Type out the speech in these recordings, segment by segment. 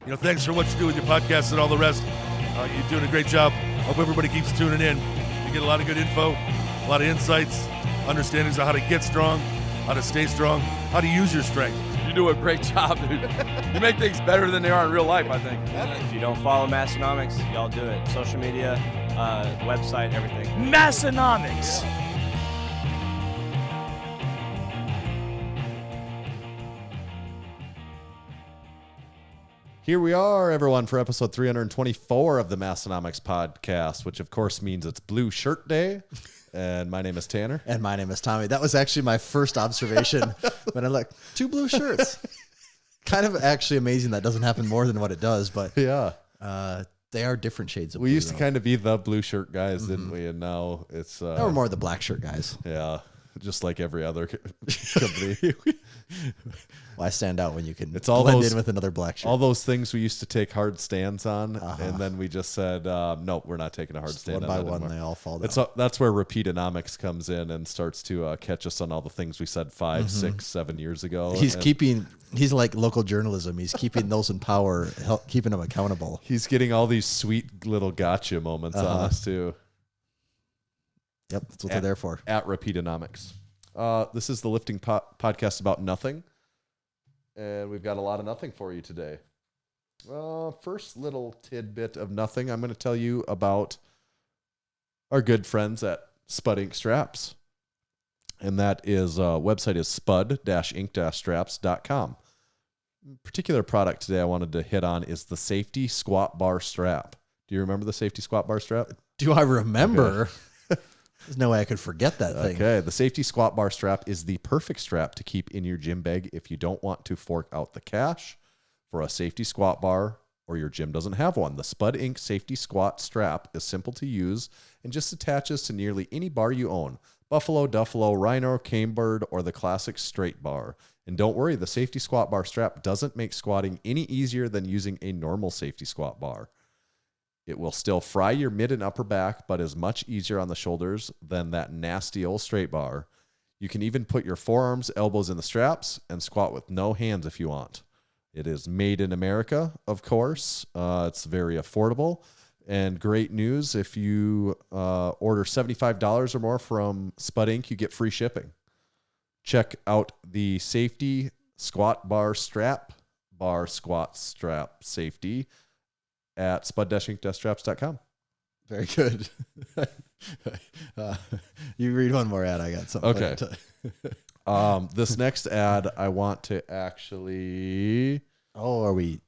Thanks for what you do with your podcast and all the rest. You're doing a great job. Hope everybody keeps tuning in. You get a lot of good info, a lot of insights, understandings of how to get strong, how to stay strong, how to use your strength. You do a great job, dude. You make things better than they are in real life, I think. If you don't follow Massenomics, y'all do it. Social media, website, everything. Massenomics. Here we are, everyone, for episode 324 of the Massenomics podcast, which of course means it's Blue Shirt Day. And my name is Tanner. And my name is Tommy. That was actually my first observation when I looked. 2 blue shirts. Kind of actually amazing that doesn't happen more than what it does, but yeah, they are different shades of blue. We used to kind of be the blue shirt guys, didn't we? And now it's... now we're more the black shirt guys. Yeah, just like every other company. Well, I stand out when you can it's all blend those, in with another black shirt. All those things we used to take hard stands on, and then we just said, nope, we're not taking a hard stand one on by that one, anymore. they all fall down. That's where Repeatonomics comes in and starts to catch us on all the things we said 5, 6, 7 years ago. He's like local journalism. He's keeping those in power, keeping them accountable. He's getting all these sweet little gotcha moments on us, too. Yep, that's what they're there for. At Repeatonomics. This is the lifting podcast about nothing. And we've got a lot of nothing for you today. First little tidbit of nothing, I'm going to tell you about our good friends at Spud Inc Straps. And that is, website is spud-inc-straps.com. Particular product today I wanted to hit on is the Safety Squat Bar Strap. Do you remember the Safety Squat Bar Strap? Do I remember? Okay. There's no way I could forget that thing. Okay, the Safety Squat Bar Strap is the perfect strap to keep in your gym bag if you don't want to fork out the cash for a safety squat bar or your gym doesn't have one. The Spud Inc Safety Squat Strap is simple to use and just attaches to nearly any bar you own. Buffalo, Duffalo, Rhino, Camebird, or the classic straight bar. And don't worry, the Safety Squat Bar Strap doesn't make squatting any easier than using a normal safety squat bar. It will still fry your mid and upper back, but is much easier on the shoulders than that nasty old straight bar. You can even put your forearms, elbows in the straps and squat with no hands if you want. It is made in America, of course. It's very affordable. And great news, if you order $75 or more from Spud Inc., you get free shipping. Check out the Safety Squat Bar Strap, Bar Squat Strap Safety, at spud-inc-straps.com. Very good. You read one more ad. I got something. Okay. This next ad, I want to actually... Oh, are we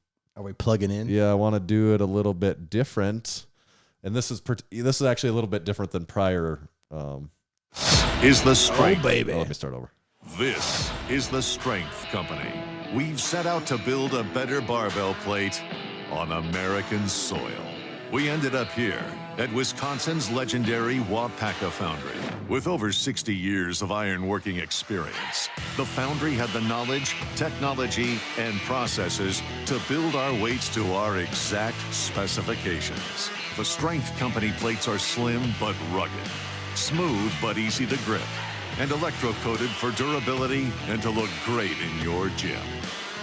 plugging in? Yeah, I want to do it a little bit different. And this is actually a little bit different than prior. Is the strength. Oh, baby. Let me start over. This is the Strength Company. We've set out to build a better barbell plate on American soil. We ended up here at Wisconsin's legendary Wapaka Foundry. With over 60 years of ironworking experience, the foundry had the knowledge, technology, and processes to build our weights to our exact specifications. The Strength Company plates are slim but rugged, smooth but easy to grip, and electro-coated for durability and to look great in your gym.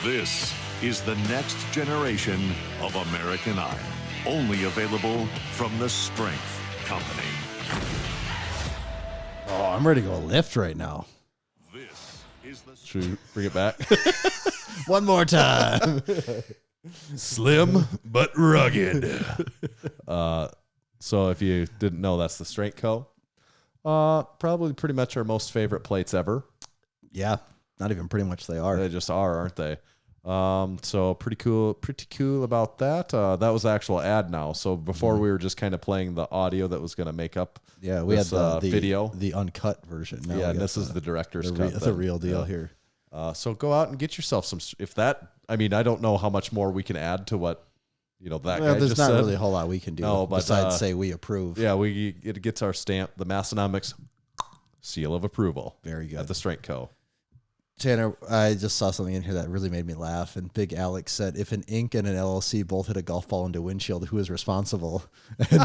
This is the next generation of American iron. Only available from the Strength Company. Oh, I'm ready to go lift right now. This is the... Should we bring it back? One more time. Slim but rugged. So if you didn't know, that's the Strength Co. Probably pretty much our most favorite plates ever. Yeah, not even pretty much they are. They just are, aren't they? So pretty cool about that. That was the actual ad now. So before we were just kind of playing the audio that was going to make up we this, had the video. The uncut version. Now yeah, and this is the director's cut. The real deal here. So go out and get yourself some, I don't know how much more we can add to what, that guy there's just not said. really a whole lot we can do besides say we approve. Yeah, it gets our stamp, the Massenomics seal of approval. Very good. At the Strength Co. Tanner, I just saw something in here that really made me laugh. And Big Alex said, if an Inc. and an LLC both hit a golf ball into a windshield, who is responsible? And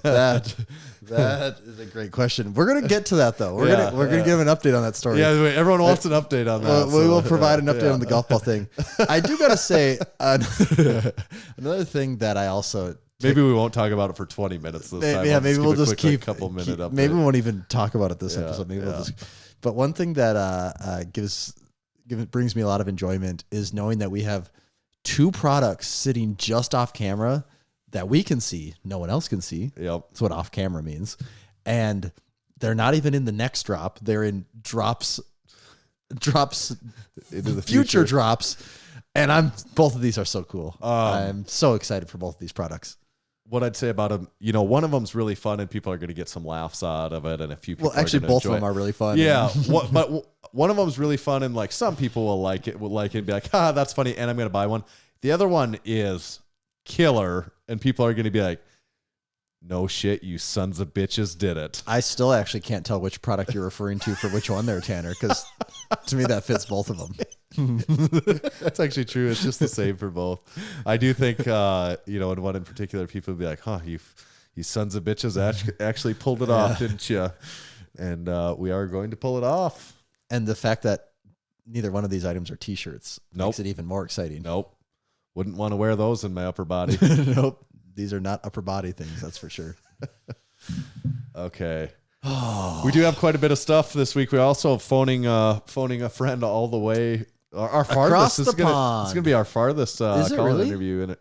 that is a great question. We're going to get to that, though. We're gonna give an update on that story. Yeah, everyone wants an update on that. We will provide an update on the golf ball thing. I do got to say, another thing that I also... Maybe we won't talk about it for 20 minutes this time. Yeah, maybe we'll just keep a couple minute update. Maybe we won't even talk about it this episode. Maybe we'll just... But one thing that brings me a lot of enjoyment is knowing that we have 2 products sitting just off camera that we can see, no one else can see. Yep. That's what off camera means. And they're not even in the next drop. They're in drops into the future drops. And both of these are so cool. I'm so excited for both of these products. What I'd say about them, one of them's really fun and people are going to get some laughs out of it, and a few people. Well, actually, both of them are really fun. Yeah, but one of them's really fun, and like some people will like it, and be like, "Ha, that's funny," and I'm going to buy one. The other one is killer, and people are going to be like, "No shit, you sons of bitches did it." I still actually can't tell which product you're referring to for which one there, Tanner, because to me that fits both of them. That's actually true. It's just the same for both. I do think, in one in particular, people will be like, "Huh, you sons of bitches actually pulled it off, didn't you?" And we are going to pull it off. And the fact that neither one of these items are T-shirts makes it even more exciting. Nope. Wouldn't want to wear those in my upper body. Nope. These are not upper body things, that's for sure. Okay. We do have quite a bit of stuff this week. We're also phoning a friend all the way. Our farthest. Across the pond. It's going to be our farthest Is it really? interview in it.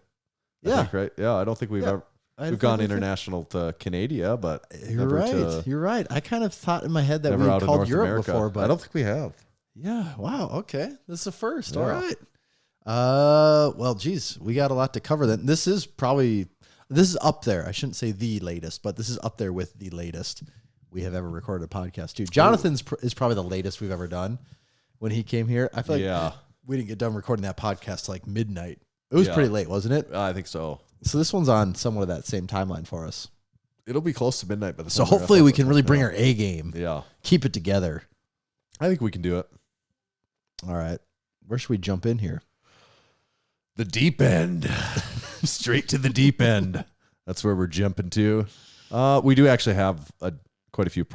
Yeah. I think, right? Yeah, I don't think we've gone international to Canada, but you're right. You're right. I kind of thought in my head that we called Europe America before, but I don't think we have. Yeah. Wow. Okay. This is a first. Yeah. All right. Well, geez, we got a lot to cover then. This is up there. I shouldn't say the latest, but this is up there with the latest we have ever recorded a podcast too. Jonathan's is probably the latest we've ever done. When he came here, I feel like we didn't get done recording that podcast till like midnight. It was pretty late, wasn't it? I think so. So this one's on somewhat of that same timeline for us. It'll be close to midnight, but so hopefully we can really bring our A game. Yeah, keep it together. I think we can do it. All right, where should we jump in here? The deep end, straight to the deep end. That's where we're jumping to. We do actually have quite a few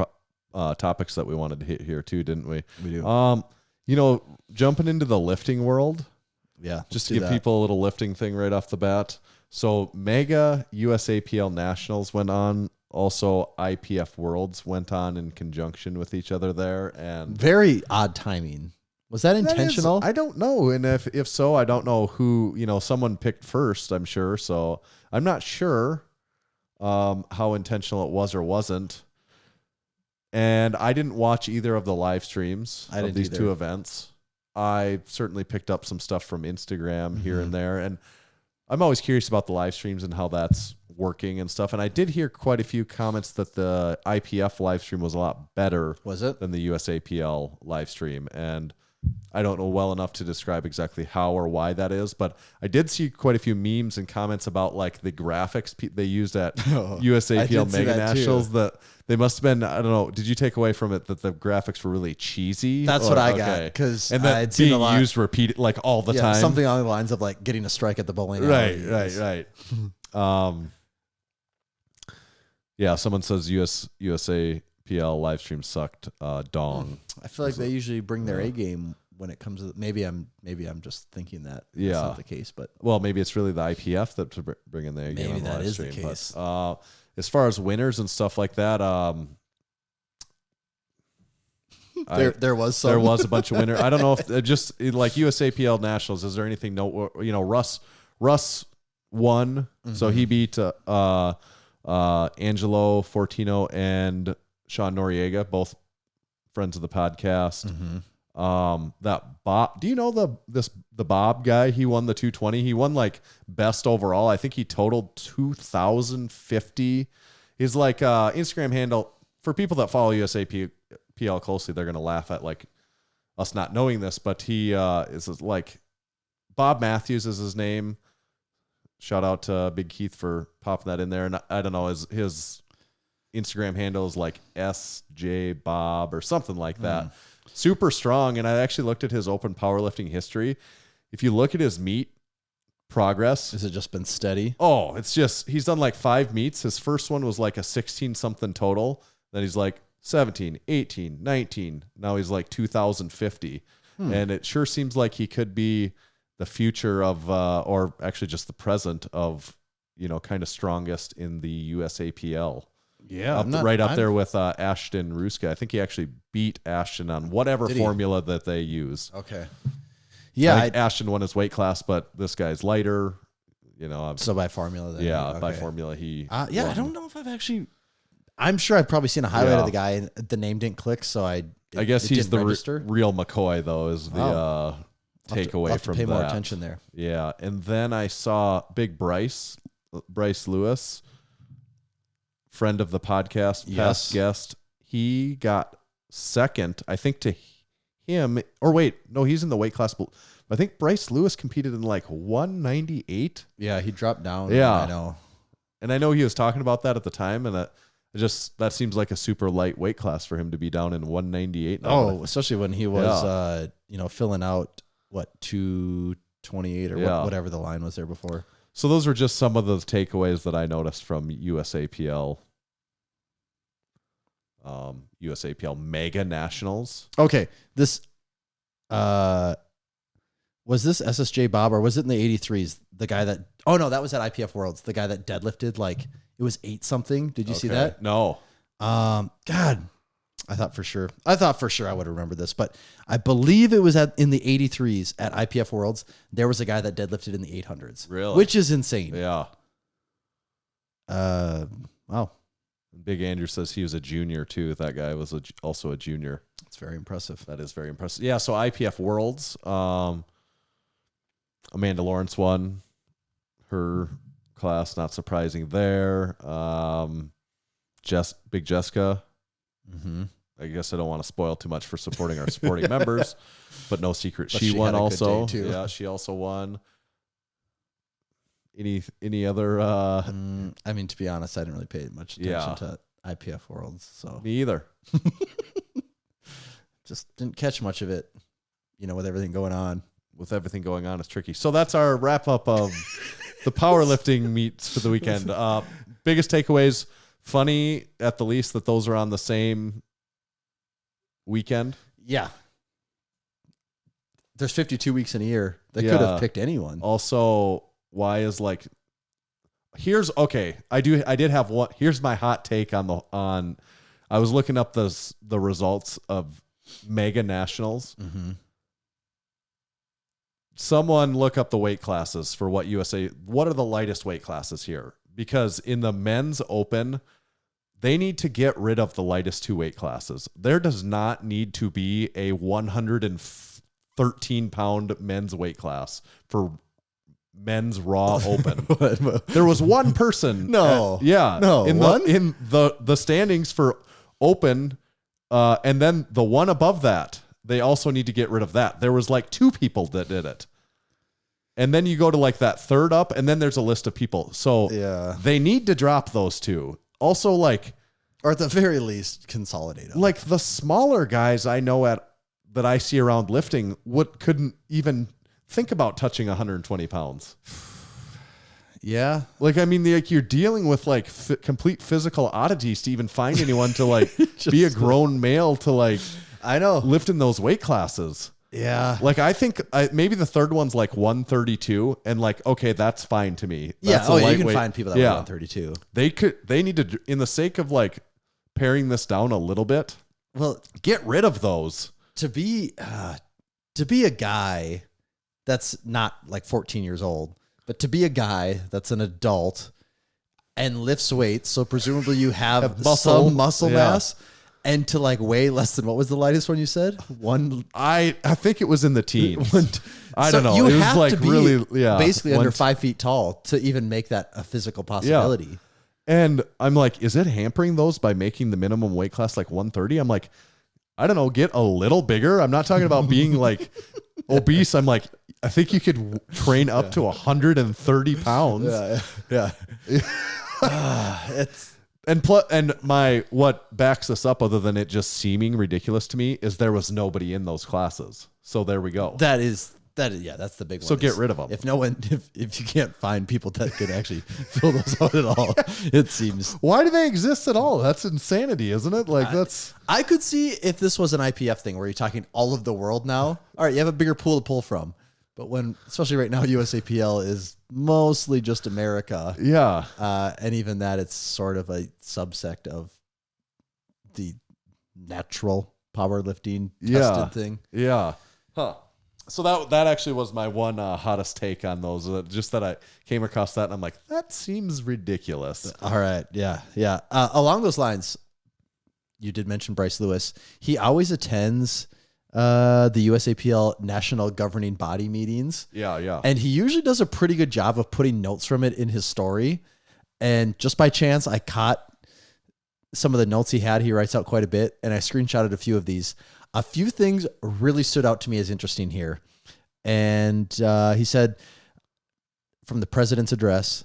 topics that we wanted to hit here too, didn't we? We do. Jumping into the lifting world. Yeah. Just to give people a little lifting thing right off the bat. So Mega USAPL Nationals went on. Also IPF Worlds went on in conjunction with each other there. And very odd timing. Was that intentional? I don't know. And if so, I don't know who, someone picked first, I'm sure. So I'm not sure how intentional it was or wasn't. And I didn't watch either of the live streams of these two events. I certainly picked up some stuff from Instagram here and there. And I'm always curious about the live streams and how that's working and stuff. And I did hear quite a few comments that the IPF live stream was a lot better than the USAPL live stream. And I don't know well enough to describe exactly how or why that is, but I did see quite a few memes and comments about like the graphics they used at USAPL Mega Nationals that they must have been, I don't know, did you take away from it that the graphics were really cheesy? That's what I got, because and that being used repeated like all the time. Something along the lines of like getting a strike at the bowling alley. Right. Yeah, someone says USAPL live stream sucked. Dong. I feel like they usually bring their A game when it comes to maybe I'm just thinking that that's not the case, but maybe it's really the IPF that's bringing their A game. Maybe on that is stream, the case. But, as far as winners and stuff like that, there was a bunch of winners. I don't know if just like USAPL Nationals. Is there anything? No, Russ won, so he beat Angelo Fortino and Sean Noriega, both friends of the podcast. That Bob, do you know the Bob guy? He won the 220. He won like best overall. I think he totaled 2,050. His like Instagram handle, for people that follow USAPL closely, they're gonna laugh at like us not knowing this, but he is like Bob Matthews is his name. Shout out to Big Keith for popping that in there. And I don't know, his Instagram handle is like SJ Bob or something like that. super strong. And I actually looked at his open powerlifting history. If you look at his meet progress, Has it just been steady? oh, it's just, he's done like 5 meets. His first one was like a 16 something total. Then he's like 17, 18, 19. Now he's like 2,050. And it sure seems like he could be the future of, or actually just the present of, kind of strongest in the USAPL. Yeah. Right up there with Ashton Ruska. I think he actually beat Ashton on whatever formula that they use. Okay. I Yeah. think Ashton won his weight class, but this guy's lighter. So by formula then. by Okay. formula he I won. don't know if I've actually. I'm sure I've probably seen a highlight Yeah. of the guy, and the name didn't click, so I guess he's didn't the register. real McCoy, though, is the I'll takeaway have to from pay that. more attention there. Yeah, and then I saw Big Bryce Lewis, friend of the podcast, Yes. past guest. He got second, I think, to him. Or wait, no, he's in the weight class. I think Bryce Lewis competed in like 198. Yeah, he dropped down. Yeah. I know. And I know he was talking about that at the time, and that seems like a super light weight class for him to be down in 198. now. Oh, especially when he was, filling out 228 or whatever the line was there before. So those were just some of the takeaways that I noticed from USAPL. USAPL Mega Nationals. Okay, this was this SSJ Bob, or was it in the 83s? The guy that that was at IPF Worlds. The guy that deadlifted like it was 8 something. Did you see that? No. God, I thought for sure I would remember this, but I believe it was in the 83s at IPF Worlds. There was a guy that deadlifted in the 800s. Really? Which is insane. Yeah. Wow, Big Andrew says he was a junior too. That guy was also a junior. that's very impressive. That is very impressive. Yeah. So IPF Worlds, Amanda Lawrence won her class. Not surprising there. Big Jessica. Mm-hmm. I guess I don't want to spoil too much for supporting our supporting members, but no secret, But she won had a good also. day, too. Yeah, she also won. Any other? I mean, to be honest, I didn't really pay much attention to IPF Worlds, so Me either. just didn't catch much of it. With everything going on. With everything going on, it's tricky. So that's our wrap up of the powerlifting meets for the weekend. Biggest takeaways: funny at the least that those are on the same weekend. Yeah. There's 52 weeks in a year. They could Yeah. have picked anyone. Also, why is like I did have one. Here's my hot take on I was looking up the results of Mega Nationals. Mm-hmm. Someone look up the weight classes for what are the lightest weight classes here? Because in the men's open, they need to get rid of the lightest 2 weight classes. There does not need to be a 113 pound men's weight class for men's raw open. There was one person. No. In the standings for open, and then the one above that, they also need to get rid of that. There was like 2 people that did it. And then you go to like that third up, and then there's a list of people. So they need to drop those 2. Also, like, or at the very least, consolidate them. like the smaller guys I know that I see around lifting couldn't even think about touching 120 pounds. Yeah. Like, I mean, you're dealing with like complete physical oddities to even find anyone to like be a grown male to like I know. lift in those weight classes. Yeah. Like, I think maybe the third one's like 132, and like, okay, that's fine to me. Yeah. That's a You can lightweight. find people that Yeah. are 132. They need to, in the sake of like paring this down a little bit, Well, get rid of those. to be a guy that's not like 14 years old, but to be a guy that's an adult and lifts weights, so presumably you have muscle. some muscle Yeah. mass, and to like weigh less than, what was the lightest one you said? I think it was in the teens. I So don't know. You It was have like to be really, basically under One- 5 feet tall to even make that a physical possibility. And I'm like, is it hampering those by making the minimum weight class like 130? I'm like, I don't know, get a little bigger. I'm not talking about being like obese. I'm like, I think you could train up to 130 pounds. Yeah. It's And what backs this up, other than it just seeming ridiculous to me, is there was nobody in those classes. So there we go. That's the big one. So get rid of them. If you can't find people that can actually fill those out at all, it seems. Why do they exist at all? That's insanity, isn't it? Like I could see if this was an IPF thing where you're talking all of the world now. All right, you have a bigger pool to pull from. But especially right now, USAPL is mostly just America. Yeah. And even that, it's sort of a subsect of the natural powerlifting tested thing. Yeah. Huh. So that actually was my one hottest take on those. Just that I came across that and I'm like, that seems ridiculous. All right. Yeah. Yeah. Along those lines, you did mention Bryce Lewis. He always attends the USAPL national governing body meetings. Yeah. Yeah. And he usually does a pretty good job of putting notes from it in his story. And just by chance, I caught some of the notes he had. He writes out quite a bit, and I screenshotted a few of these. A few things really stood out to me as interesting here. And he said, from the president's address,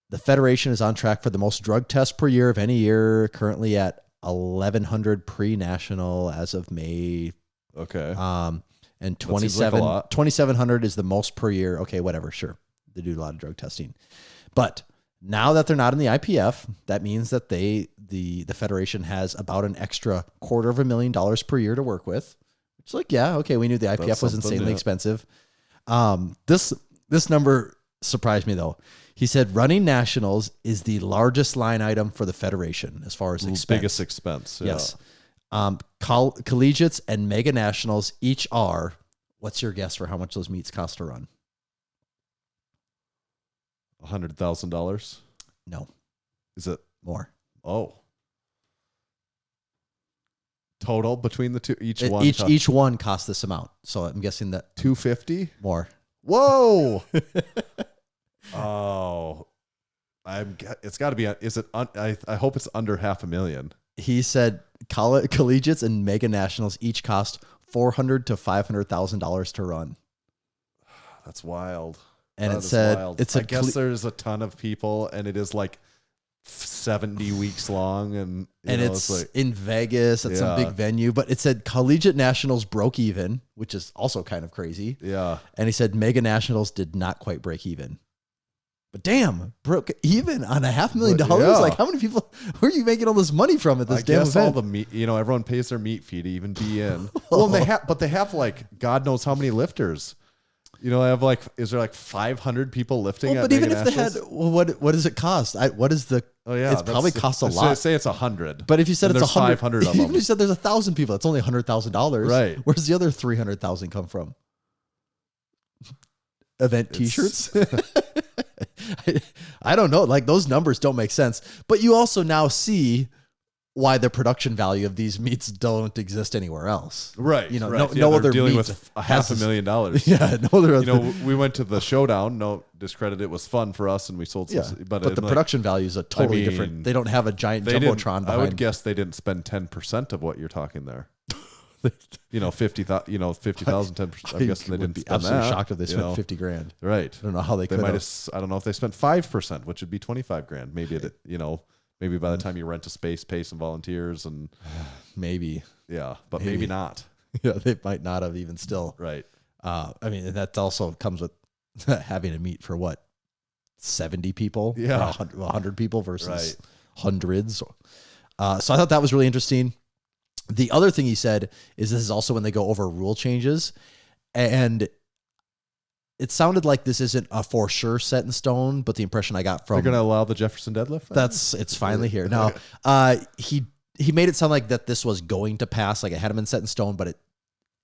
the Federation is on track for the most drug tests per year of any year, currently at 1,100 pre-national as of May. Okay. And 2,700 is the most per year. Okay, whatever, sure. They do a lot of drug testing. But now that they're not in the IPF, that means that the Federation has about an extra $250,000 per year to work with. It's like, yeah, okay, we knew the IPF was insanely expensive. This number surprised me, though. He said running nationals is the largest line item for the Federation as far as expense. Biggest expense. Yeah. Yes. Collegiates and mega nationals each are, what's your guess for how much those meets cost to run? $100,000. No. Is it More? Oh. Total between the two, each one costs this amount. So I'm guessing that $250 more. Whoa. Oh, it's got to be. Is it? I hope it's under $500,000. He said collegiates and mega nationals each cost $400,000 to $500,000 to run. That's wild. And that it said wild. it's I guess there's a ton of people, and it is like 70 weeks long, and it's like, in Vegas at some big venue. But it said collegiate nationals broke even, which is also kind of crazy. Yeah. And he said mega nationals did not quite break even. But damn, broke even on $500,000. Yeah. Like, how many people? Where are you making all this money from at this damn guess event? all the meat. Everyone pays their meat fee to even be in. Well, and they have like God knows how many lifters. I have like, is there like 500 people lifting? Well, but even if they had, what does it cost? What is the? Oh yeah, it's probably costs a lot. Say it's 100. But if you said it's 500 of them, even if you said there's 1,000 people, it's only $100,000. Right. Where's the other 300,000 come from? Event T-shirts. I don't know. Like, those numbers don't make sense. But you also now see why the production value of these meats don't exist anywhere else. Right. Right. No other dealing meat with $500,000. Yeah. No other. We went to the showdown. No discredit. It was fun for us, and we sold some. Yeah, but the production value is a totally different. They don't have a giant jumbotron behind. I would guess they didn't spend 10% of what you're talking there. 50,000, 10%. I'm guessing they didn't be spend absolutely that, shocked if they spent $50,000. Right. I don't know how they could. I don't know if they spent 5%, which would be $25,000. Maybe maybe by the time you rent a space, pay some volunteers, and maybe. Yeah, but maybe not. Yeah, they might not have even still. Right. And that also comes with having a meet for what, 70 people? Yeah, 100 people versus hundreds. So I thought that was really interesting. The other thing he said is this is also when they go over rule changes, and it sounded like this isn't a for sure set in stone, but the impression I got from they're going to allow the Jefferson deadlift. It's finally here now. He made it sound like that this was going to pass, like it hadn't been set in stone, but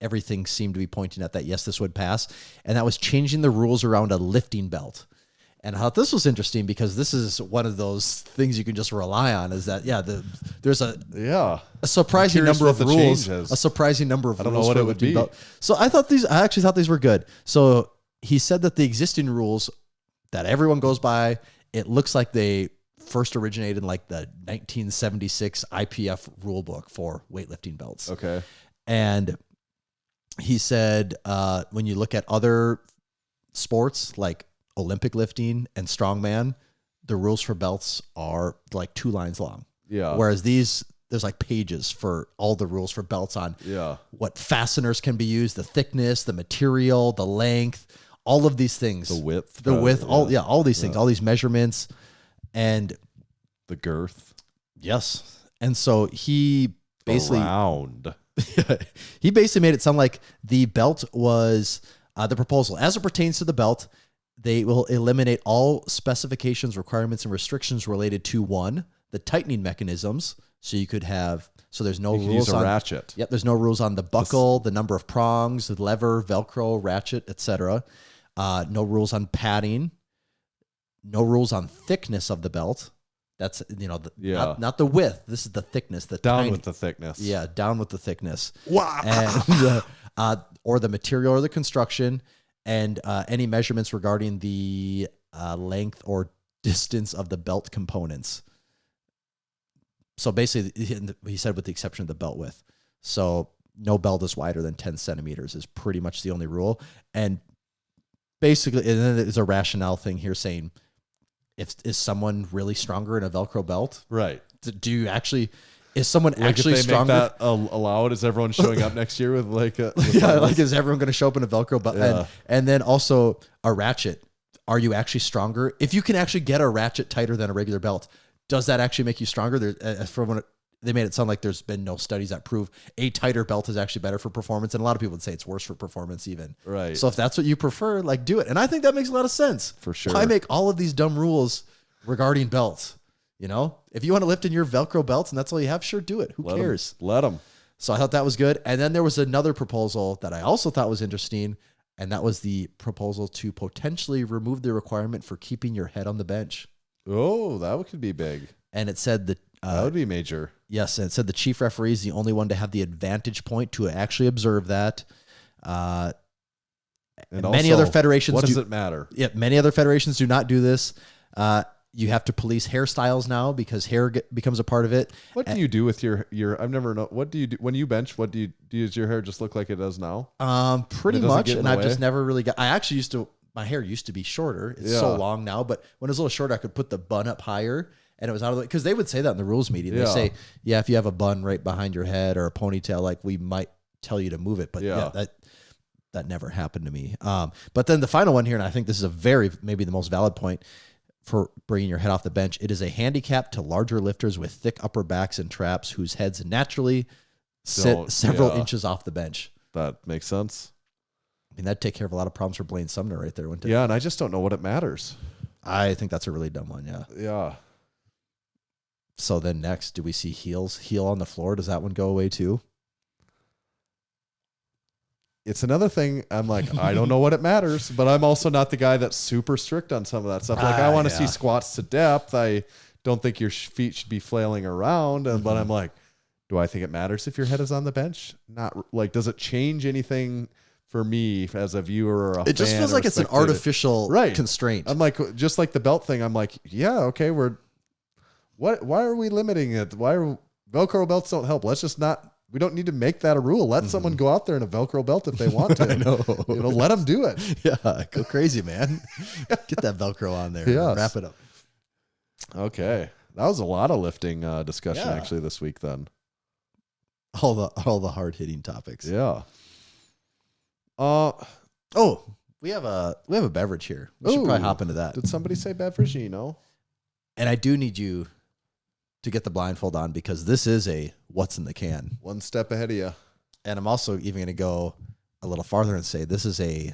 everything seemed to be pointing at that. Yes, this would pass, and that was changing the rules around a lifting belt. And I thought this was interesting because this is one of those things you can just rely on. Is that there's a surprising number of rules, a surprising number of rules. I don't know what it would be. So I actually thought these were good. So he said that the existing rules that everyone goes by, it looks like they first originated in like the 1976 IPF rule book for weightlifting belts. Okay. And he said when you look at other sports like Olympic lifting and strongman, the rules for belts are like 2 lines long. Yeah. Whereas these, there's like pages for all the rules for belts on what fasteners can be used, the thickness, the material, the length, all of these things. The width. All these things, all these measurements, and the girth. Yes. And so he basically he basically made it sound like the belt was the proposal. As it pertains to the belt, they will eliminate all specifications, requirements, and restrictions related to one, the tightening mechanisms. So you could have, so there's no rules use a on ratchet. Yep. There's no rules on the buckle, the number of prongs, the lever, Velcro, ratchet, etc. No rules on padding. No rules on thickness of the belt. That's, not the width. This is the thickness. The down with the thickness. Yeah, down with the thickness. Wow. And, or the material or the construction, and any measurements regarding the length or distance of the belt components. So basically, he said with the exception of the belt width. So no belt is wider than 10 centimeters is pretty much the only rule. And basically, and then there's a rationale thing here saying, is someone really stronger in a Velcro belt? Right. Do you actually, is someone like actually if they stronger? Make that allowed? Is everyone showing up next year with like a... Is everyone going to show up in a Velcro belt? Yeah. And then also a ratchet. Are you actually stronger? If you can actually get a ratchet tighter than a regular belt, does that actually make you stronger? They made it sound like there's been no studies that prove a tighter belt is actually better for performance. And a lot of people would say it's worse for performance even. Right. So if that's what you prefer, like do it. And I think that makes a lot of sense. For sure. Why make all of these dumb rules regarding belts? If you want to lift in your Velcro belts and that's all you have, sure, do it. Who cares? Let them. So I thought that was good. And then there was another proposal that I also thought was interesting. And that was the proposal to potentially remove the requirement for keeping your head on the bench. Oh, that could be big. And it said that that would be major. Yes, and it said the chief referee is the only one to have the advantage point to actually observe that. And many also, other federations. What does it matter? Yeah, many other federations do not do this. You have to police hairstyles now because hair becomes a part of it. What do you do with your? I've never known. What do you do when you bench? What do you do? Does your hair just look like it does now? Pretty much. And I've just never really got. I actually used to. My hair used to be shorter. It's so long now, but when it was a little shorter, I could put the bun up higher. And it was out of the, because they would say that in the rules meeting. They say, if you have a bun right behind your head or a ponytail, like we might tell you to move it. But that never happened to me. But then the final one here, and I think this is maybe the most valid point for bringing your head off the bench. It is a handicap to larger lifters with thick upper backs and traps whose heads naturally sit several inches off the bench. That makes sense. I mean, that'd take care of a lot of problems for Blaine Sumner right there, wouldn't it? Yeah, and I just don't know what it matters. I think that's a really dumb one, yeah. Yeah. So then next, do we see heel on the floor? Does that one go away too? It's another thing. I'm like, I don't know what it matters, but I'm also not the guy that's super strict on some of that stuff. Like I want to see squats to depth. I don't think your feet should be flailing around. But I'm like, do I think it matters if your head is on the bench? Not like, does it change anything for me as a viewer or a fan? It just feels like it's an artificial constraint. I'm like, just like the belt thing. I'm like, yeah, okay, why are we limiting it? Why are Velcro belts don't help? Let's just not. We don't need to make that a rule. Let someone go out there in a Velcro belt if they want to. I know. Let them do it. Yeah, go crazy, man. Get that Velcro on there. Yes. Wrap it up. Okay, that was a lot of lifting discussion actually this week. Then all the hard hitting topics. Yeah. We have a beverage here. We should probably hop into that. Did somebody say beverage? And I do need you to get the blindfold on because this is a what's in the can. One step ahead of you. And I'm also even going to go a little farther and say this is a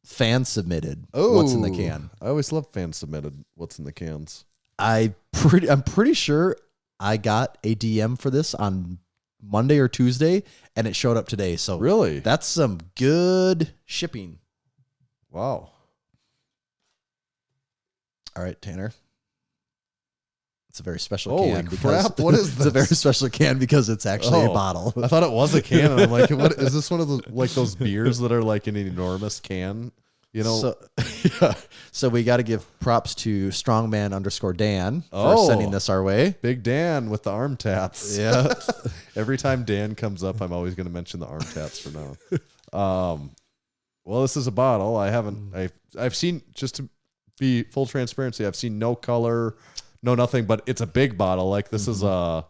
fan submitted what's in the can. I always love fan submitted what's in the cans. I'm pretty sure I got a DM for this on Monday or Tuesday and it showed up today. So really, that's some good shipping. Wow. All right, Tanner. It's a very special can. Crap. What is this? It's a very special can because it's actually a bottle. I thought it was a can. And I'm like, what is this? One of those beers that are like an enormous can? So we got to give props to Strongman _Dan for sending this our way. Big Dan with the arm tats. Yeah. Every time Dan comes up, I'm always going to mention the arm tats for now. Well, this is a bottle. I've seen, just to be full transparency, I've seen no color, No, nothing. But it's a big bottle. Like this is I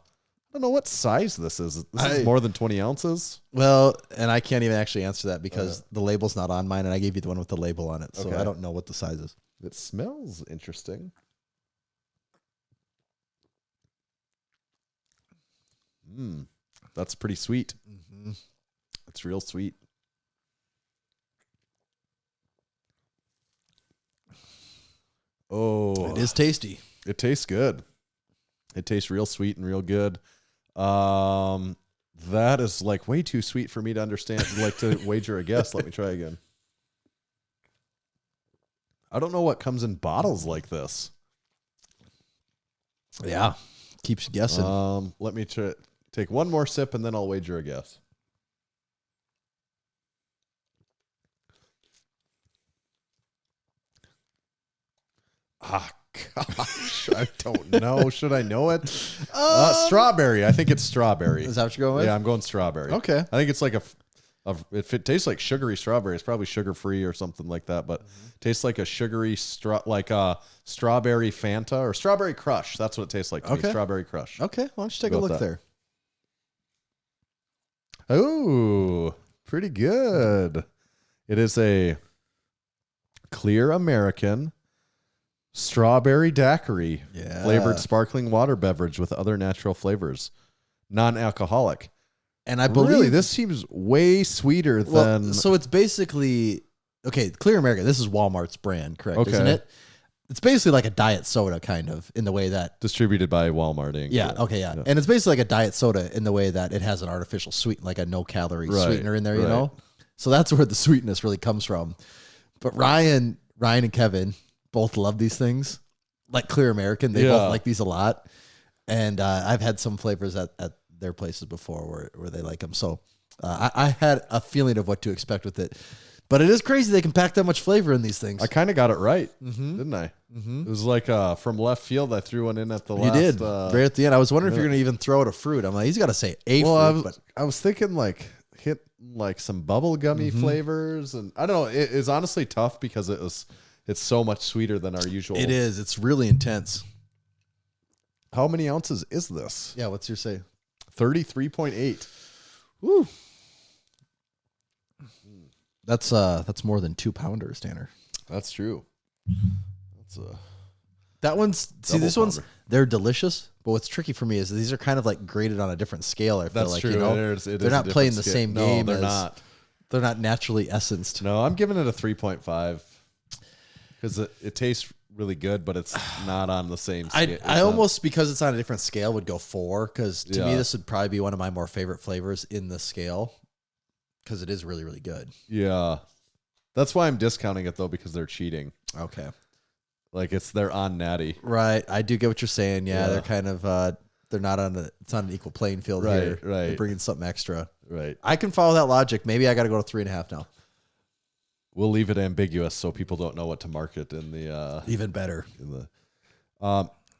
don't know what size this is. This is more than 20 ounces. Well, and I can't even actually answer that because the label's not on mine, and I gave you the one with the label on it, so I don't know what the size is. It smells interesting. That's pretty sweet. It's real sweet. Oh, It is tasty. it tastes good. It tastes real sweet and real good. That is like way too sweet for me to understand, like to wager a guess. Let me try again. I don't know what comes in bottles like this. Yeah. Keeps you guessing. Let me take one more sip and then I'll wager a guess. Gosh, I don't know. Should I know it? Strawberry. I think it's strawberry. Is that what you're going with? Yeah, I'm going strawberry. Okay. I think it's like if it tastes like sugary strawberry, it's probably sugar free or something like that. But tastes like a sugary like a strawberry Fanta or strawberry Crush. That's what it tastes like to me. Strawberry Crush. Okay. Why don't you take a look there? Oh, pretty good. It is a clear American strawberry daiquiri flavored sparkling water beverage with other natural flavors, non-alcoholic. And I believe really, this seems way sweeter than. So it's basically Clear American. This is Walmart's brand, correct? Isn't it? It's basically like a diet soda, kind of, in the way that distributed by Walmart Inc. Yeah. Okay. Yeah. And it's basically like a diet soda in the way that it has an artificial like a no calorie sweetener in there. You know, so that's where the sweetness really comes from. But Ryan and Kevin both love these things, like Clear American. They both like these a lot, and I've had some flavors at their places before where they like them. So I had a feeling of what to expect with it. But it is crazy they can pack that much flavor in these things. I kind of got it right, didn't I? It was like from left field. I threw one in at the last. You did right at the end. I was wondering if you're going to even throw out a fruit. I'm like, he's got to say fruit. I was thinking like hit like some bubble gummy flavors, and I don't know. It is honestly tough because it's so much sweeter than our usual. It is. It's really intense. How many ounces is this? Yeah. What's your say? 33.8. Woo. That's more than 2 pounders, Tanner. That's true. That one's these ones, pounder. they're delicious, but what's tricky for me is these are kind of like graded on a different scale. I feel That's like true. You know, they're not playing the same game. No, they're not. They're not naturally essenced. No, I'm giving it a 3.5 because it tastes really good, but it's not on the same scale. I almost, because it's on a different scale, would go 4 because to me this would probably be one of my more favorite flavors in the scale because it is really, really good. Yeah. That's why I'm discounting it though, because they're cheating. Okay. Like they're on natty. Right. I do get what you're saying. Yeah. They're kind of, they're not it's not an equal playing field here. Right. They're bringing something extra. Right. I can follow that logic. Maybe I got to go to 3.5 now. We'll leave it ambiguous so people don't know what to market in the, even better.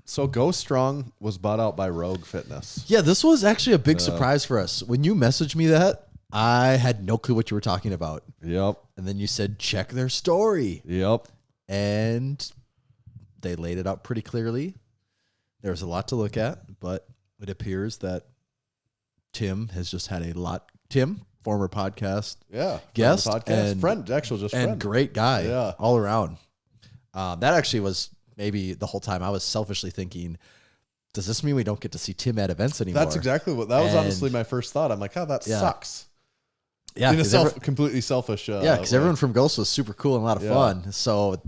So Go Strong was bought out by Rogue Fitness. Yeah. This was actually a big surprise for us. When you messaged me that, I had no clue what you were talking about. Yep. And then you said, check their story. Yep. And they laid it out pretty clearly. There's a lot to look at, but it appears that Tim has just had a lot. Tim, former podcast guest, and friend, friend. Great guy, Yeah. all around. That actually was maybe the whole time I was selfishly thinking, does this mean we don't get to see Tim at events anymore? That's exactly what, that was honestly my first thought. I'm like, that sucks. Yeah, in a completely selfish. Because everyone from Ghost was super cool and a lot of fun. So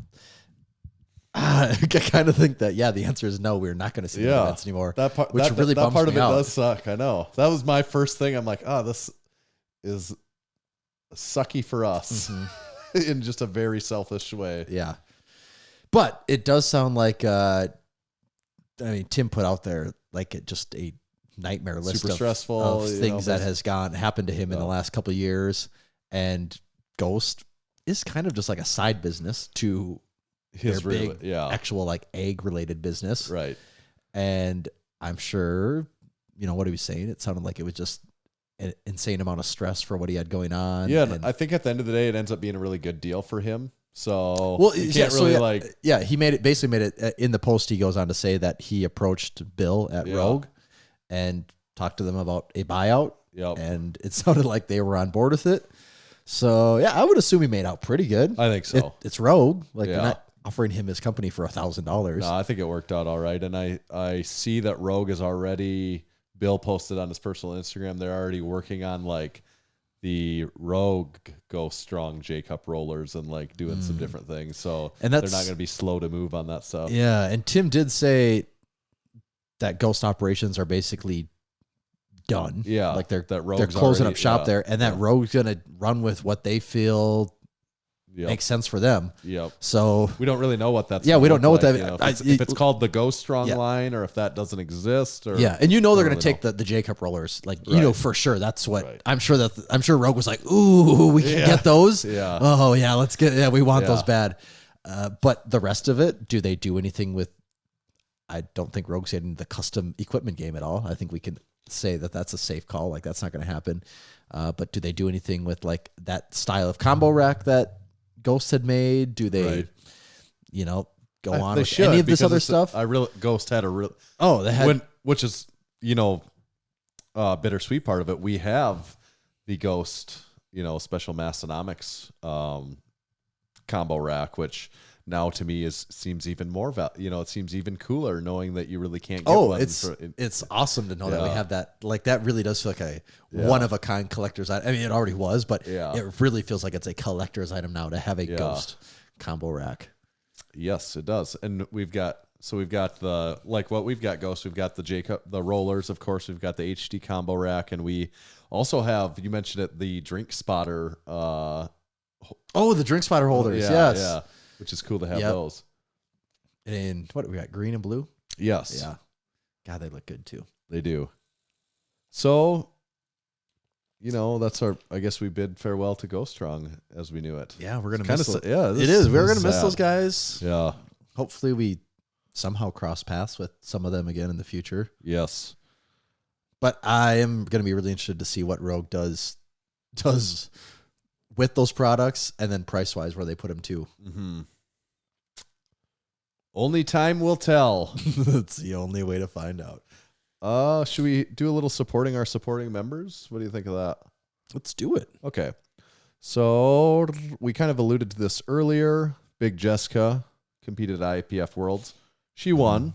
I kind of think that the answer is no. We're not going to see the events anymore. That part, which really bums part of me it out. does suck. I know. That was my first thing. I'm like, this is sucky for us in just a very selfish way. Yeah, but it does sound like Tim put out there like just a nightmare list Super stressful of things that has happened to him in the last couple of years, and Ghost is kind of just like a side business to his big actual like egg related business, right? And I'm sure, what he was saying, it sounded like it was just an insane amount of stress for what he had going on. Yeah, and I think at the end of the day, it ends up being a really good deal for him. So Well, you can't really he basically made it in the post. He goes on to say that he approached Bill at Rogue and talked to them about a buyout. Yep. And it sounded like they were on board with it. So yeah, I would assume he made out pretty good. I think so. It's Rogue. Like they're not offering him his company for $1,000. No, I think it worked out all right. And I see that Rogue is already, Bill posted on his personal Instagram, they're already working on like the Rogue Go Strong J-Cup rollers and like doing some different things. So and they're not going to be slow to move on that stuff. Yeah. And Tim did say that Ghost operations are basically done. Yeah. Like they're Rogue's closing already, up shop there, and that Rogue's going to run with what they feel makes sense for them. Yep. So we don't really know what that's. Yeah, we don't know what that. You know, if it's called the Go Strong line, or if that doesn't exist. Or and they're going to take the J-Cup rollers, like you know for sure. That's what I'm sure. I'm sure Rogue was like, "Ooh, we can get those." Yeah. Oh yeah, let's get. Yeah, we want those bad. But the rest of it, do they do anything with? I don't think Rogue's getting the custom equipment game at all. I think we can say that that's a safe call. Like that's not going to happen. But do they do anything with like that style of combo rack that Ghost had made? Do they, go on with any of this other stuff? Ghost had a real. Oh, they had, which is bittersweet part of it. We have the Ghost, special Massenomics combo rack, which now to me seems even more it seems even cooler knowing that you really can't get one. It's awesome to know that we have that. Like that really does feel like a one of a kind collector's item. I mean, it already was, but it really feels like it's a collector's item now to have a Ghost combo rack. Yes, it does. And we've got the what we've got Ghost, we've got the J-Cup, the rollers, of course, we've got the HD combo rack, and we also have, you mentioned it, the drink spotter the drink spotter holders. Yeah. Which is cool to have those. And what we got, green and blue? Yes. Yeah. God, they look good too. They do. So, that's I guess we bid farewell to Go Strong as we knew it. Yeah, we're going to miss those. It is. We're going to miss those guys. Yeah. Hopefully we somehow cross paths with some of them again in the future. Yes. But I am going to be really interested to see what Rogue does with those products, and then price-wise where they put them to. Mm-hmm. Only time will tell. That's the only way to find out. Should we do a little supporting our supporting members? What do you think of that? Let's do it. Okay. So we kind of alluded to this earlier. Big Jessica competed at IPF Worlds. She won.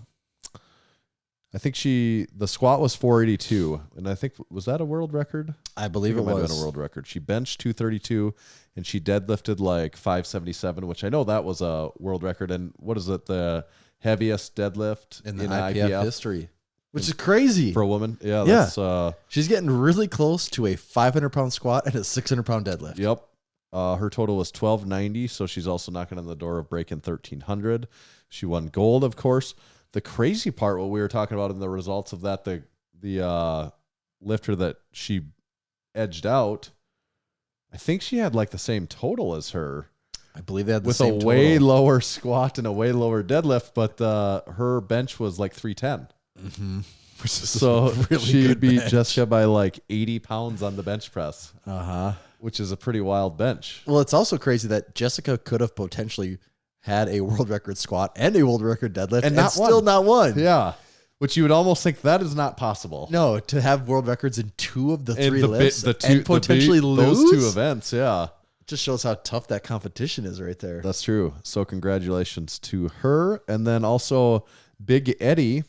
I think the squat was 482, and I think, was that a world record? I believe it might have was been a world record. She benched 232, and she deadlifted like 577, which I know that was a world record. And what is it, the heaviest deadlift in the IPF history, which is crazy for a woman? Yeah, that's, she's getting really close to a 500-pound squat and a 600-pound deadlift. Yep. Her total was 1290, so she's also knocking on the door of breaking 1300. She won gold, of course. The crazy part, what we were talking about in the results of that, the lifter that she edged out, I think she had like the same total as her. I believe they had the with same a total. way lower squat and a way lower deadlift, but her bench was like 310. Mm-hmm. Which is so really she beat bench. Jessica by like 80 pounds on the bench press. Uh-huh. Which is a pretty wild bench. Well, it's also crazy that Jessica could have potentially had a world record squat and a world record deadlift and still not won. Yeah. Which you would almost think that is not possible. No, to have world records in two of the three lifts and potentially lose those two events. Yeah. It just shows how tough that competition is right there. That's true. So congratulations to her. And then also Big Eddie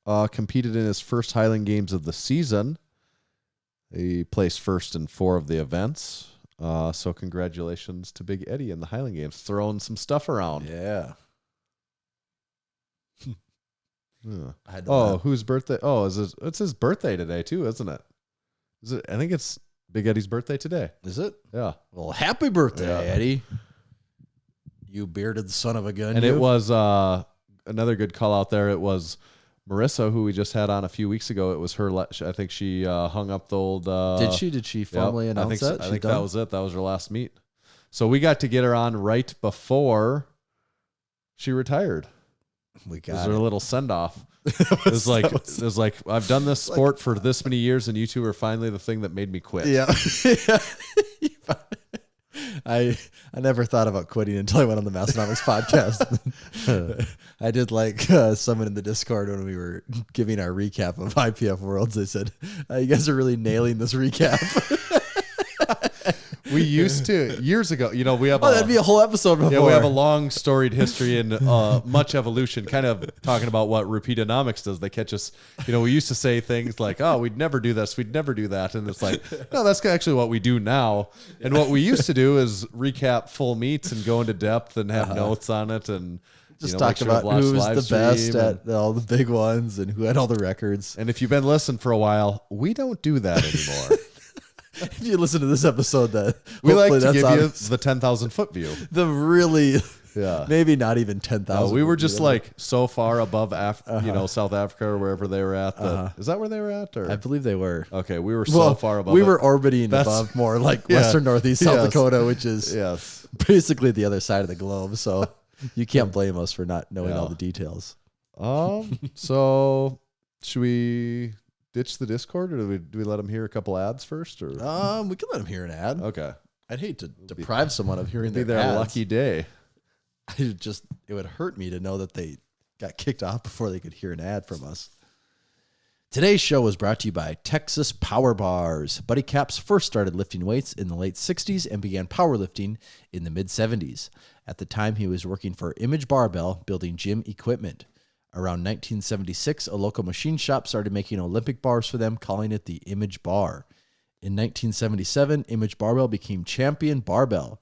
competed in his first Highland Games of the season. He placed first in 4 of the events. So congratulations to Big Eddie in the Highland Games, throwing some stuff around. Yeah. Whose birthday? Oh, it's his birthday today too, isn't it? Is it? I think it's Big Eddie's birthday today. Is it? Yeah. Well, happy birthday, Eddie. You bearded son of a gun. And it was another good call out there. It was Marissa, who we just had on a few weeks ago. It was her. I think she hung up the old. Did she? Did she formally announce that? I think that was it. That was her last meet. So we got to get her on right before she retired. We got it was her little send off. It was like I've done this sport for this many years, and you two are finally the thing that made me quit. Yeah. I never thought about quitting until I went on the Massenomics podcast. I did like someone in the Discord when we were giving our recap of IPF Worlds. They said, "You guys are really nailing this recap." We used to years ago. You know, we have. That'd be a whole episode before. Yeah, we have a long storied history and much evolution. Kind of talking about what Repeatonomics does. They catch us. You know, we used to say things like, "Oh, we'd never do this, we'd never do that," and it's like, no, that's actually what we do now. And what we used to do is recap full meets and go into depth and have notes on it and just talk about who was the best at all the big ones and who had all the records. And if you've been listening for a while, we don't do that anymore. If you listen to this episode, that we like to give you the 10,000 foot view. The really, yeah, maybe not even 10,000. We were just like so far above, South Africa or wherever they were at. Is that where they were at? Or? I believe they were. Okay, we were so far above. We were orbiting above more like Western Northeast South Dakota, which is basically the other side of the globe. So you can't blame us for not knowing all the details. So should we ditch the Discord, or do we let them hear a couple ads first? Or we can let them hear an ad. Okay. I'd hate to deprive someone of hearing their ads. lucky day. It would hurt me to know that they got kicked off before they could hear an ad from us. Today's show was brought to you by Texas Power Bars. Buddy Caps first started lifting weights in the late 60s and began powerlifting in the mid 70s. At the time, he was working for Image Barbell, building gym equipment. Around 1976, a local machine shop started making Olympic bars for them, calling it the Image Bar. In 1977, Image Barbell became Champion Barbell.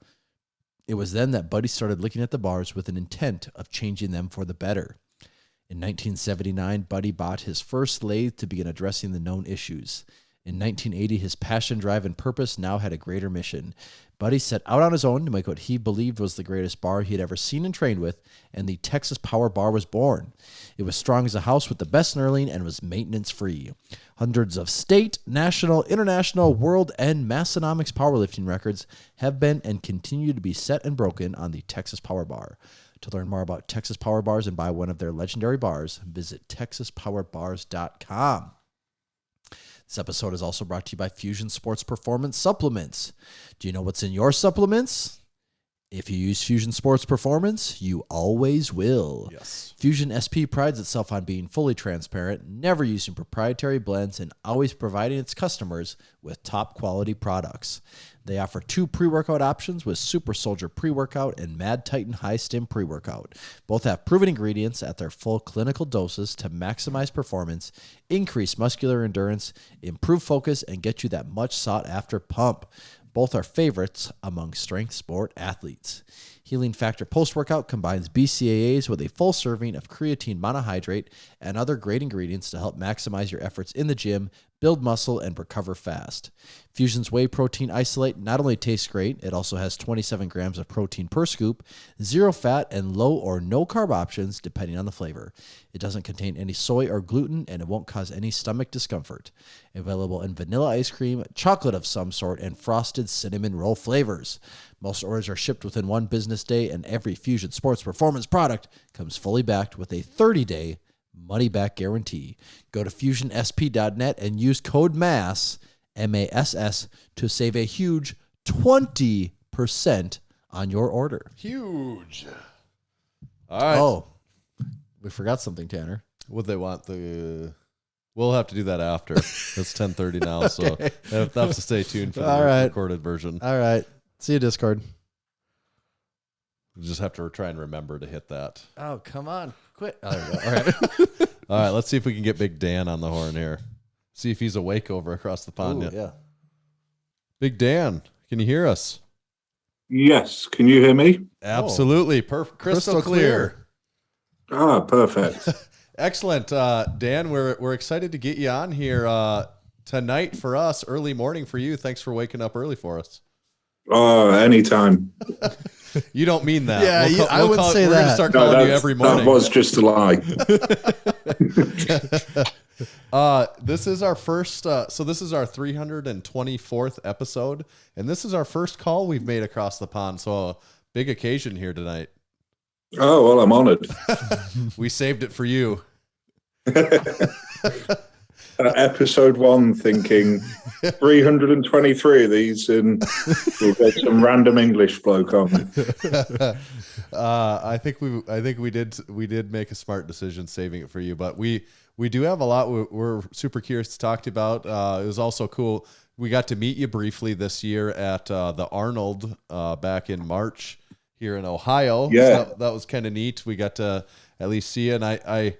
It was then that Buddy started looking at the bars with an intent of changing them for the better. In 1979, Buddy bought his first lathe to begin addressing the known issues. In 1980, his passion, drive, and purpose now had a greater mission. Buddy set out on his own to make what he believed was the greatest bar he had ever seen and trained with, and the Texas Power Bar was born. It was strong as a house with the best knurling and was maintenance-free. Hundreds of state, national, international, world, and Massenomics powerlifting records have been and continue to be set and broken on the Texas Power Bar. To learn more about Texas Power Bars and buy one of their legendary bars, visit TexasPowerBars.com. This episode is also brought to you by Fusion Sports Performance Supplements. Do you know what's in your supplements? If you use Fusion Sports Performance, you always will. Yes. Fusion SP prides itself on being fully transparent, never using proprietary blends, and always providing its customers with top quality products. They offer 2 pre-workout options with Super Soldier pre-workout and Mad Titan High Stim pre-workout. Both have proven ingredients at their full clinical doses to maximize performance, increase muscular endurance, improve focus, and get you that much sought-after pump. Both are favorites among strength sport athletes. Healing Factor post-workout combines BCAAs with a full serving of creatine monohydrate and other great ingredients to help maximize your efforts in the gym, build muscle, and recover fast. Fusion's whey protein isolate not only tastes great, it also has 27 grams of protein per scoop, 0 fat, and low or no carb options depending on the flavor. It doesn't contain any soy or gluten, and it won't cause any stomach discomfort. Available in vanilla ice cream, chocolate of some sort, and frosted cinnamon roll flavors. Most orders are shipped within 1 business day, and every Fusion Sports Performance product comes fully backed with a 30-day money-back guarantee. Go to fusionsp.net and use code MASS, M-A-S-S, to save a huge 20% on your order. Huge. All right. Oh, we forgot something, Tanner. Would they want the... We'll have to do that after. It's 10:30 now, so you'll have to stay tuned for the recorded version. All right. See you, Discord. You just have to try and remember to hit that. Oh, come on. Quit. Oh, there we go. All right. All right, let's see if we can get Big Dan on the horn here. See if he's awake over across the pond yet. Yeah. Big Dan, can you hear us? Yes. Can you hear me? Absolutely. Perfect. Crystal clear. Ah, perfect. Excellent. Dan, we're excited to get you on here tonight for us, early morning for you. Thanks for waking up early for us. Oh, anytime. You don't mean that. Yeah, I would say we're that. We're going to start calling you every morning. That was just a lie. This is our first, so this is our 324th episode, and this is our first call we've made across the pond, so a big occasion here tonight. Oh, well, I'm honored. We saved it for you. episode 1 thinking 323 of these, and we'll get some random English bloke on. I think we did make a smart decision saving it for you, but we do have a lot we're super curious to talk to you about. It was also cool. We got to meet you briefly this year at the Arnold back in March here in Ohio. Yeah. So that was kind of neat. We got to at least see you, and I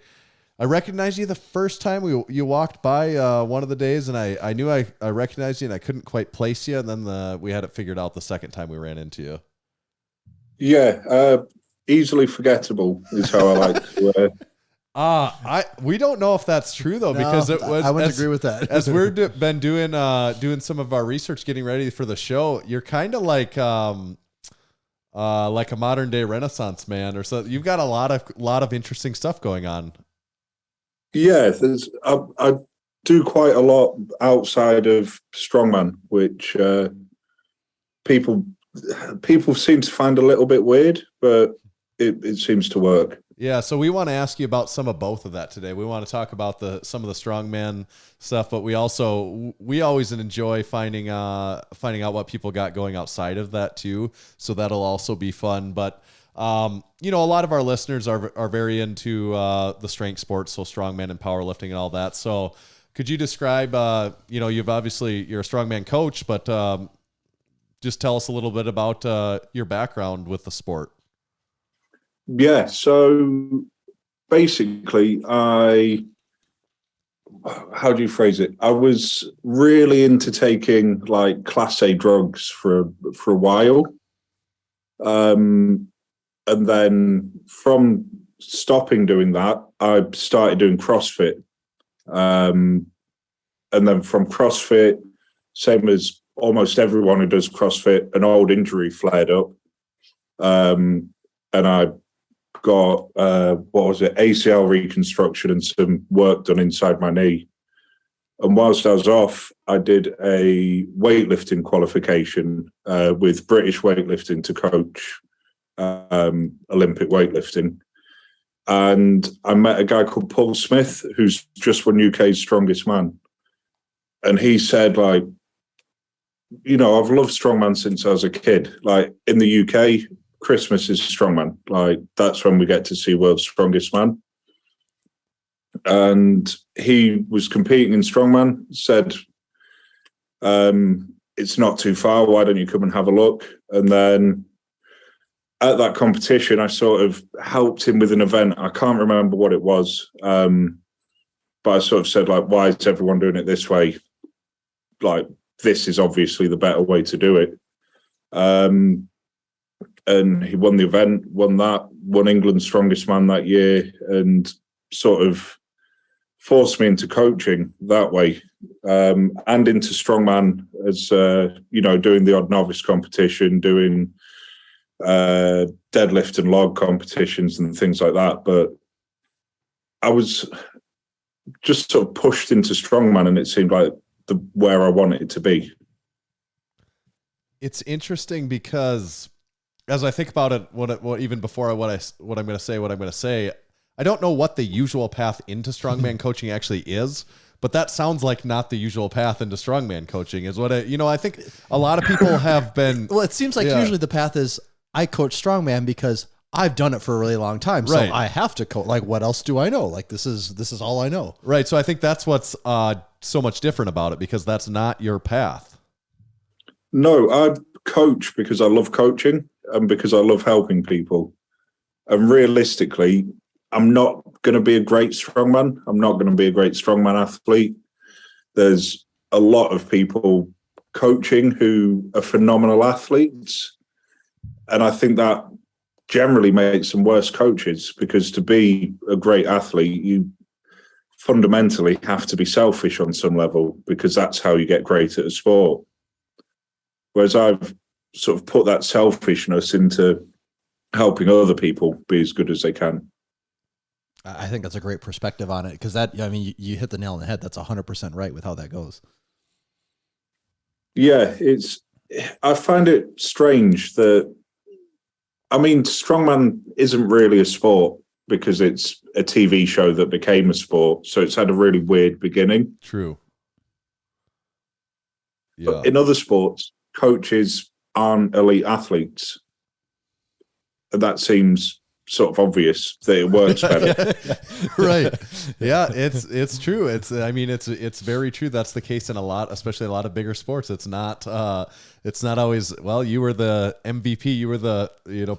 recognized you the first time you walked by one of the days, and I knew I recognized you, and I couldn't quite place you, and then we had it figured out the second time we ran into you. Yeah, easily forgettable is how I like to. We don't know if that's true though, because it was. I wouldn't agree with that. As we've been doing some of our research, getting ready for the show, you're kind of like a modern day Renaissance man, or so. You've got a lot of interesting stuff going on. Yeah, I do quite a lot outside of strongman, which people seem to find a little bit weird, but it seems to work. Yeah, so we want to ask you about some of both of that today. We want to talk about some of the strongman stuff, but we always enjoy finding out what people got going outside of that too. So that'll also be fun. But a lot of our listeners are very into the strength sports, so strongman and powerlifting and all that. So could you describe? You're a strongman coach, but just tell us a little bit about your background with the sport. Yeah, so basically, how do you phrase it? I was really into taking like Class A drugs for a while, and then from stopping doing that, I started doing CrossFit, and then from CrossFit, same as almost everyone who does CrossFit, an old injury flared up, and I got ACL reconstruction and some work done inside my knee. And whilst I was off, I did a weightlifting qualification with British Weightlifting to coach Olympic weightlifting. And I met a guy called Paul Smith, who's just won UK's Strongest Man. And he said, like, I've loved strongman since I was a kid. Like, in the UK, Christmas is strongman. Like, that's when we get to see World's Strongest Man. And he was competing in strongman, said, it's not too far, why don't you come and have a look? And then at that competition, I sort of helped him with an event. I can't remember what it was, but I sort of said, like, why is everyone doing it this way? Like, this is obviously the better way to do it. And he won the event, won England's Strongest Man that year, and sort of forced me into coaching that way, and into strongman as, doing the odd novice competition, doing deadlift and log competitions and things like that. But I was just sort of pushed into strongman, and it seemed like where I wanted it to be. It's interesting because as I think about it, what even before what I'm going to say, I don't know what the usual path into strongman coaching actually is, but that sounds like not the usual path into strongman coaching is what I think a lot of people have been. Well, it seems like usually the path is I coach strongman because I've done it for a really long time. So right. I have to coach. Like, what else do I know? Like, this is all I know. Right. So I think that's what's so much different about it, because that's not your path. No, I coach because I love coaching and because I love helping people. And realistically, I'm not going to be a great strongman. I'm not going to be a great strongman athlete. There's a lot of people coaching who are phenomenal athletes. And I think that generally makes them worse coaches, because to be a great athlete, you fundamentally have to be selfish on some level, because that's how you get great at a sport. Whereas I've sort of put that selfishness into helping other people be as good as they can. I think that's a great perspective on it, because you hit the nail on the head. That's 100% right with how that goes. Yeah, I find it strange that, strongman isn't really a sport. because it's a TV show that became a sport. So it's had a really weird beginning. True. Yeah. But in other sports, coaches aren't elite athletes. And that seems sort of obvious that it works better. Right. Yeah, it's true. It's very true. That's the case in especially a lot of bigger sports. It's not always, well, you were the MVP, you were the,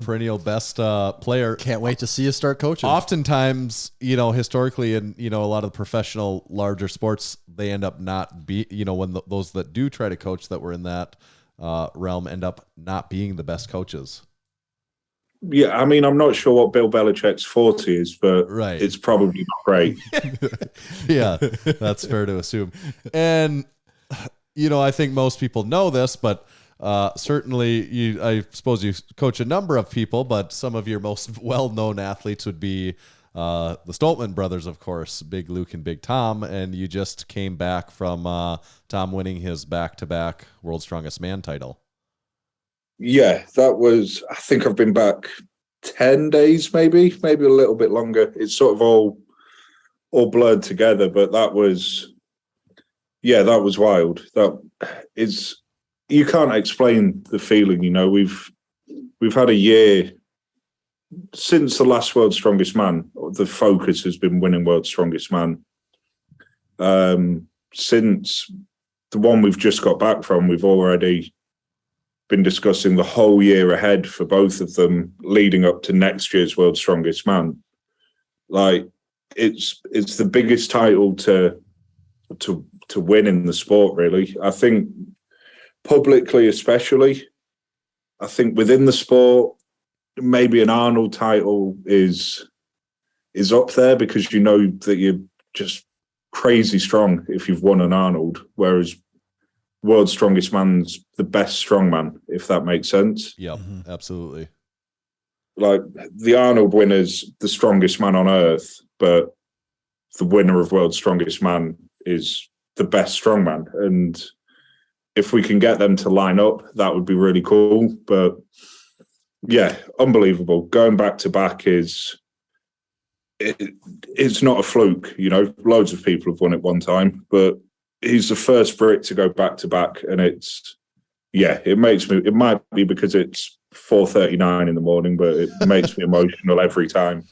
perennial best player. Can't wait to see you start coaching. Oftentimes, historically in, a lot of the professional larger sports, they end up not when those that do try to coach that were in that realm end up not being the best coaches. Yeah, I mean, I'm not sure what Bill Belichick's 40 is, but it's probably not great. Yeah, that's fair to assume. And, I think most people know this, but certainly I suppose you coach a number of people, but some of your most well-known athletes would be the Stoltman brothers, of course, Big Luke and Big Tom. And you just came back from Tom winning his back-to-back World's Strongest Man title. Yeah, that was, I think I've been back 10 days, maybe a little bit longer. It's sort of all blurred together, but that was wild. You can't explain the feeling, we've had a year since the last World's Strongest Man. The focus has been winning World's Strongest Man. Since the one we've just got back from, we've already been discussing the whole year ahead for both of them leading up to next year's World's Strongest Man. Like, it's the biggest title to win in the sport, really. I think publicly, especially, I think within the sport, maybe an Arnold title is up there because that you're just crazy strong if you've won an Arnold, whereas World's Strongest Man's the best strongman, if that makes sense. Yeah, absolutely. Like, the Arnold winner's the strongest man on earth, but the winner of World's Strongest Man is the best strongman. And if we can get them to line up, that would be really cool. But yeah, unbelievable. Going back to back it's not a fluke, Loads of people have won it one time, but he's the first Brit to go back to back, and it might be because it's 4:39 in the morning, but it makes me emotional every time.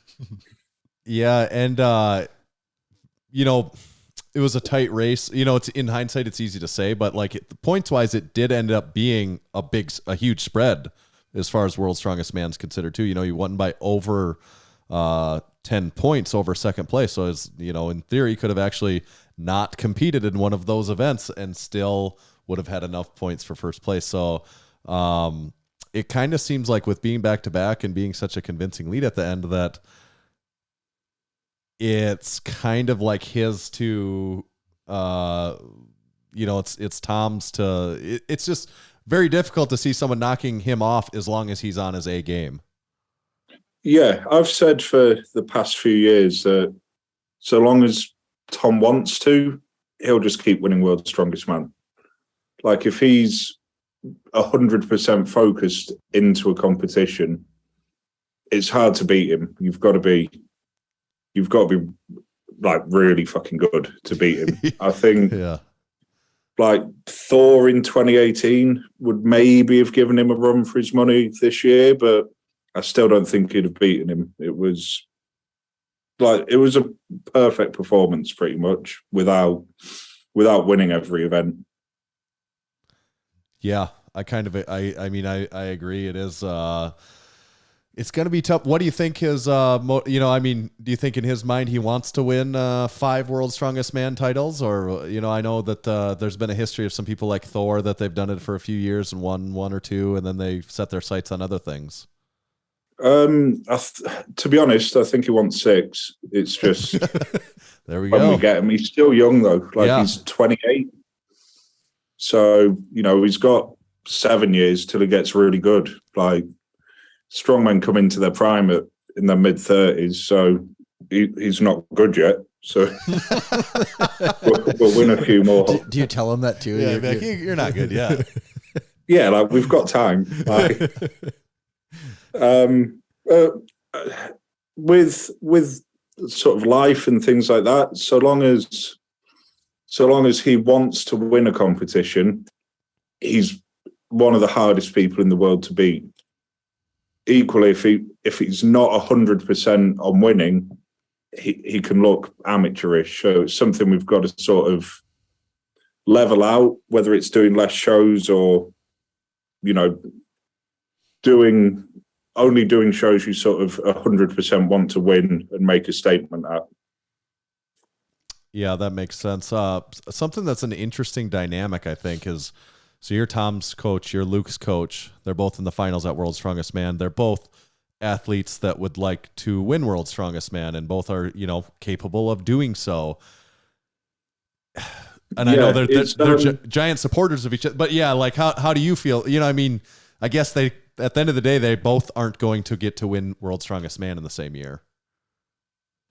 Yeah, and it was a tight race. It's in hindsight, it's easy to say, but points wise, it did end up being a huge spread as far as World's Strongest Man's considered too. You won by over 10 points over second place. So in theory, could have actually not competed in one of those events and still would have had enough points for first place. So it kind of seems like with being back to back and being such a convincing lead at the end that it's kind of like his to, it's Tom's to, it's just very difficult to see someone knocking him off as long as he's on his A game. Yeah, I've said for the past few years that so long as Tom wants to, he'll just keep winning World's Strongest Man. Like, if he's 100% focused into a competition, it's hard to beat him. You've got to be like really fucking good to beat him. I think like Thor in 2018 would maybe have given him a run for his money this year, but I still don't think he'd have beaten him. It was a perfect performance pretty much without winning every event. Yeah, I agree. It is, it's going to be tough. What do you think his, do you think in his mind he wants to win 5 World's Strongest Man titles? Or, I know that there's been a history of some people like Thor that they've done it for a few years and won 1 or 2, and then they set their sights on other things. To be honest, I think he wants 6. It's just there we when go. we get him. He's still young though. He's 28. So, he's got 7 years till he gets really good. Like, strongmen come into their prime in their mid-30s, so he's not good yet. So we'll win a few more. Do you tell him that too? Yeah, you're not good yet. Yeah, like, we've got time. Like, with sort of life and things like that, so long as he wants to win a competition, he's one of the hardest people in the world to beat. Equally, if he's not 100% on winning, he can look amateurish. So it's something we've got to sort of level out, whether it's doing less shows or, you know, only doing shows you sort of 100% want to win and make a statement at. Yeah, that makes sense. Something that's an interesting dynamic, I think, is so you're Tom's coach, you're Luke's coach. They're both in the finals at World's Strongest Man. They're both athletes that would like to win World's Strongest Man, and both are, you know, capable of doing so. And I know they're giant supporters of each other. But yeah, like how do you feel? You know, I mean, I guess at the end of the day, they both aren't going to get to win World's Strongest Man in the same year.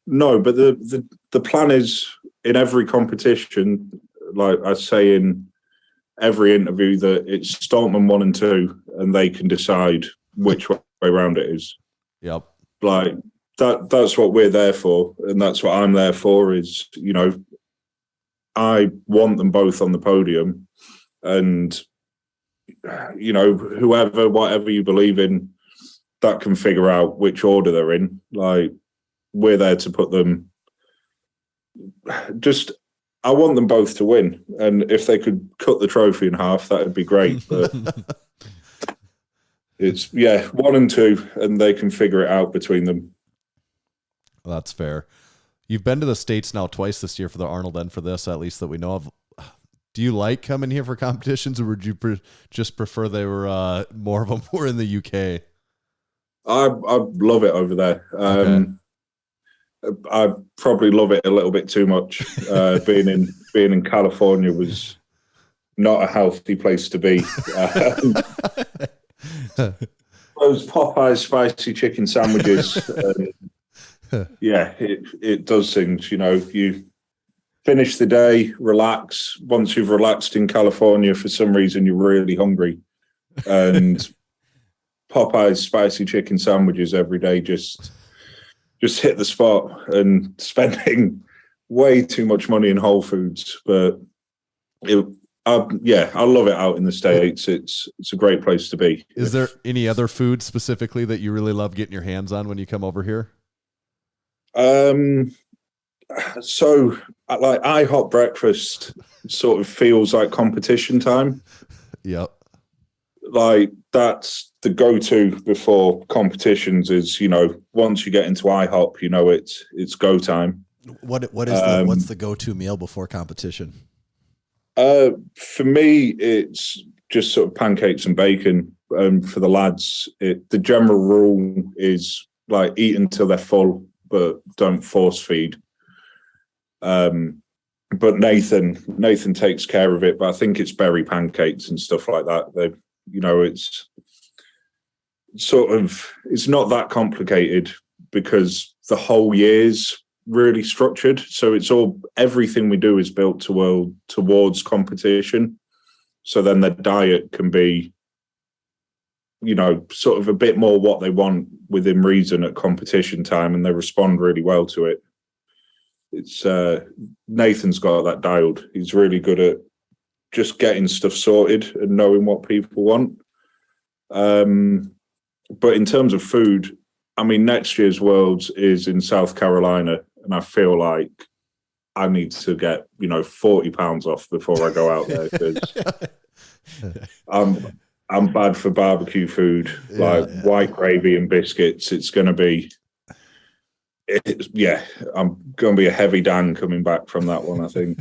No, but the plan is in every competition, like I say in every interview, that it's Stoltman 1 and 2, and they can decide which way around it is. Yep. Like that's what we're there for, and that's what I'm there for. Is, you know, I want them both on the podium, and, you know, whatever you believe in, that can figure out which order they're in. Like, we're there to put them. I want them both to win, and if they could cut the trophy in half, that would be great. But it's 1 and 2, and they can figure it out between them. Well, that's fair. You've been to the States now twice this year for the Arnold and for this, at least that we know of. Do you like coming here for competitions, or would you just prefer they were more of them were in the UK? I love it over there. Okay. I probably love it a little bit too much. Being in California was not a healthy place to be. Those Popeyes spicy chicken sandwiches, it does things. You know, you finish the day, relax. Once you've relaxed in California, for some reason you're really hungry, and Popeyes spicy chicken sandwiches every day just hit the spot, and spending way too much money in Whole Foods. But I love it out in the States. It's a great place to be. Is there any other food specifically that you really love getting your hands on when you come over here? So like IHOP breakfast sort of feels like competition time. Yep. Like that's the go-to before competitions is, you know, once you get into IHOP, you know, it's go time. What's the go-to meal before competition? For me, it's just sort of pancakes and bacon. For the lads, the general rule is like eat until they're full, but don't force feed. But Nathan takes care of it, but I think it's berry pancakes and stuff like that. You know, it's not that complicated because the whole year's really structured. So everything we do is built towards competition. So then their diet can be, you know, sort of a bit more what they want within reason at competition time, and they respond really well to it. It's Nathan's got that dialed. He's really good at just getting stuff sorted and knowing what people want. But in terms of food, I mean, next year's Worlds is in South Carolina, and I feel like I need to get, you know, 40 pounds off before I go out there, because I'm bad for barbecue food, white gravy and biscuits. It's going to be, I'm going to be a heavy Dan coming back from that one, I think.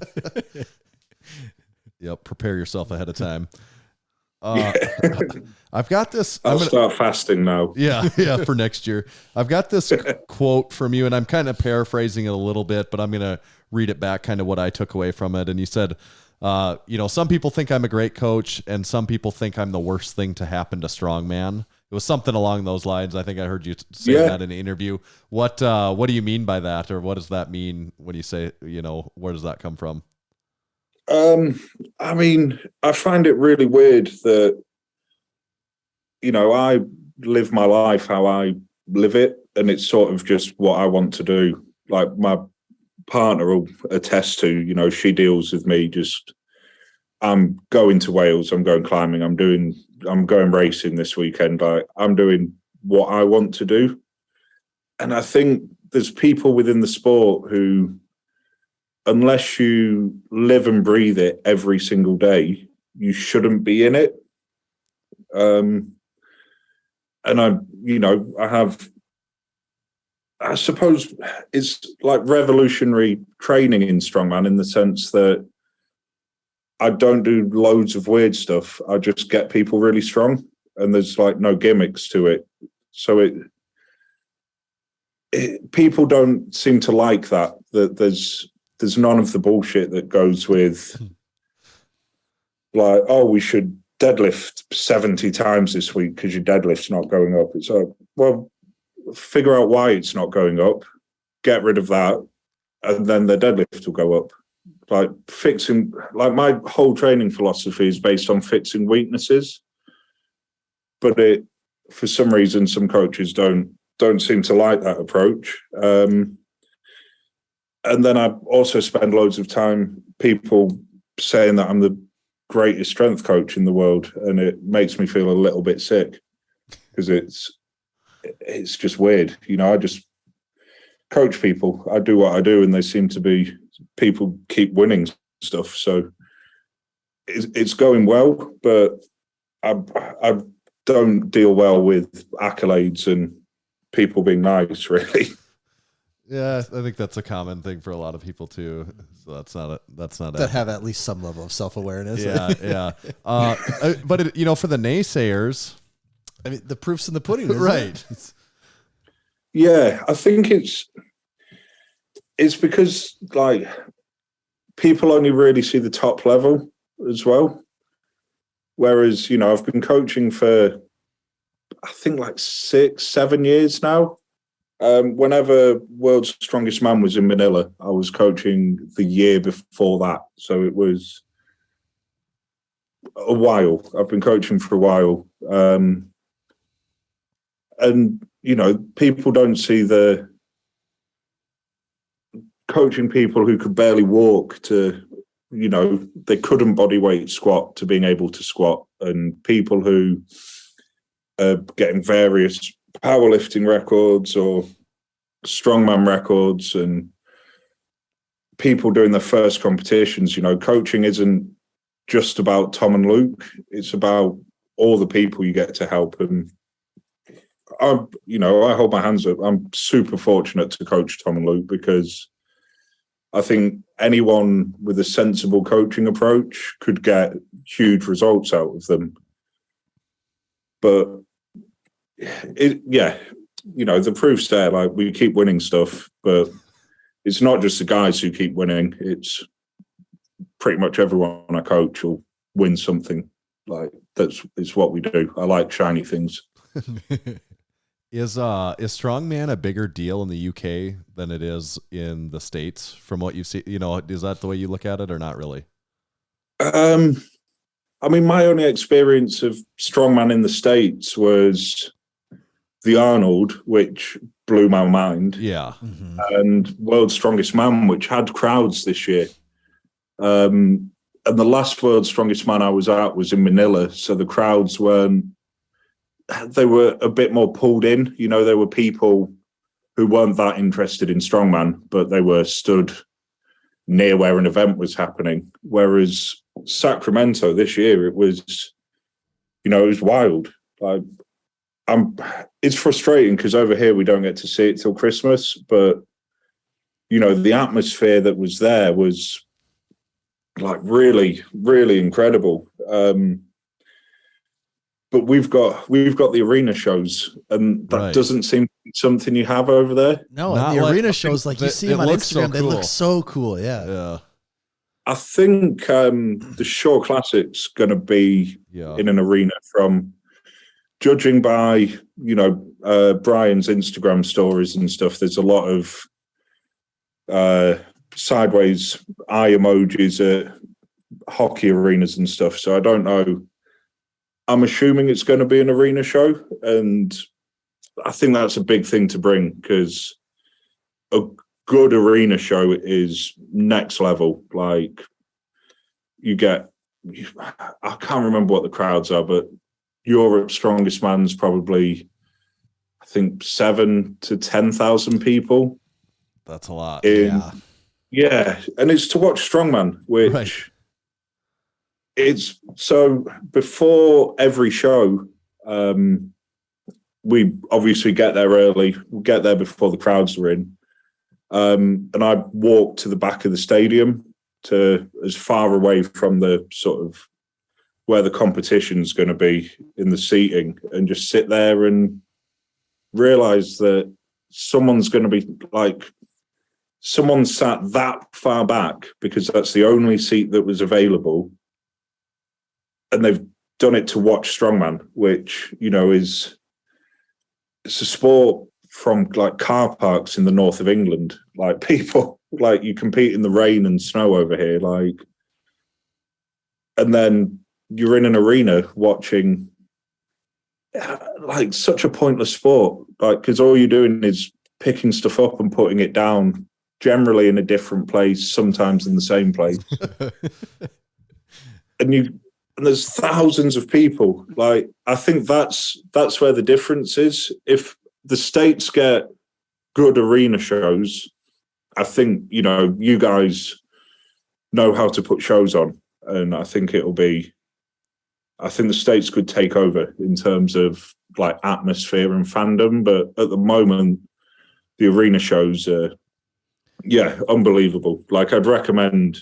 Yep, prepare yourself ahead of time. I've got this. I'll start fasting now. Yeah, for next year. I've got this quote from you, and I'm kind of paraphrasing it a little bit, but I'm going to read it back, kind of what I took away from it. And you said, you know, some people think I'm a great coach, and some people think I'm the worst thing to happen to Strongman. It was something along those lines. I think I heard you say that in an interview. What do you mean by that, or what does that mean when you say, you know, where does that come from? I mean, I find it really weird that, you know, I live my life how I live it, and it's sort of just what I want to do. Like my partner will attest to, you know, she deals with me just, I'm going to Wales, I'm going climbing, I'm going racing this weekend. I'm doing what I want to do. And I think there's people within the sport who, unless you live and breathe it every single day, you shouldn't be in it. And I suppose it's like revolutionary training in strongman in the sense that I don't do loads of weird stuff. I just get people really strong, and there's like no gimmicks to it. So people don't seem to like that there's none of the bullshit that goes with like, oh, we should deadlift 70 times this week because your deadlift's not going up. It's like, well, figure out why it's not going up, get rid of that, and then the deadlift will go up. Like fixing, like my whole training philosophy is based on fixing weaknesses, but for some reason, some coaches don't seem to like that approach. And then I also spend loads of time people saying that I'm the greatest strength coach in the world, and it makes me feel a little bit sick because it's just weird. You know, I just coach people. I do what I do, and they seem to be, people keep winning stuff. So it's going well, but I don't deal well with accolades and people being nice, really. Yeah, I think that's a common thing for a lot of people too. So that's not that have at least some level of self-awareness. Yeah. But for the naysayers, I mean, the proof's in the pudding, isn't right? It? Yeah, I think it's because like people only really see the top level as well. Whereas, I've been coaching for I think like 6-7 years now. Whenever World's Strongest Man was in Manila, I was coaching the year before that. So it was a while. I've been coaching for a while. And, people don't see the coaching people who could barely walk to, they couldn't bodyweight squat to being able to squat, and people who are getting various powerlifting records or strongman records, and people doing their first competitions. Coaching isn't just about Tom and Luke. It's about all the people you get to help. And I hold my hands up. I'm super fortunate to coach Tom and Luke, because I think anyone with a sensible coaching approach could get huge results out of them. But the proof's there. Like, we keep winning stuff, but it's not just the guys who keep winning. It's pretty much everyone I coach will win something. Like, it's what we do. I like shiny things. Is strongman a bigger deal in the UK than it is in the States from what you see? Is that the way you look at it, or not really? I mean, my only experience of strongman in the States was the Arnold, which blew my mind. Yeah. Mm-hmm. And World's Strongest Man, which had crowds this year. And the last World's Strongest Man I was at was in Manila, so the crowds they were a bit more pulled in. There were people who weren't that interested in strongman, but they were stood near where an event was happening. Whereas Sacramento this year, it was wild. Like, it's frustrating because over here we don't get to see it till Christmas, but the atmosphere that was there was like really, really incredible. But we've got the arena shows, and that doesn't seem to be something you have over there. No, the arena shows, like you see them on Instagram, they look so cool. Yeah. I think the Shore Classic's going to be in an arena, from judging by Brian's Instagram stories and stuff. There's a lot of sideways eye emojis at hockey arenas and stuff. So I don't know. I'm assuming it's going to be an arena show, and I think that's a big thing to bring, because a good arena show is next level. Like, you get, I can't remember what the crowds are, but Europe's Strongest Man's probably, I think, 7,000 to 10,000 people. That's a lot. Yeah, and it's to watch Strongman, which it's so before every show, we obviously get there early. We'll get there before the crowds are in. And I walk to the back of the stadium, to as far away from the sort of where the competition's going to be in the seating, and just sit there and realize that someone's going to be like, someone sat that far back because that's the only seat that was available, and they've done it to watch Strongman, which, you know, it's a sport from like car parks in the north of England. Like, people, like, you compete in the rain and snow over here, like, and then you're in an arena watching like such a pointless sport, like, because all you're doing is picking stuff up and putting it down, generally in a different place, sometimes in the same place. and there's thousands of people. Like, I think that's where the difference is. If the States get good arena shows, I think, you know, you guys know how to put shows on, and I think the States could take over in terms of like atmosphere and fandom. But at the moment, the arena shows are, unbelievable. Like, I'd recommend,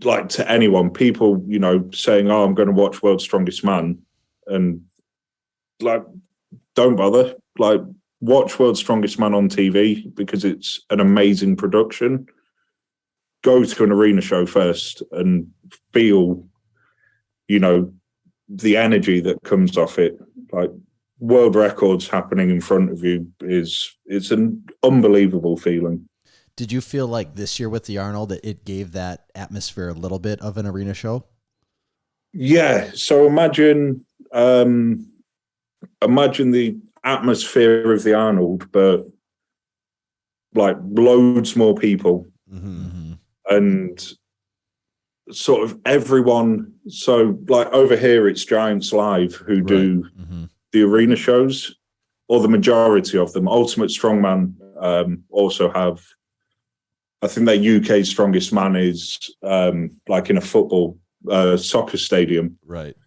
like, to anyone, people, you know, saying, "Oh, I'm going to watch World's Strongest Man," and like, don't bother. Like, watch World's Strongest Man on TV because it's an amazing production. Go to an arena show first and feel, you know, the energy that comes off it. Like, world records happening in front of you it's an unbelievable feeling. Did you feel like this year with the Arnold that it gave that atmosphere a little bit of an arena show? Yeah. So imagine the atmosphere of the Arnold, but like loads more people. Mm-hmm. And sort of everyone. So like over here, it's Giants Live who do the arena shows, or the majority of them. Ultimate Strongman also have, I think their UK Strongest Man is like in a football soccer stadium. Right.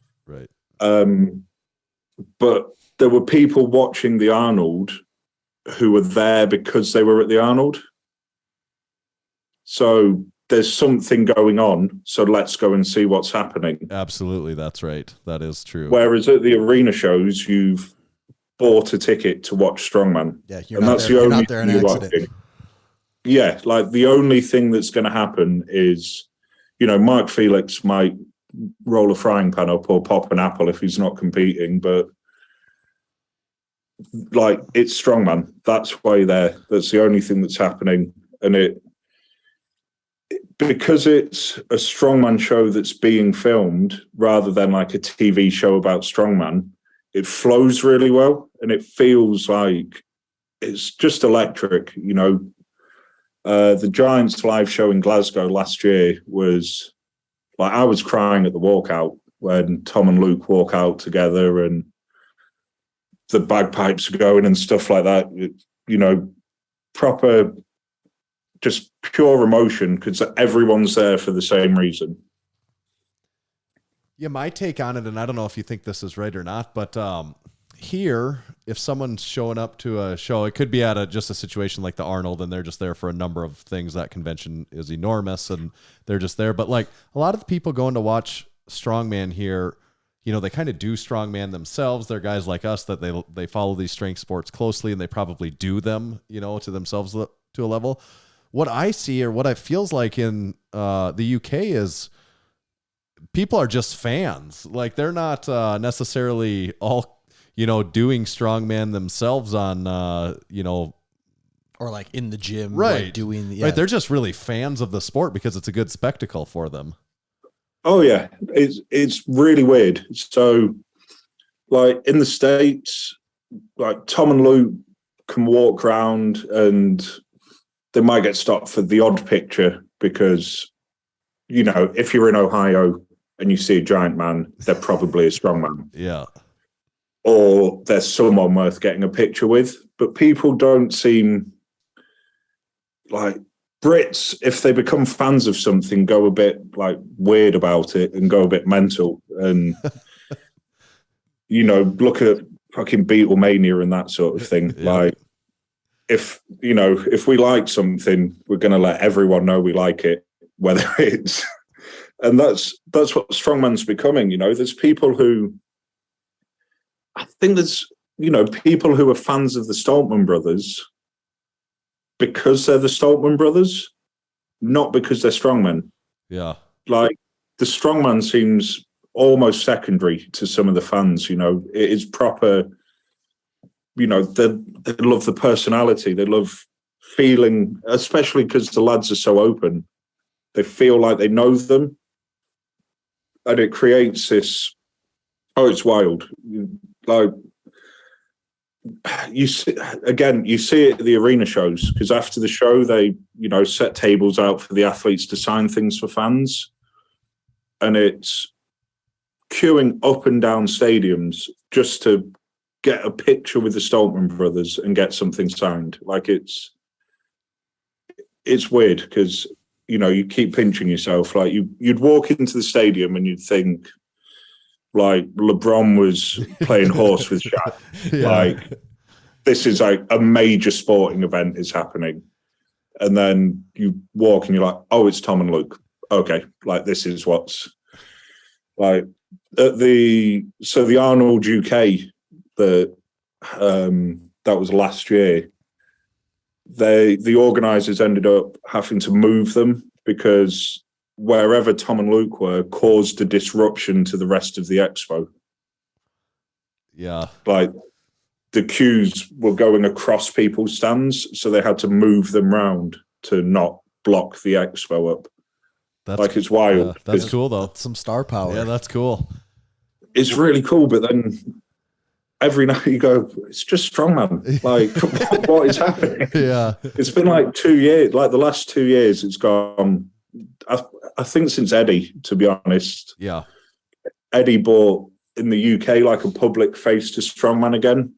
But there were people watching the Arnold who were there because they were at the Arnold. So there's something going on, so let's go and see what's happening. Absolutely, that's right. That is true. Whereas at the arena shows, you've bought a ticket to watch Strongman. Yeah, you're not there in an accident. Yeah, like, the only thing that's going to happen is, you know, Mark Felix might roll a frying pan up or pop an apple if he's not competing, but like, it's Strongman. That's why that's the only thing that's happening. And because it's a Strongman show that's being filmed rather than like a TV show about Strongman, it flows really well, and it feels like it's just electric. You know, the Giants Live show in Glasgow last year was like, I was crying at the walkout when Tom and Luke walk out together and the bagpipes are going and stuff like that. You know, proper, just pure emotion, because everyone's there for the same reason. Yeah, my take on it, and I don't know if you think this is right or not, but here, if someone's showing up to a show, it could be at just a situation like the Arnold, and they're just there for a number of things. That convention is enormous, and they're just there. But like, a lot of the people going to watch Strongman here, you know, they kind of do Strongman themselves. They're guys like us that they follow these strength sports closely, and they probably do them, you know, to themselves to a level. What I see, or what it feels like in the UK, is people are just fans. Like, they're not necessarily all, you know, doing Strongman themselves on, you know, or like in the gym, right? Like doing, right. They're just really fans of the sport because it's a good spectacle for them. Oh yeah, it's really weird. So, like, in the States, like Tom and Luke can walk around and they might get stopped for the odd picture because, you know, if you're in Ohio and you see a giant man, they're probably a strong man. Yeah. Or there's someone worth getting a picture with. But people don't seem like Brits, if they become fans of something, go a bit like weird about it and go a bit mental. And, you know, look at fucking Beatlemania and that sort of thing. Yeah. Like, if, you know, if we like something, we're going to let everyone know we like it, whether it's, and that's what Strongman's becoming. You know, there's people who, I think there's, you know, people who are fans of the Stoltman brothers because they're the Stoltman brothers, not because they're strongmen. Yeah. Like, the strongman seems almost secondary to some of the fans. You know, it is proper. You know, they love the personality. They love feeling, especially because the lads are so open. They feel like they know them, and it creates this. Oh, it's wild. Like, you see it at the arena shows, because after the show they, you know, set tables out for the athletes to sign things for fans, and it's queuing up and down stadiums just to get a picture with the Stoltman brothers and get something signed. Like, it's weird because, you know, you keep pinching yourself. Like, you'd walk into the stadium and you'd think like LeBron was playing horse with Shaq. Yeah. Like, this is like a major sporting event is happening. And then you walk and you're like, oh, it's Tom and Luke. Okay. Like, this is what's like the Arnold UK, that was last year. The organisers ended up having to move them because wherever Tom and Luke were caused a disruption to the rest of the expo. Yeah. Like, the queues were going across people's stands, so they had to move them round to not block the expo up. That's like, it's wild. That's cool though. Some star power. Yeah, that's cool. It's really cool, but then every night you go, it's just strongman. Like, what is happening? Yeah. It's been like 2 years. Like, the last 2 years, it's gone. I think since Eddie, to be honest. Yeah. Eddie bought in the UK like a public face to strongman again,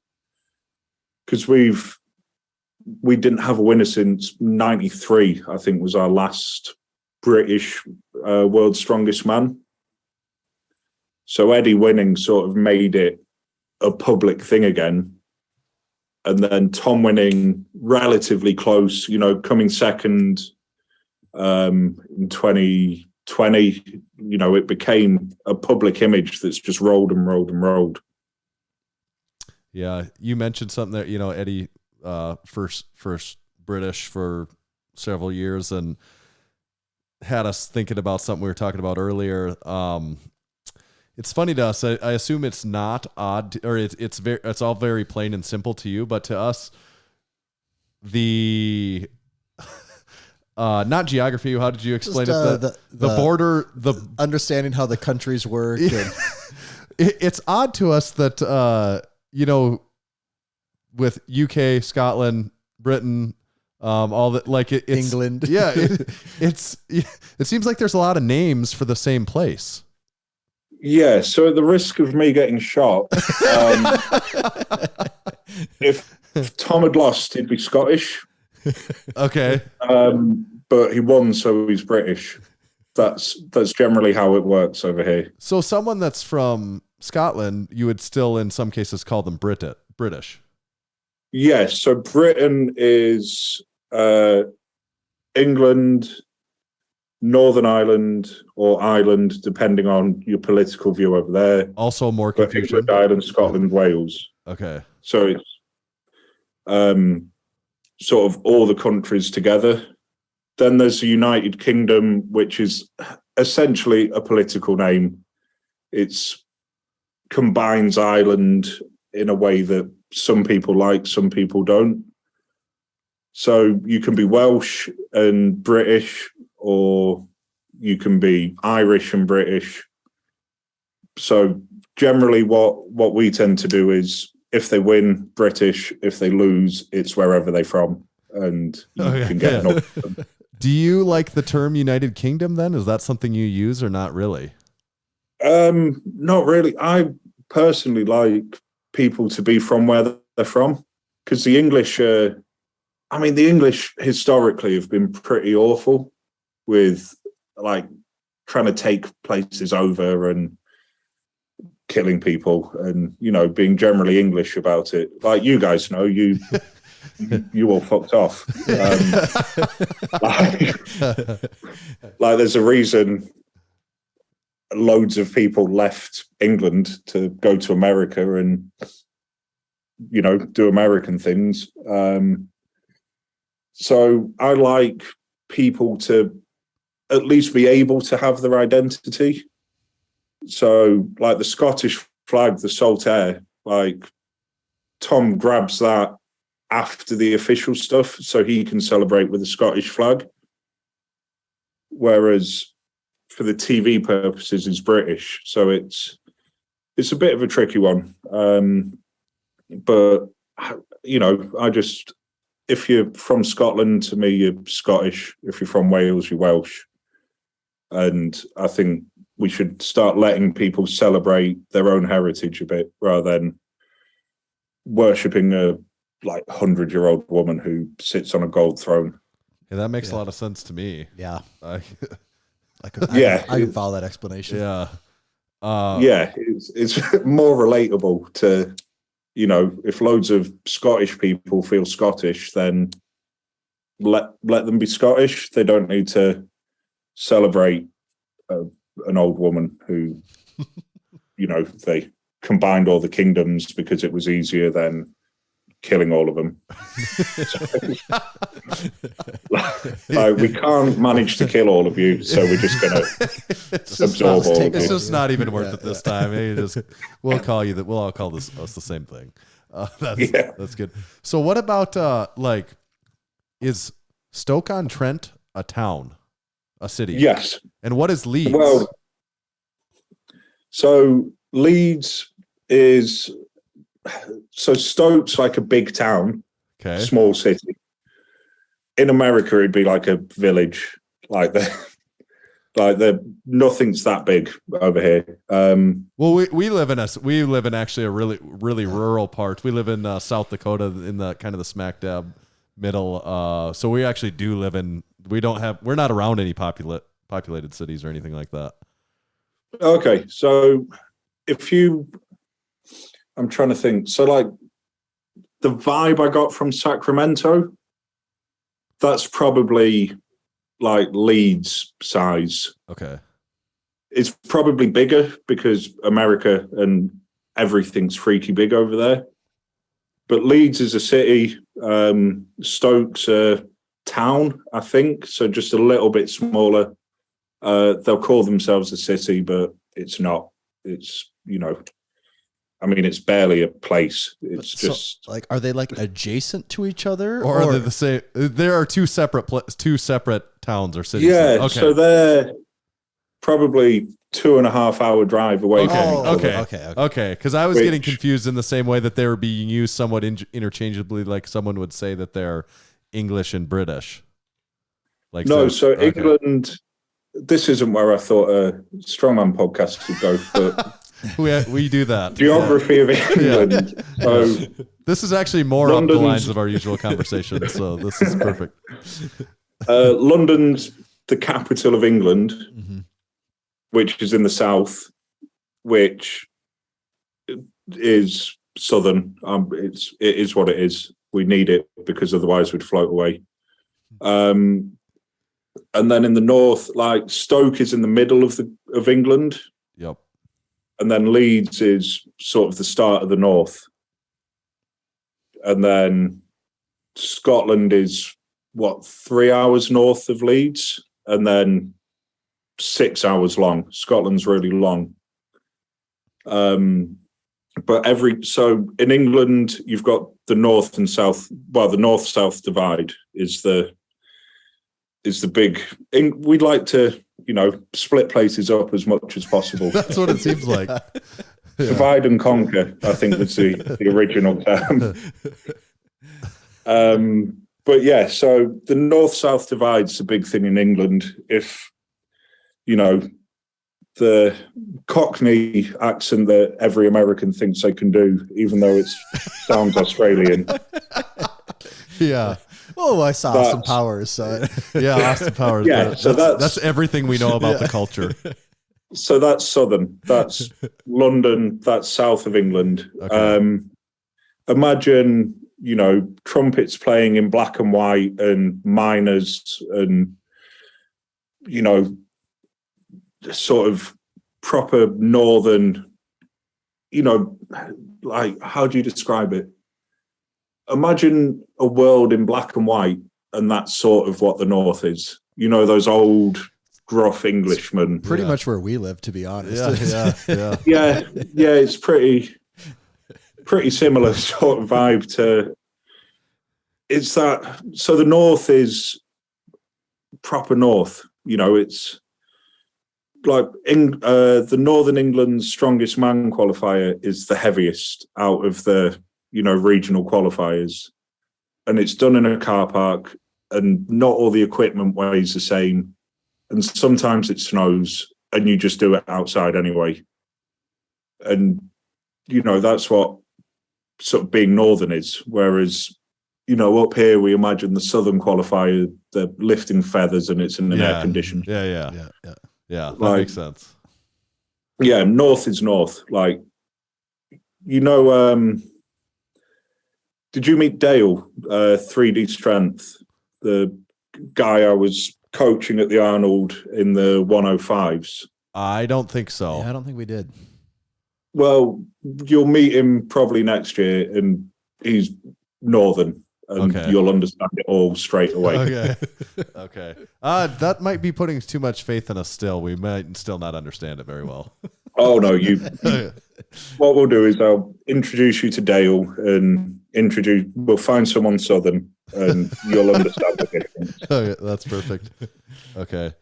because we didn't have a winner since '93. I think was our last British world's strongest man. So Eddie winning sort of made it a public thing again. And then Tom winning relatively close, you know, coming second in 2020, you know, it became a public image that's just rolled and rolled and rolled. Yeah. You mentioned something that, you know, Eddie, first British for several years, and had us thinking about something we were talking about earlier. It's funny to us. I assume it's not odd, or it's all very plain and simple to you, but to us, the not geography. How did you explain it? The border, the understanding how the countries work. And it's odd to us that you know, with UK, Scotland, Britain, all that, like it's England. Yeah, it seems like there's a lot of names for the same place. Yeah, so at the risk of me getting shot, if Tom had lost, he'd be Scottish. Okay. But he won, so he's British. That's generally how it works over here. So someone that's from Scotland, you would still in some cases call them British. Yes, so Britain is England, Northern Ireland, or Ireland, depending on your political view over there. Also more confusion. England, Ireland, Scotland, Wales. Okay. So it's sort of all the countries together. Then there's the United Kingdom, which is essentially a political name. It's combines Ireland in a way that some people like, some people don't. So you can be Welsh and British, or you can be Irish and British. So generally what we tend to do is if they win, British. If they lose, it's wherever they're from, and you can get an up. Do you like the term United Kingdom then? Is that something you use or not really? Not really. I personally like people to be from where they're from, because the English, the English historically have been pretty awful with like trying to take places over and killing people and, being generally English about it. Like you guys know, you all fucked off. Like there's a reason loads of people left England to go to America and, do American things. So I like people to at least be able to have their identity. So like the Scottish flag, the Saltaire, like Tom grabs that after the official stuff so he can celebrate with the Scottish flag. Whereas for the TV purposes, it's British. So it's a bit of a tricky one. But, if you're from Scotland, to me, you're Scottish. If you're from Wales, you're Welsh. And I think we should start letting people celebrate their own heritage a bit rather than worshipping a 100-year-old woman who sits on a gold throne. Yeah, that makes a lot of sense to me. Yeah. I can follow that explanation. Yeah. It's more relatable to, if loads of Scottish people feel Scottish, then let them be Scottish. They don't need to celebrate an old woman who, they combined all the kingdoms because it was easier than killing all of them. We can't manage to kill all of you, so we're just going to absorb all of you. It's just not even worth it this time. We'll call you that. We'll all call us the same thing. That's good. So what about is Stoke-on-Trent a town, a city? Yes. And what is Leeds? Well, so Leeds is... So Stoke's like a big town, small city. In America, it'd be like a village. Nothing's that big over here. Well, we live in actually a really rural part. We live in South Dakota, in the kind of the smack dab middle. So we actually do live in. We're not around any populated cities or anything like that. Okay, so I'm trying to think. So the vibe I got from Sacramento, that's probably Leeds size. Okay. It's probably bigger because America and everything's freaky big over there. But Leeds is a city. Stoke's a town, I think. So just a little bit smaller. They'll call themselves a city, but it's not. It's, it's barely a place. It's just are they adjacent to each other, or are they the same? There are two separate towns or cities. Yeah, okay. So they're probably 2.5 hour drive away. Okay. Because I was getting confused in the same way that they were being used somewhat interchangeably. Like someone would say that they're English and British. England. This isn't where I thought a Strongman podcast would go, but. We do that. Geography of England. Yeah. So this is actually more up the lines of our usual conversation. So this is perfect. London's the capital of England, which is in the south, which is southern. It is what it is. We need it because otherwise we'd float away. And then in the north, Stoke is in the middle of England. Yep. And then Leeds is sort of the start of the north. And then Scotland is, 3 hours north of Leeds? And then 6 hours long. Scotland's really long. So in England, you've got the north and south. Well, the north-south divide is the big... We'd like to... split places up as much as possible. That's what it seems like. Divide and conquer, I think, was the original term. But yeah, so the north-south divide's a big thing in England. If, you know, the Cockney accent that every American thinks they can do, even though it sounds Australian. Yeah. Oh, I saw Austin Powers. So. Yeah, Austin Powers. Yeah, so that's everything we know about the culture. So that's southern. That's London. That's south of England. Okay. Imagine, you know, trumpets playing in black and white and minors and, you know, sort of proper northern, you know, like, how do you describe it? Imagine a world in black and white, and that's sort of what the north is. You know, those old gruff Englishmen. Pretty much where we live, to be honest. Yeah, it's pretty similar sort of vibe to. It's that. So the north is proper north. You know, it's like the Northern England's strongest man qualifier is the heaviest out of the, you know, regional qualifiers, and it's done in a car park, and not all the equipment weighs the same, and sometimes it snows, and you just do it outside anyway. And, you know, that's what sort of being northern is. Whereas, you know, up here we imagine the southern qualifier, they're lifting feathers and it's in an air conditioned. Yeah, that Like, makes sense. Yeah, north is north. Like, you know, did you meet Dale, 3D Strength, the guy I was coaching at the Arnold in the 105s? I don't think so. Yeah, I don't think we did. Well, you'll meet him probably next year, and he's northern, and you'll understand it all straight away. Okay. That might be putting too much faith in us still. We might still not understand it very well. Oh, no, what we'll do is I'll introduce you to Dale and we'll find someone southern, and you'll understand the difference. Okay, that's perfect. Okay.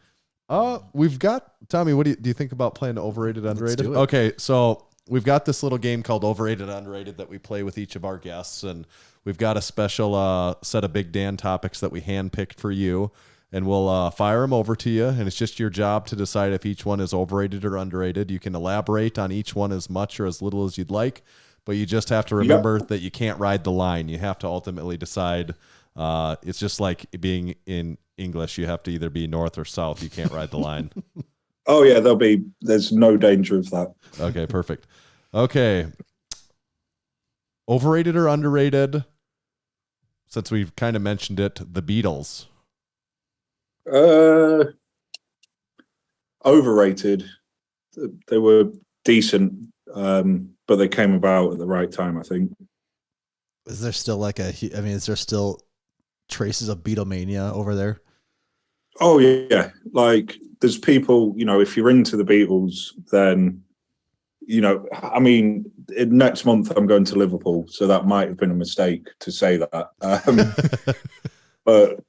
We've got, Tommy, what do you think about playing overrated, underrated? Let's do it. Okay, so we've got this little game called Overrated, Underrated that we play with each of our guests, and we've got a special set of Big Dan topics that we handpicked for you, and we'll fire them over to you, and it's just your job to decide if each one is overrated or underrated. You can elaborate on each one as much or as little as you'd like, but you just have to remember that you can't ride the line. You have to ultimately decide. It's just like being in English. You have to either be north or south. You can't ride the line. Oh, yeah, there's no danger of that. Okay, perfect. Okay. Overrated or underrated? Since we've kind of mentioned it, the Beatles. Overrated. They were decent, but they came about at the right time, I think. Is there still is there still traces of Beatlemania over there? Oh, yeah. Like, there's people, you know, if you're into the Beatles, then, you know, I mean, next month I'm going to Liverpool, so that might have been a mistake to say that. But,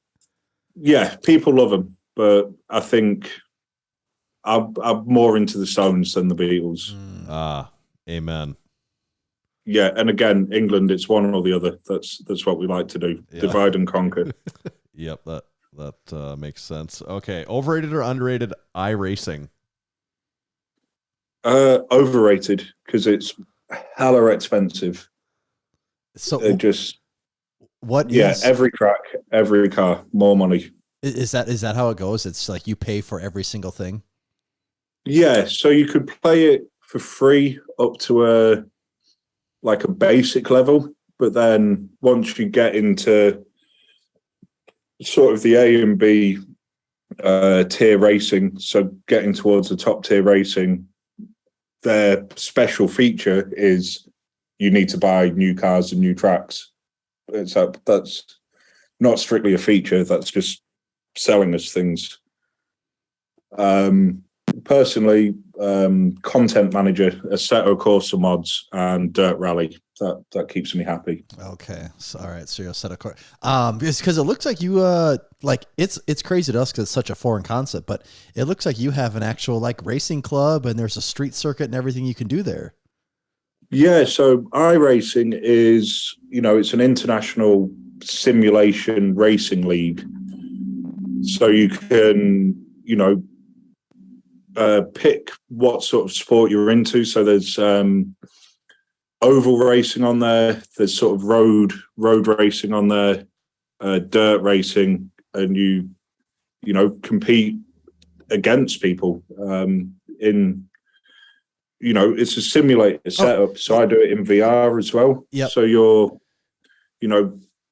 yeah, people love them. But I think I'm more into the Stones than the Beatles. Amen. Yeah, and again, England, it's one or the other. That's what we like to do. Yeah. Divide and conquer. Yep, that makes sense. Okay, overrated or underrated iRacing? Overrated, because it's hella expensive. So every track, every car, more money. Is that how it goes? It's like you pay for every single thing? Yeah, so you could play it for free up to a basic level, but then once you get into sort of the A and B tier racing, so getting towards the top tier racing, their special feature is you need to buy new cars and new tracks. That's not strictly a feature, that's just selling us things. Personally, content manager, Assetto Corsa mods, and Dirt Rally. That keeps me happy. Okay, so, all right. So you're Assetto Corsa. Because it looks like you it's crazy to us because it's such a foreign concept, but it looks like you have an actual racing club and there's a street circuit and everything you can do there. Yeah, so iRacing is, it's an international simulation racing league. So you can, pick what sort of sport you're into. So there's oval racing on there. There's sort of road racing on there, dirt racing, and you compete against people in. It's a simulator setup. So I do it in VR as well. Yep. So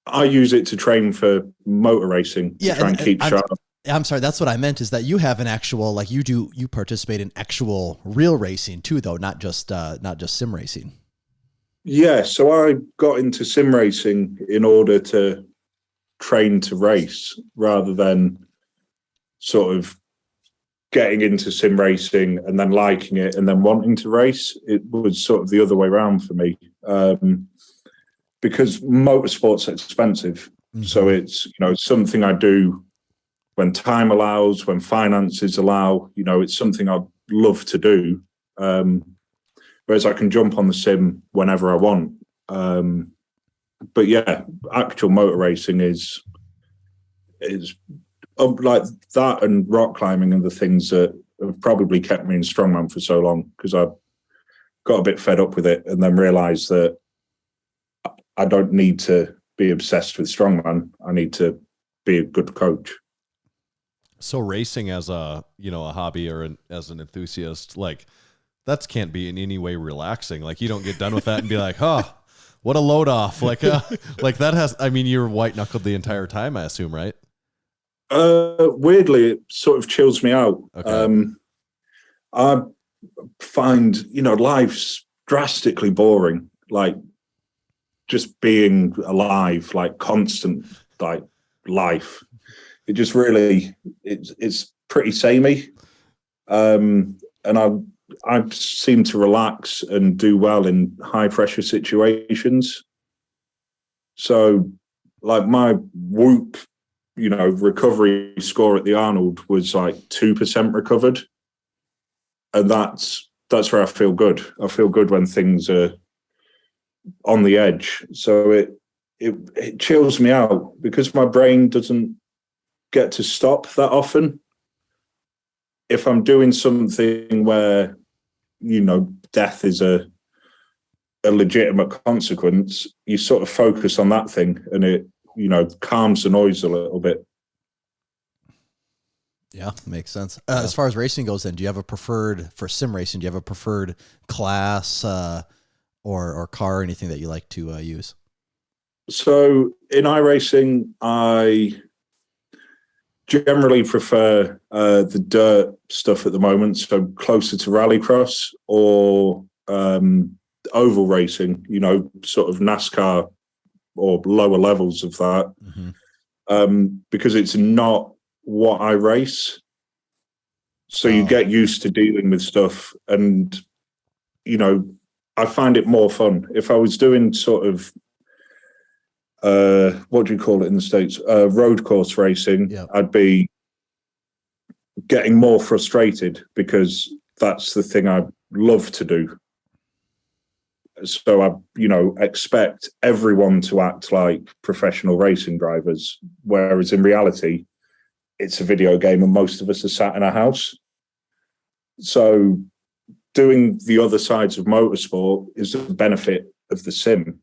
I use it to train for motor racing to try and keep sharp. I'm sorry, that's what I meant, is that you have an actual, like, you participate in actual real racing too, though, not just sim racing. Yeah, so I got into sim racing in order to train to race rather than sort of getting into sim racing and then liking it and then wanting to race. It was sort of the other way around for me, because motorsport's expensive. Mm-hmm. So it's, something I do when time allows, when finances allow. It's something I'd love to do. Whereas I can jump on the sim whenever I want. But yeah, actual motor racing is like that, and rock climbing and the things that have probably kept me in strongman for so long, because I got a bit fed up with it and then realized that I don't need to be obsessed with strongman. I need to be a good coach. So racing as a hobby or as an enthusiast, like, that can't be in any way relaxing. Like, you don't get done with that and be like, what a load off. Like that has, you're white knuckled the entire time, I assume, right? Weirdly, it sort of chills me out. Okay. I find, life's drastically boring. Like, just being alive, like constant, like life. It just really, it's pretty samey. And I seem to relax and do well in high pressure situations. So, like, my Whoop, recovery score at the Arnold was like 2% recovered. And that's where I feel good. I feel good when things are on the edge. So it chills me out because my brain doesn't get to stop that often. If I'm doing something where, death is a legitimate consequence, you sort of focus on that thing and it, calms the noise a little bit. Yeah, makes sense. As far as racing goes, then, do you have a preferred, for sim racing, do you have a preferred class or car or anything that you like to use? So in iRacing, I generally prefer the dirt stuff at the moment, so closer to rallycross or oval racing, sort of NASCAR or lower levels of that, because it's not what I race. So you get used to dealing with stuff and, I find it more fun. If I was doing sort of, what do you call it in the States? Road course racing, I'd be getting more frustrated because that's the thing I love to do. So I, expect everyone to act like professional racing drivers, whereas in reality, it's a video game and most of us are sat in a house. So doing the other sides of motorsport is the benefit of the sim.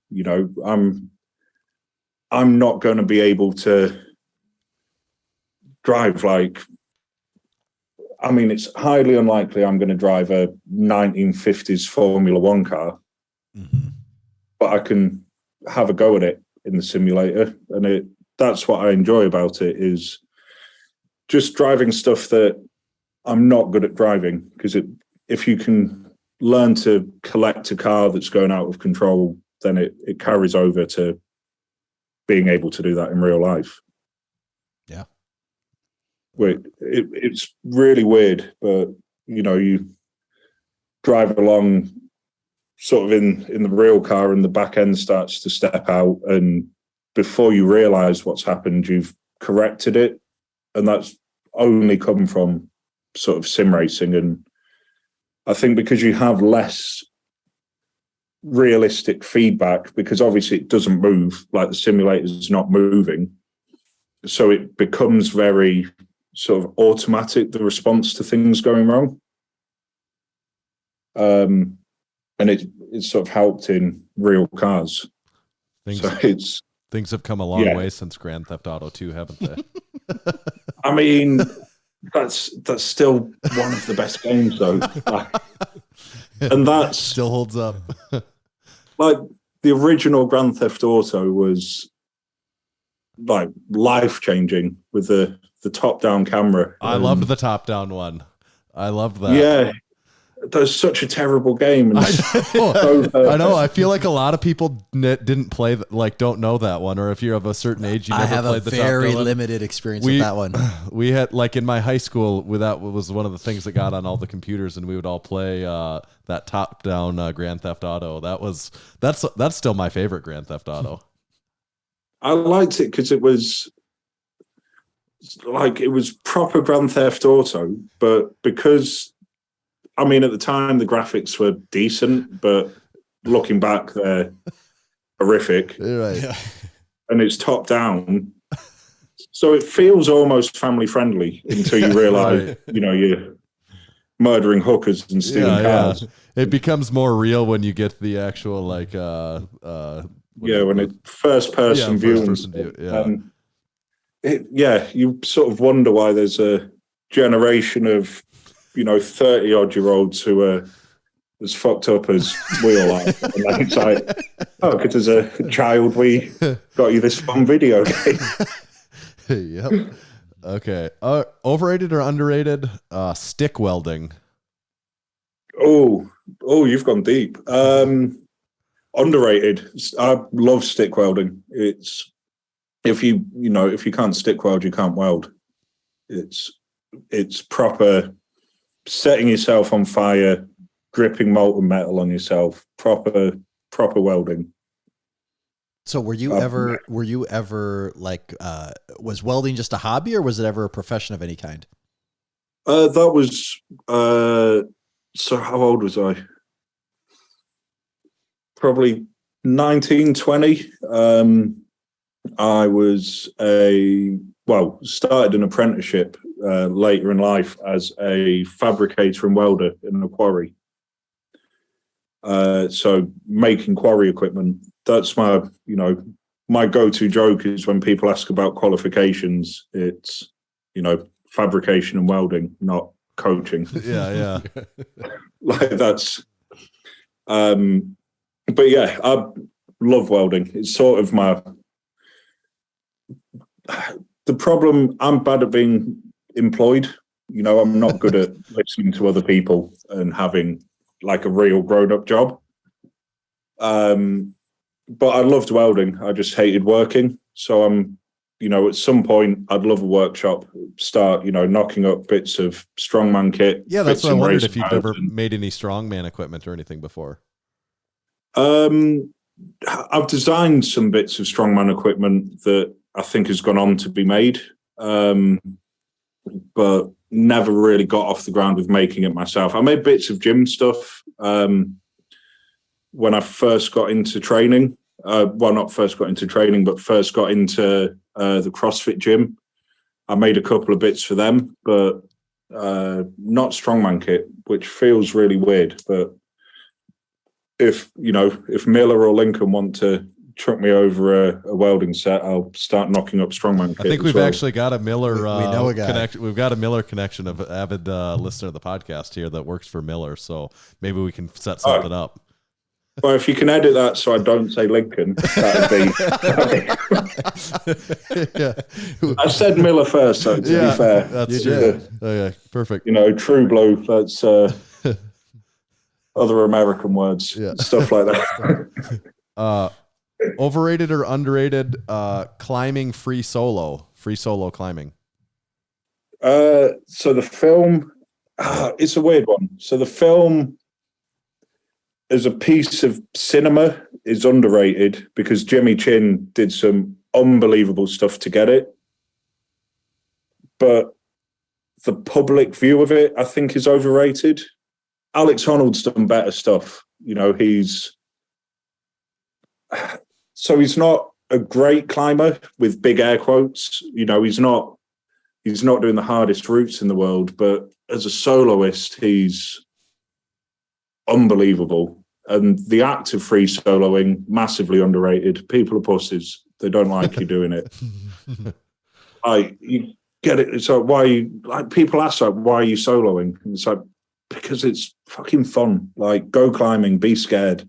I'm not going to be able to drive it's highly unlikely I'm going to drive a 1950s Formula One car, but I can have a go at it in the simulator. And that's what I enjoy about it, is just driving stuff that I'm not good at driving, because if you can learn to collect a car that's going out of control, then it carries over to being able to do that in real life. Yeah. It's really weird, but you drive along sort of in the real car and the back end starts to step out, and before you realize what's happened, you've corrected it. And that's only come from sort of sim racing. And I think because you have less realistic feedback, because obviously it doesn't move, like the simulator's not moving. So it becomes very sort of automatic, the response to things going wrong. And it's sort of helped in real cars. Things have come a long way since Grand Theft Auto 2, haven't they? I mean, that's still one of the best games, though. And that still holds up. Like, the original Grand Theft Auto was like life-changing with the top-down camera. I loved the top-down one. I loved that. Yeah. That's such a terrible game. And I know. I feel like a lot of people didn't play, like, don't know that one, or if you're of a certain age, you never played the top-down one. I have a very limited experience with that one. We had, like, in my high school, that was one of the things that got on all the computers, and we would all play that top-down Grand Theft Auto. That's still my favorite Grand Theft Auto. I liked it because it was proper Grand Theft Auto, but because, I mean, at the time the graphics were decent, but looking back, they're horrific. Right. Yeah. And it's top down, so it feels almost family friendly until you realize, you know, you're murdering hookers and stealing cars. Yeah. It becomes more real when you get the actual, like, when it's first person view. You sort of wonder why there's a generation of, 30-odd-year-olds who are as fucked up as we all are. And like, it's like, because as a child, we got you this fun video game. Yep. Okay. Overrated or underrated? Stick welding. Oh, you've gone deep. Underrated. I love stick welding. It's, if you can't stick weld, you can't weld. It's proper setting yourself on fire, gripping molten metal on yourself, proper welding. So were you ever like, was welding just a hobby, or was it ever a profession of any kind? That was, so how old was I? Probably 19, 20. I was started an apprenticeship later in life as a fabricator and welder in a quarry. So making quarry equipment, that's my go-to joke is when people ask about qualifications, it's, fabrication and welding, not coaching. Yeah. Like that's, but yeah, I love welding. It's sort of the problem, I'm bad at being employed. I'm not good at listening to other people and having like a real grown-up job. But I loved welding. I just hated working. So I'm, at some point I'd love a workshop, start, knocking up bits of Strongman kit. Yeah, that's what I wondered if you've ever made any Strongman equipment or anything before. I've designed some bits of Strongman equipment that I think has gone on to be made, but never really got off the ground with making it myself. I made bits of gym stuff when I first got into training. Not first got into training, but first got into the CrossFit gym. I made a couple of bits for them, but not Strongman kit, which feels really weird. But if Miller or Lincoln want to truck me over a welding set, I'll start knocking up Strongman kit. I think we've actually got a Miller. We know a guy. We've got a Miller connection of avid listener of the podcast here that works for Miller. So maybe we can set something up. Well, if you can edit that so I don't say Lincoln, that'd be. Yeah. I said Miller first, so to be fair, that's true. Yeah, perfect. True blue. That's other American words, stuff like that. Overrated or underrated? Climbing free solo climbing. So the film, it's a weird one. So the film, as a piece of cinema, is underrated because Jimmy Chin did some unbelievable stuff to get it. But the public view of it, I think, is overrated. Alex Honnold's done better stuff. He's so he's not a great climber with big air quotes. You know, he's not doing the hardest routes in the world, but as a soloist, he's unbelievable. And the act of free soloing, massively underrated. People are pussies. They don't like you doing it. You get it. It's like, people ask, like, why are you soloing? And it's like, because it's fucking fun. Like, go climbing, be scared.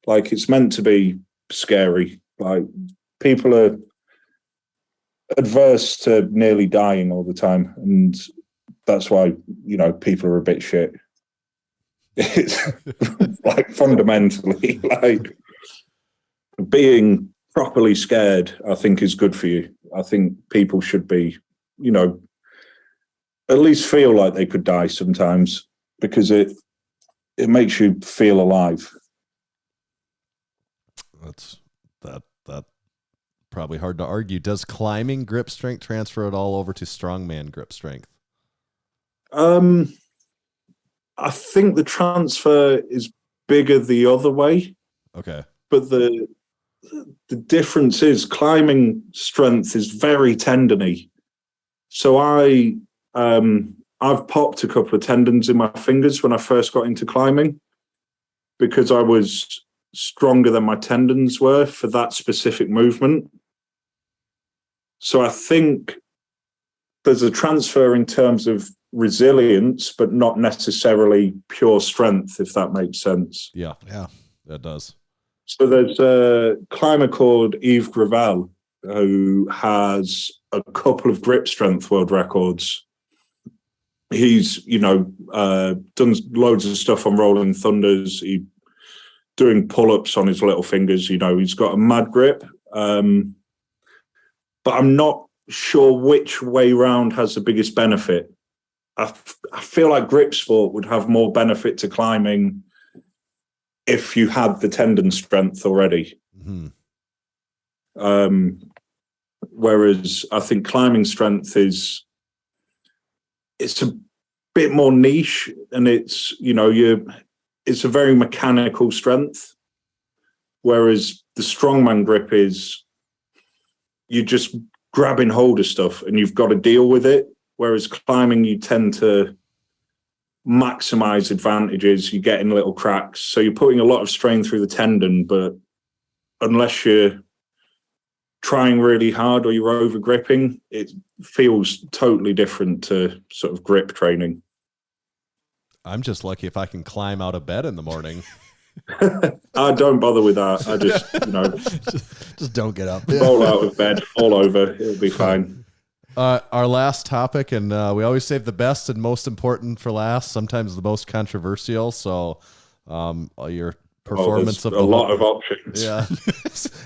Like, it's meant to be scary. Like, people are adverse to nearly dying all the time. And that's why, you know, people are a bit shit. It's like fundamentally, like, being properly scared, I think, is good for you. I think people should be, you know, at least feel like they could die sometimes, because it makes you feel alive. That's that probably hard to argue. Does climbing grip strength transfer it all over to strongman grip strength? I think the transfer is bigger the other way. Okay. But the difference is climbing strength is very tendony. So I've popped a couple of tendons in my fingers when I first got into climbing, because I was stronger than my tendons were for that specific movement. So I think there's a transfer in terms of resilience, but not necessarily pure strength, if that makes sense. Yeah, that does. So there's a climber called Yves Gravel who has a couple of grip strength world records. He's, you know, done loads of stuff on Rolling Thunders. He doing pull-ups on his little fingers. You know, he's got a mad grip. But I'm not sure which way round has the biggest benefit. I feel like grip sport would have more benefit to climbing if you had the tendon strength already. Mm-hmm. Whereas I think climbing strength it's a bit more niche, and it's, you know, it's a very mechanical strength. Whereas the strongman grip is you just grabbing hold of stuff and you've got to deal with it. Whereas climbing, you tend to maximize advantages. You're getting little cracks. So you're putting a lot of strain through the tendon, but unless you're trying really hard or you're over gripping, it feels totally different to sort of grip training. I'm just lucky if I can climb out of bed in the morning. I don't bother with that. I just, you know, just don't get up. Roll out of bed, all over. It'll be fine. Our last topic, and we always save the best and most important for last, sometimes the most controversial. So your performance of a lot of options. Yeah.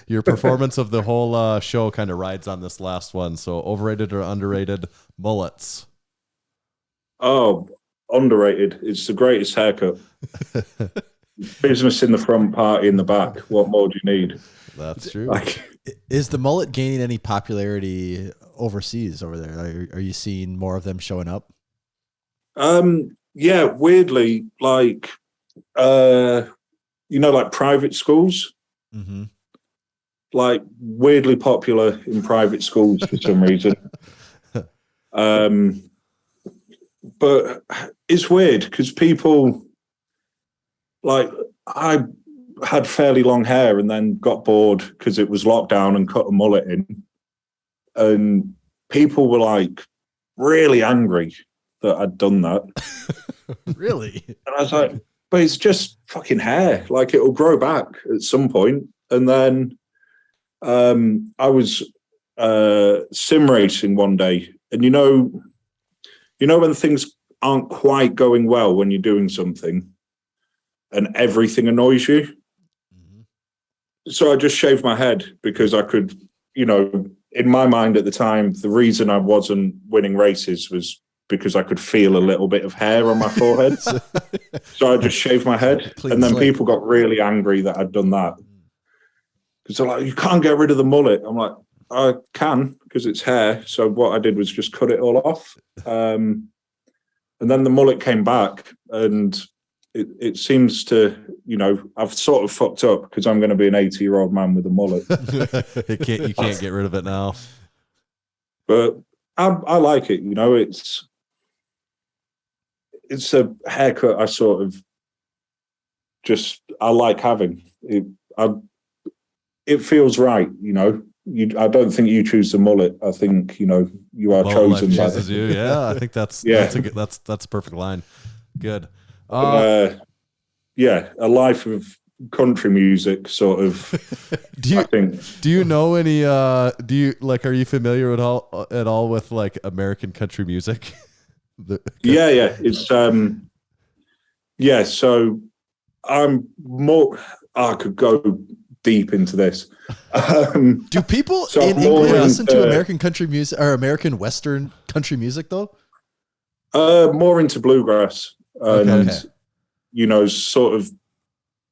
Your performance of the whole show kind of rides on this last one. So overrated or underrated mullets? Oh, underrated. It's the greatest haircut. Business in the front, party in the back. What more do you need? That's true. Is the mullet gaining any popularity overseas over there? Are you seeing more of them showing up? Yeah, weirdly, like, you know, like private schools, mm-hmm. like weirdly popular in private schools for some reason. But it's weird because people, like, I had fairly long hair and then got bored because it was lockdown and cut a mullet in. And people were like really angry that I'd done that. Really? And I was like, but it's just fucking hair. Like, it'll grow back at some point. And then I was sim racing one day, and you know when things aren't quite going well when you're doing something and everything annoys you. Mm-hmm. So I just shaved my head because I could, you know, in my mind at the time, the reason I wasn't winning races was because I could feel a little bit of hair on my forehead. So I just shaved my head. And then people got really angry that I'd done that. Because they're like, you can't get rid of the mullet. I'm like, I can, because it's hair. So what I did was just cut it all off. And then the mullet came back, and it seems to, I've sort of fucked up because I'm going to be an 80-year-old man with a mullet. You can't get rid of it now. But I like it. It's a haircut I sort of I like having. It feels right. I don't think you choose the mullet. I think you are chosen. Life chooses you. Yeah, I think that's that's a perfect line. Good. A life of country music, sort of. Do you know any? Are you familiar at all with like American country music? It's So I'm more. I could go deep into this. Do people in England listen to American country music or American Western country music though? More into bluegrass and sort of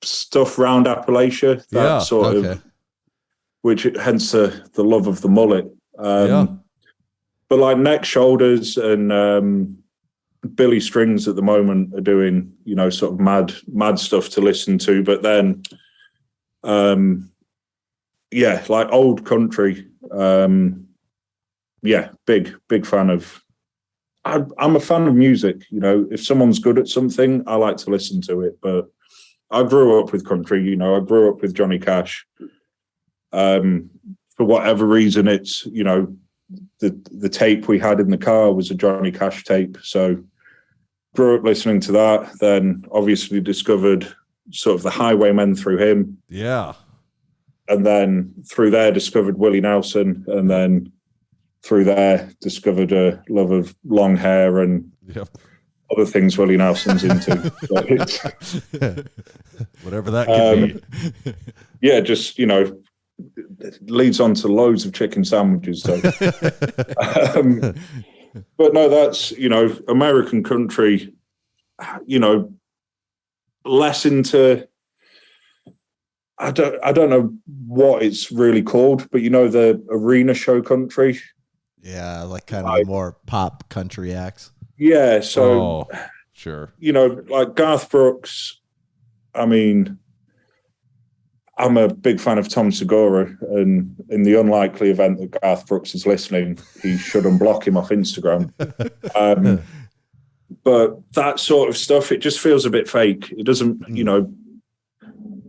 stuff around Appalachia. Which hence the love of the mullet. But like Neck Shoulders and Billy Strings at the moment are doing sort of mad stuff to listen to. But then like old country. Big fan of. I'm a fan of music. If someone's good at something, I like to listen to it. But I grew up with country. I grew up with Johnny Cash. For whatever reason, it's the tape we had in the car was a Johnny Cash tape. So grew up listening to that. Then obviously discovered sort of the Highwaymen through him. Yeah. And then through there discovered Willie Nelson, and then through there discovered a love of long hair and other things Willie Nelson's into. Whatever that could be. Just it leads on to loads of chicken sandwiches. So. But no, that's American country. Less into. I don't know what it's really called, but the arena show country. Yeah, like kind of more pop country acts. Yeah, so sure. Like Garth Brooks. I mean, I'm a big fan of Tom Segura, and in the unlikely event that Garth Brooks is listening, he should unblock him off Instagram. But that sort of stuff, it just feels a bit fake. It doesn't,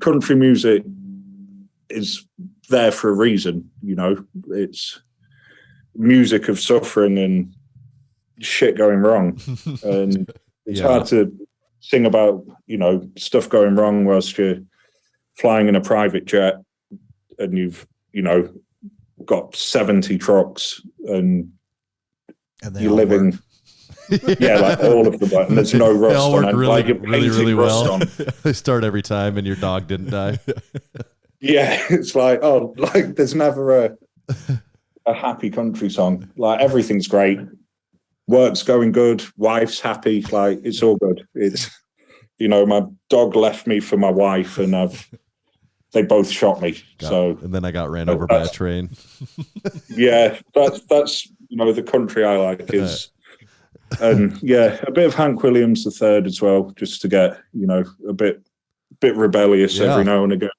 country music is there for a reason. It's music of suffering and shit going wrong, and it's hard to sing about stuff going wrong whilst you're flying in a private jet and you've got 70 trucks and you're living like all of them, and there's no rust. They all work really well. They start every time and your dog didn't die. It's like there's never a happy country song. Like everything's great, work's going good, wife's happy, like it's all good. It's my dog left me for my wife, and they both shot me. And then I got ran over by a train. That's the country I like is, and a bit of Hank Williams III as well, just to get a bit rebellious every now and again.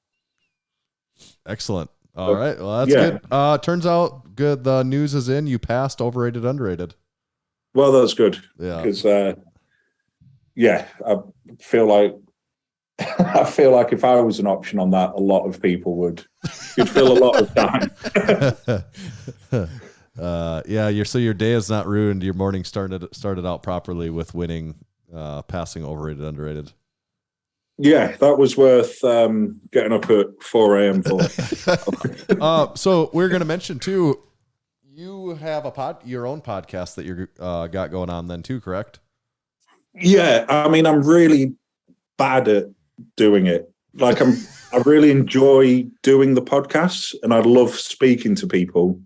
Excellent. All right. Well, that's good. Turns out good. The news is in. You passed overrated, underrated. Well, that's good. Yeah. Because, I feel like if I was an option on that, a lot of people would. You'd fill a lot of time. So your day is not ruined. Your morning started out properly with winning, passing overrated, underrated. Yeah, that was worth getting up at 4 a.m. for. So we're going to mention too, you have your own podcast that you got going on then too, correct? Yeah, I mean, I'm really bad at doing it. Like I really enjoy doing the podcasts, and I love speaking to people,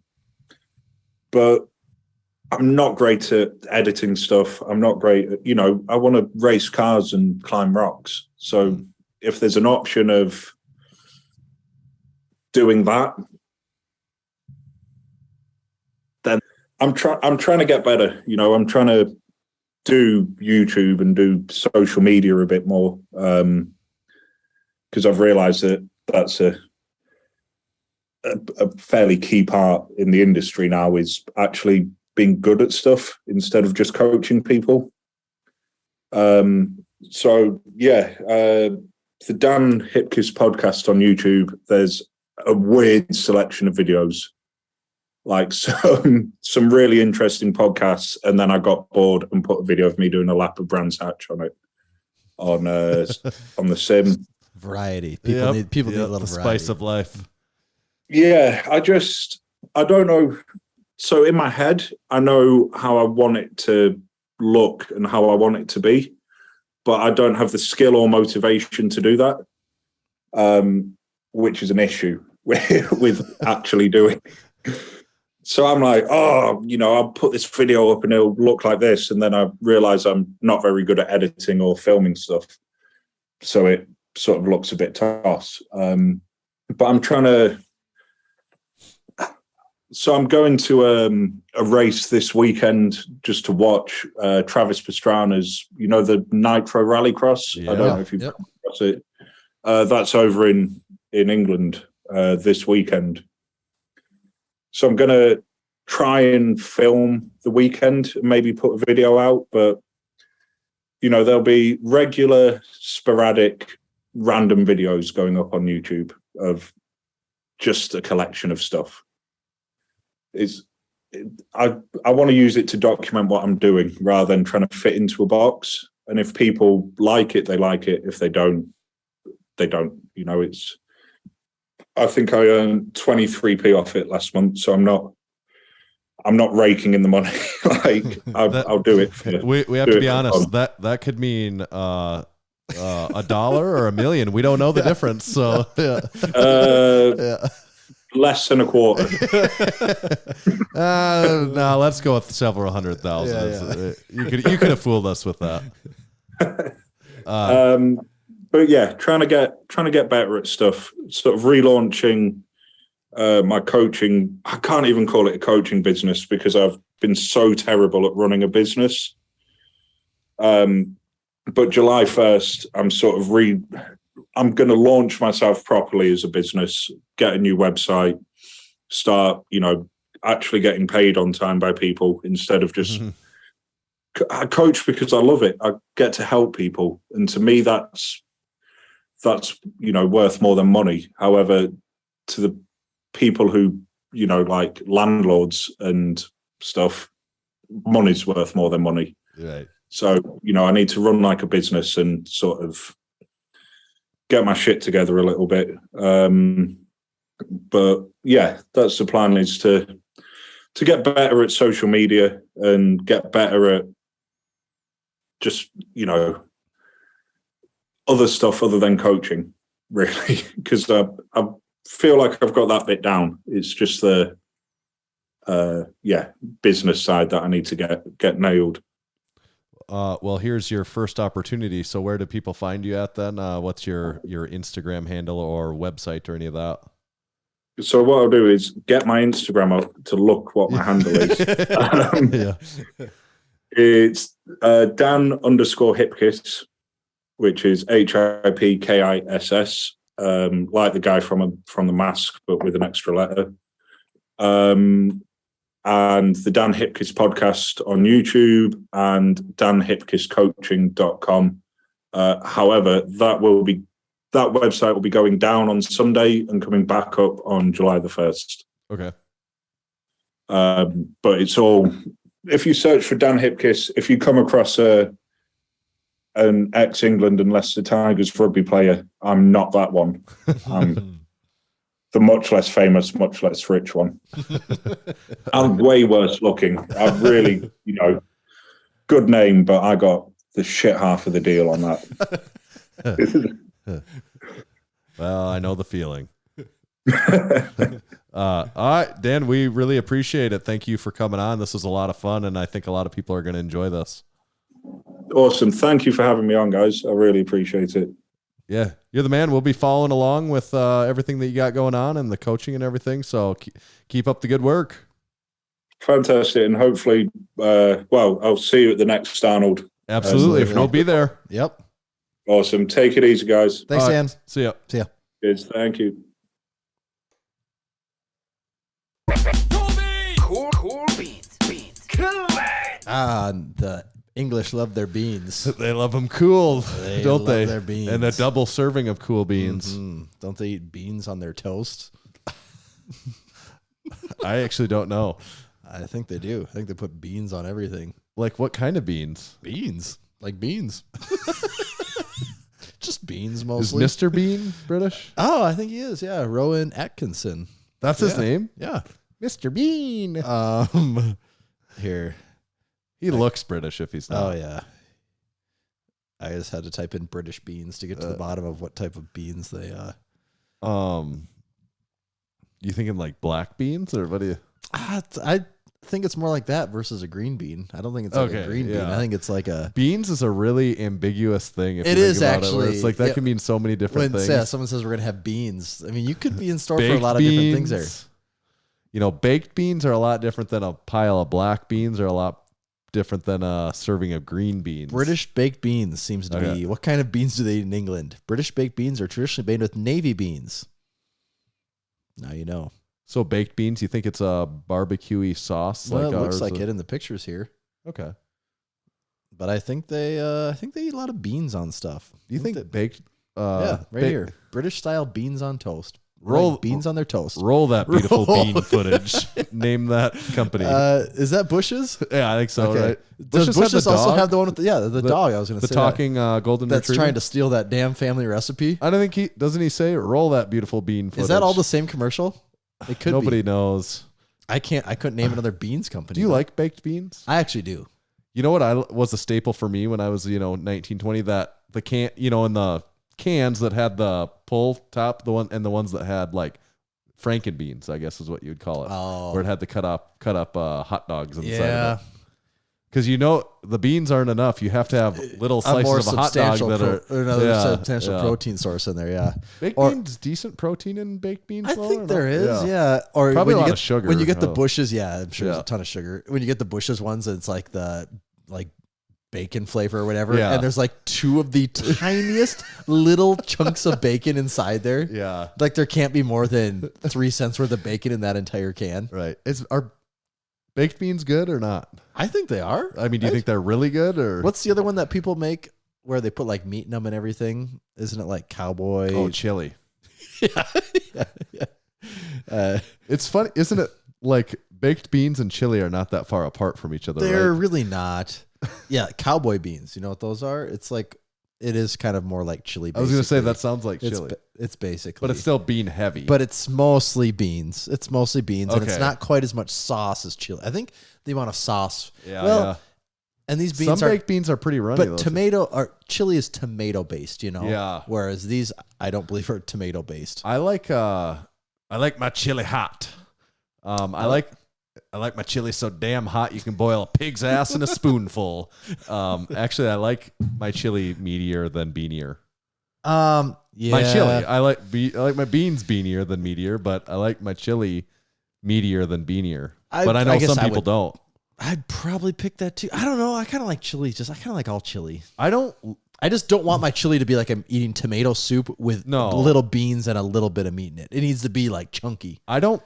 but I'm not great at editing stuff. I'm not great at, I want to race cars and climb rocks. So if there's an option of doing that, then I'm trying to get better. I'm trying to do YouTube and do social media a bit more, because I've realised that that's a fairly key part in the industry now, is actually being good at stuff instead of just coaching people. So yeah, the Dan Hipkiss podcast on YouTube, there's a weird selection of videos, like some really interesting podcasts, and then I got bored and put a video of me doing a lap of Brands Hatch on it on the sim. Variety. People need a little the variety. Spice of life. Yeah, I don't know. So in my head, I know how I want it to look and how I want it to be, but I don't have the skill or motivation to do that, which is an issue with actually doing. So I'm like, I'll put this video up and it'll look like this. And then I realize I'm not very good at editing or filming stuff. So it sort of looks a bit toss. But I'm trying to... So I'm going to a race this weekend just to watch Travis Pastrana's, the Nitro Rallycross. Yeah. I don't know if you've come across it. That's over in England this weekend. So I'm going to try and film the weekend and maybe put a video out. But, there'll be regular, sporadic, random videos going up on YouTube of just a collection of stuff. I want to use it to document what I'm doing rather than trying to fit into a box. And if people like it, they like it. If they don't, they don't. I think I earned 23p off it last month, so I'm not raking in the money. I'll do it. We have to be honest. That could mean $1 or $1 million. We don't know the difference. So yeah. Less than a quarter. No, let's go with several 100,000. You could have fooled us with that. But yeah, trying to get better at stuff. Sort of relaunching my coaching. I can't even call it a coaching business because I've been so terrible at running a business. But July 1st, I'm going to launch myself properly as a business, get a new website, start, actually getting paid on time by people instead of just, I coach because I love it. I get to help people. And to me, that's, worth more than money. However, to the people who, like landlords and stuff, money's worth more than money. Right. So, I need to run like a business and sort of get my shit together a little bit. But yeah, that's the plan, is to get better at social media and get better at just, other stuff other than coaching, really, because I feel like I've got that bit down. It's just the business side that I need to get nailed. Well, here's your first opportunity. So where do people find you at then? What's your Instagram handle or website or any of that? So what I'll do is get my Instagram up to look what my handle is. It's Dan_Hipkiss, which is HIPKISS, like the guy from the Mask, but with an extra letter. And the Dan Hipkiss podcast on YouTube and danhipkisscoaching.com. However, that website will be going down on Sunday and coming back up on July the 1st. Okay. But it's all, if you search for Dan Hipkiss, if you come across an ex-England and Leicester Tigers rugby player, I'm not that one. I'm the much less famous, much less rich one. I'm way worse looking. I've really, good name, but I got the shit half of the deal on that. Well, I know the feeling. All right, Dan, we really appreciate it. Thank you for coming on. This was a lot of fun, and I think a lot of people are going to enjoy this. Awesome. Thank you for having me on, guys. I really appreciate it. Yeah, you're the man. We'll be following along with everything that you got going on and the coaching and everything. So keep up the good work. Fantastic. And hopefully, I'll see you at the next Arnold. Absolutely. We'll be there. Yep. Awesome. Take it easy, guys. Thanks, All right. Dan. See ya. See ya. Cheers. Thank you. Cool beans. The English love their beans. They love them cool, They don't love they? their beans. And a double serving of cool beans. Don't they eat beans on their toast? I actually don't know. I think they do. I think they put beans on everything. Like what kind of beans? Beans. Like beans. Just beans Is mostly. Mr. Bean British? Oh, I think he is. Yeah. Rowan Atkinson. That's his name? Yeah. Mr. Bean. Here. He looks British if he's not. Oh, yeah. I just had to type in British beans to get to the bottom of what type of beans they You thinking like black beans or what do you? I think it's more like that versus a green bean. I don't think it's like a green bean. I think it's like a beans is a really ambiguous thing. If It you is think about actually. It, it's like that can mean so many different when things. someone says we're gonna have beans. I mean, you could be in store for Baked a lot of different things there. You know, baked beans are a lot different than a pile of black beans, are a lot different than a serving of green beans. British baked beans seems to be. What kind of beans do they eat in England? British baked beans are traditionally made with navy beans. Now you know. So baked beans, you think it's a barbecue-y sauce? Well, like it looks ours? like it in the pictures here. Okay. But I think they eat a lot of beans on stuff. Do you think that baked? yeah, right here. British style beans on toast. Roll Like beans on their toast. Roll that beautiful Roll. bean footage. Name that company. Is that Bush's? Yeah, I think so. Okay. Right? Does Bush's the also dog? have the one with the dog? I was going to the say talking golden that's retriever. trying to steal that damn family recipe. I don't think he doesn't. He say roll that beautiful bean footage. Is that all the same commercial? It could Nobody be. knows. I couldn't name another beans company. Do you though. like baked beans? I actually do. You know what was a staple for me when I was 1920, that the can in the cans that had the pull top, the ones that had like Franken beans, I guess is what you'd call it. Oh. Where it had the cut up hot dogs inside Yeah. of it. Because the beans aren't enough. You have to have little A slices more of a hot dog substantial that are another substantial protein source in there. Yeah. Baked Or- beans, decent protein in baked beans. I though, think or there not? is, yeah. Or Probably when a you lot get of sugar. when you get the Oh. Bushes, yeah, I'm sure there's Yeah. a ton of sugar. When you get the Bushes ones, it's like the bacon flavor or whatever, Yeah. and there's like two of the tiniest little chunks of bacon inside there. Yeah. Like there can't be more than 3 cents worth of bacon in that entire can. Right. Are baked beans good or not? I think they are. I mean, do you think they're really good or What's the other one that people make where they put like meat in them and everything? Isn't it like cowboy? Oh, chili. yeah. It's funny, isn't it? Like baked beans and chili are not that far apart from each other. They're right? really not. Yeah, cowboy beans. You know what those are? It's like it is kind of more like chili. I was going to say basically. that sounds like It's chili, it's basically, but it's still bean heavy. but it's mostly beans. It's mostly beans, and it's Okay. not quite as much sauce as chili. I think the amount of sauce. yeah, well, yeah. and these beans Some are, baked beans are pretty runny. but though. tomato or chili is tomato based. You know. Yeah. Whereas these, I don't believe are tomato based. I like my chili hot. I like my chili so damn hot you can boil a pig's ass in a spoonful. Actually, I like my chili meatier than beanier. Yeah. My chili, I like my beans beanier than meatier, but I like my chili meatier than beanier. But I know guess some I people would- don't. I'd probably pick that too. I don't know. I kind of like chili. I kind of like all chili. I don't. I just don't want my chili to be like I'm eating tomato soup with No. little beans and a little bit of meat in it. It needs to be like chunky. I don't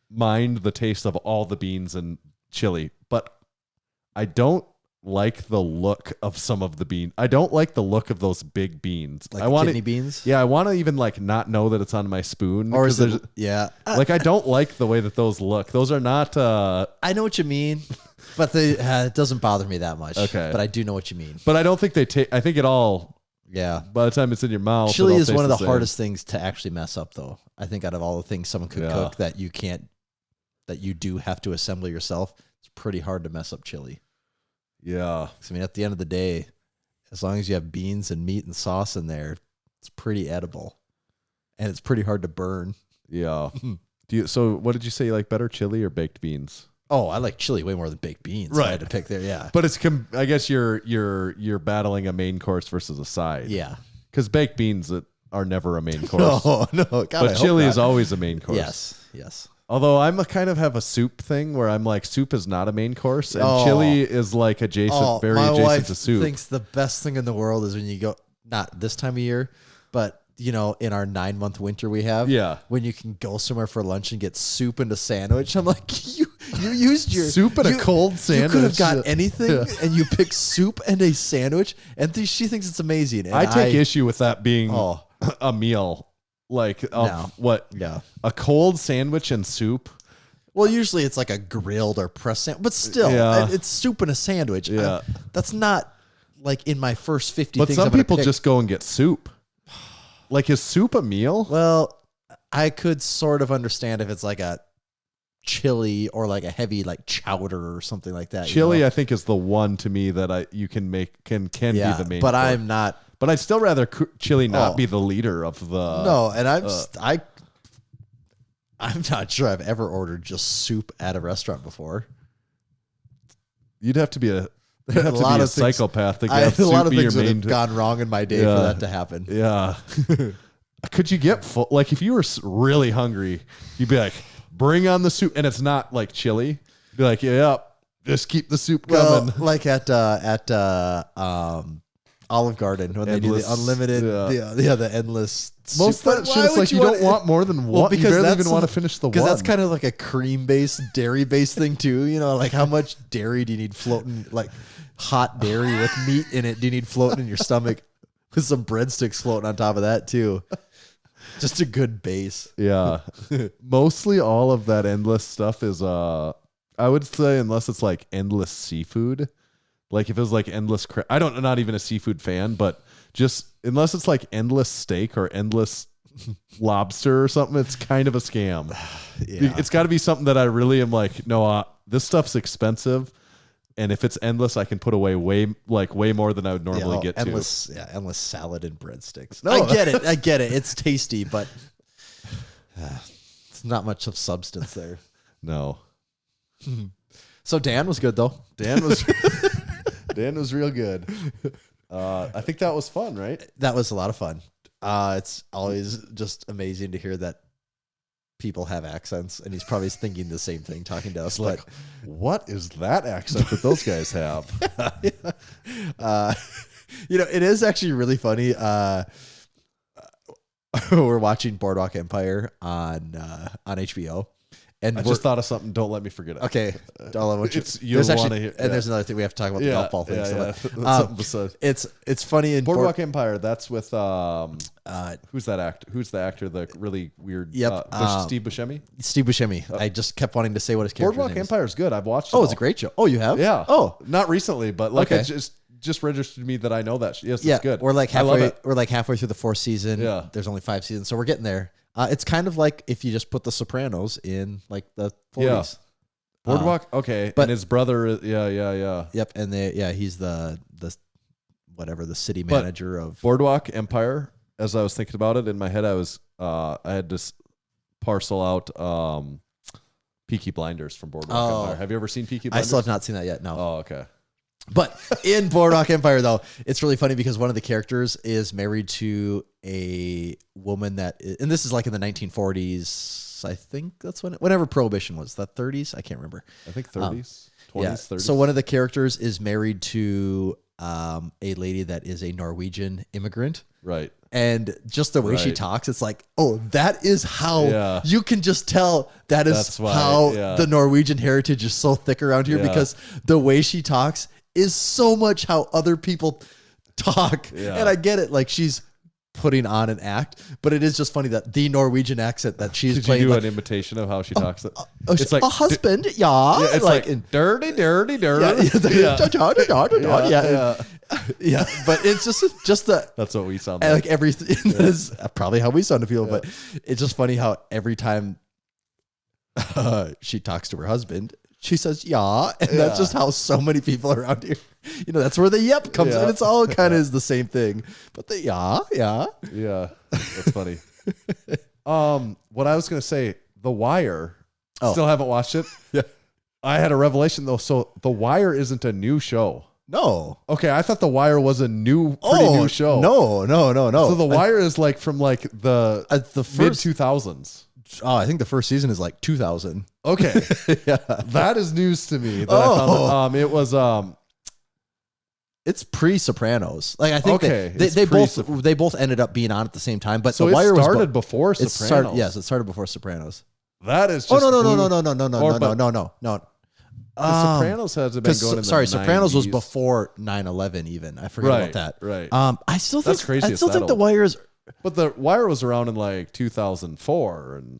mind the taste of all the beans and chili, but I don't like the look of some of the beans. I don't like the look of those big beans. Like I want kidney beans. Yeah, I want to even like not know that it's on my spoon. Or is because it? Yeah. like I don't like the way that those look. Those are not. I know what you mean, but it doesn't bother me that much. Okay. But I do know what you mean. But I don't think they taste. I think it all. Yeah. By the time it's in your mouth, Chili it all is one tastes of the same. hardest things to actually mess up, though. I think out of all the things someone could Yeah. cook that you can't, that you do have to assemble yourself, it's pretty hard to mess up chili. Yeah. 'Cause, I mean, at the end of the day, as long as you have beans and meat and sauce in there, it's pretty edible, and it's pretty hard to burn. Yeah. So what did you say? You like better chili or baked beans? Oh, I like chili way more than baked beans. If I had to pick there. Yeah. But it's I guess you're battling a main course versus a side. Yeah. Because baked beans are never a main course. No, God, I But hope chili not. is always a main course. Yes. Yes. Although I'm a kind of have a soup thing where I'm like, soup is not a main course, and chili is like adjacent, very my adjacent wife to soup. thinks the best thing in the world is when you go, not this time of year, but in our 9-month winter we have, when you can go somewhere for lunch and get soup and a sandwich. I'm like, you used your soup and a cold sandwich. You could have got anything, and you picked soup and a sandwich, and she thinks it's amazing. And I take issue with that being a meal. Like a cold sandwich and soup. Well, usually it's like a grilled or pressed sandwich, but still, it's soup and a sandwich. Yeah. That's not like in my first 50 but things. Some I'm gonna people pick. just go and get soup. Like, is soup a meal? Well, I could sort of understand if it's like a chili or like a heavy like chowder or something like that. Chili, I think, is the one to me that you can make can be the main. But course. I'm not. But I'd still rather chili not be the leader of the. No, and I'm not sure I've ever ordered just soup at a restaurant before. You'd have to be a psychopath to I get have a lot of soup be your things that main. have gone wrong in my day for that to happen. Yeah. Could you get full? Like, if you were really hungry, you'd be like, bring on the soup. And it's not like chili. Be like, just keep the soup coming. Well, like at Olive Garden when they do the unlimited, the endless. Most of that shit is like you don't want more than one. Well, because you barely even want to finish the one. Because that's kind of like a cream-based, dairy-based thing too. Like how much dairy do you need floating, like hot dairy with meat in it? Do you need floating in your stomach with some breadsticks floating on top of that too? Just a good base. Yeah. Mostly all of that endless stuff is, I would say, unless it's like endless seafood. Like if it was like endless, not even a seafood fan, but just unless it's like endless steak or endless lobster or something, it's kind of a scam. Yeah. It's got to be something that I really am like, no, this stuff's expensive. And if it's endless, I can put away way more than I would normally get endless, to. Endless salad and breadsticks. No, I get it. It's tasty, but it's not much of substance there. No. So Dan was good though. Dan was real good. I think that was fun, right? That was a lot of fun. It's always just amazing to hear that people have accents, and he's probably thinking the same thing talking to us. Like, what is that accent that those guys have? It is actually really funny. We're watching Boardwalk Empire on HBO. And I just thought of something. Don't let me forget it. Okay. Don't let you'll want to hear. And there's another thing we have to talk about the golf ball thing. It's funny in Boardwalk Empire. That's with who's that actor? Who's the actor? The really weird. Steve Buscemi. Steve Buscemi. I just kept wanting to say what his character Boardwalk Empire is good. I've watched. It's a great show. Oh, you have? Yeah. Oh, not recently, but it just registered to me that I know that. Yes, it's good. We're like halfway through the 4th season. Yeah. There's only 5 seasons, so we're getting there. It's kind of like if you just put The Sopranos in like the 40s. Boardwalk, okay. But his brother, Yep, and he's the city manager of Boardwalk Empire. As I was thinking about it in my head, I had to parcel out Peaky Blinders from Boardwalk Empire. Have you ever seen Peaky Blinders? I still have not seen that yet. No. Oh, okay. But in Boardwalk Empire, though, it's really funny because one of the characters is married to a woman and this is like in the 1940s. I think that's whenever Prohibition was. The 30s? I can't remember. I think 30s, 20s, 30s. So one of the characters is married to a lady that is a Norwegian immigrant. Right. And just the way she talks, it's like, that is how you can just tell that's how the Norwegian heritage is so thick around here because the way she talks is so much how other people talk. Yeah. And I get it. Like she's putting on an act, but it is just funny that the Norwegian accent that she's playing. Did you do an imitation of how she talks? It's like a husband. It's like dirty. Yeah. But it's just that's what we sound like. Like everything is probably how we sound to people, but it's just funny how every time she talks to her husband, she says, and that's just how so many people around here, that's where the yep comes in. It's all kind of is the same thing, but the yeah. That's funny. What I was going to say, The Wire, still haven't watched it. Yeah. I had a revelation though. So The Wire isn't a new show. No. Okay. I thought The Wire was a new show. No. So The Wire is like from like the mid 2000s. I think the first season is like 2000. Okay. Yeah. That is news to me. That I found it was It's pre-Sopranos. Like I think Okay, it's they both ended up being on at the same time. But so The Wire it was started before Sopranos. Yes, it started before Sopranos. That is just No. The Sopranos hasn't been going in the Sopranos was 90s. before 9/11 even. I forget about that. Right. I still think That's crazy I it's still that think The old. Wire is But The Wire was around in like 2004 and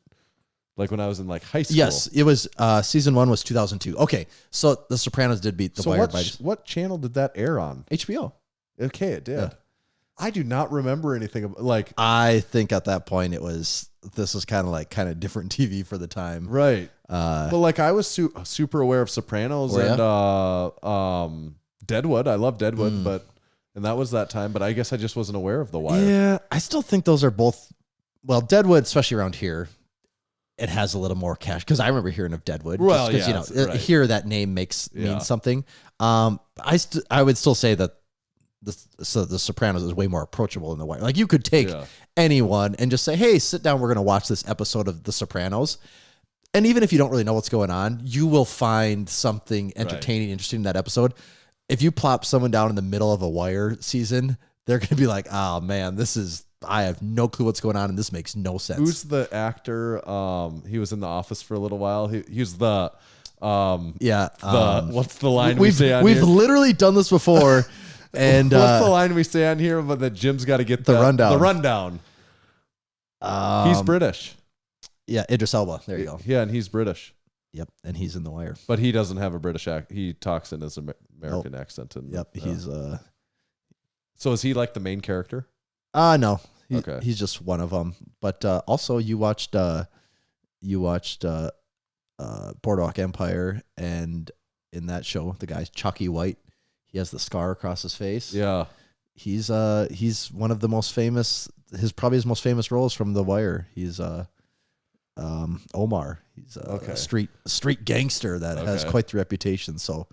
like when I was in like high school. Yes, it was season 1 was 2002. Okay. So The Sopranos did beat The So Wire what channel did that air on? HBO. Okay, it did. Yeah. I do not remember anything about like I think at that point this was kind of different TV for the time. right. But like I was super aware of Sopranos Were and Deadwood. I love Deadwood, and that was that time. But I guess I just wasn't aware of The Wire. Yeah, I still think those are both. Well, Deadwood, especially around here, it has a little more cash because I remember hearing of Deadwood. Well, because yeah, right. here that name means something. I would still say that the Sopranos is way more approachable than The Wire. Like you could take anyone and just say, "Hey, sit down. We're going to watch this episode of The Sopranos." And even if you don't really know what's going on, you will find something entertaining, interesting in that episode. If you plop someone down in the middle of a Wire season, they're going to be like, "Oh man, I have no clue what's going on, and this makes no sense." Who's the actor? He was in The Office for a little while. He's the what's the line we say on We've here? literally done this before. And what's the line we say on here? But that Jim's got to get the rundown. The rundown. He's British. Yeah, Idris Elba. There you go. Yeah, and he's British. Yep, and he's in The Wire. But he doesn't have a British accent. He talks in his American accent. And, yep, he's So is he like the main character? No. Okay. He's just one of them. But also you watched Boardwalk Empire, and in that show, the guy's Chucky White. He has the scar across his face. Yeah. He's one of the most famous. Probably his most famous roles from The Wire. He's Omar. He's a street gangster that has quite the reputation. So,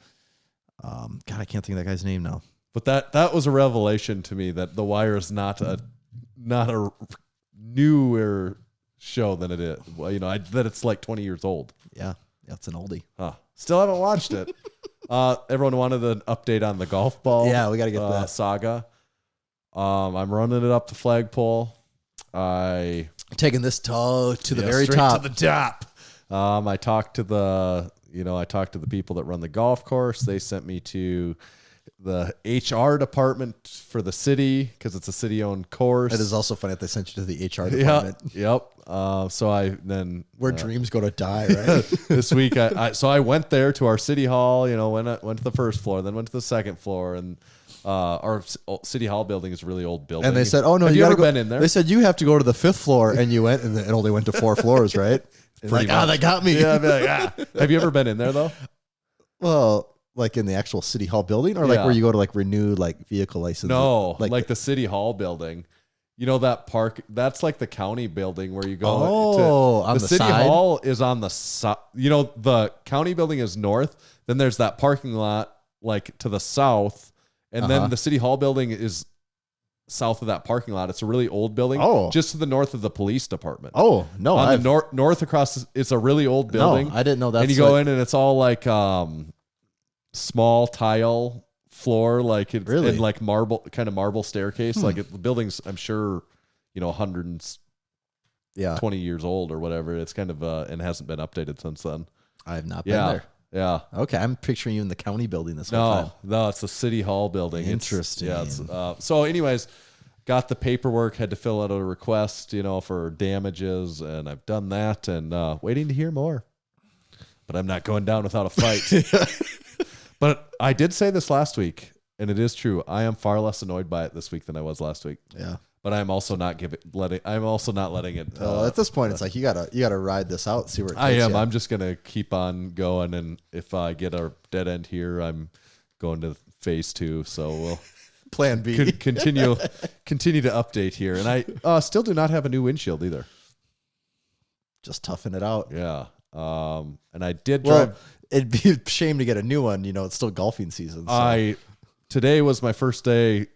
God, I can't think of that guy's name now. But that was a revelation to me that The Wire is not a newer show than it is. Well, that it's like 20 years old. Yeah, it's an oldie. Huh. Still haven't watched it. Everyone wanted an update on the golf ball. Yeah, we got to get that saga. I'm running it up the flagpole. Taking this toe to the very straight top. to the top. I talked to the people that run the golf course. They sent me to the HR department for the city because it's a city-owned course. It is also funny that they sent you to the HR department. Yep. So I then where dreams go to die, right? This week, I went there to our city hall. Went to the first floor, then went to the second floor, and our city hall building is a really old building. And they said, "Oh no, have you ever go. been in there?" They said you have to go to the 5th floor, and you went, and it only went to 4 floors, right? Pretty much. That got me. Yeah, I'd be like, Have you ever been in there though? Well, like in the actual city hall building, or like where you go to like renew like vehicle license? No, like the city hall building. That park, that's like the county building where you go. On the city side? hall is on the side. The county building is north. Then there's that parking lot like to the south. And then the city hall building is south of that parking lot. It's a really old building. Oh. Just to the north of the police department. Oh, no. On the north across, it's a really old building. No, I didn't know that. And you go in and it's all like small tile floor, like it's Really? in like marble staircase. Like the building's, I'm sure, 120 years old or whatever. It's kind of and hasn't been updated since then. I have not been there. Yeah. Okay, I'm picturing you in the county building this whole time. No, it's the city hall building. Interesting. So anyways, got the paperwork, had to fill out a request, for damages, and I've done that, and waiting to hear more. But I'm not going down without a fight. But I did say this last week, and it is true. I am far less annoyed by it this week than I was last week. Yeah. But I'm also not letting it. At this point, it's like you gotta ride this out, see where it takes I am. you. I'm just gonna keep on going, and if I get a dead end here, I'm going to phase 2. So we'll Plan B. continue to update here, and I still do not have a new windshield either. Just toughing it out. Yeah. And I did drive. Well, it'd be a shame to get a new one. It's still golfing season. So. Today was my first day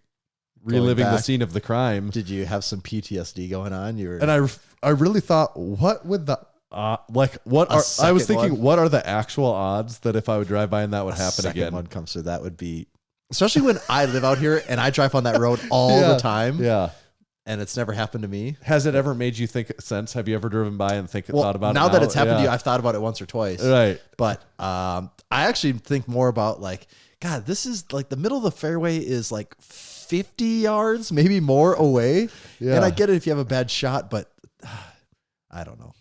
reliving the back. scene of the crime. Did you have some PTSD going on? And I really thought, what would the like? What A are? I was second thinking, one? what are the actual odds that if I would drive by and that would happen Second again? one comes through. That would be, especially when I live out here and I drive on that road all Yeah. the time. Yeah. And it's never happened to me. Has it ever made you think sense? Have you ever driven by and thought about now it? that it's happened to you, Yeah. I've thought about it once or twice. Right. But I actually think more about like, God, this is like the middle of the fairway is like 50 yards, maybe more away. Yeah. And I get it if you have a bad shot, but I don't know.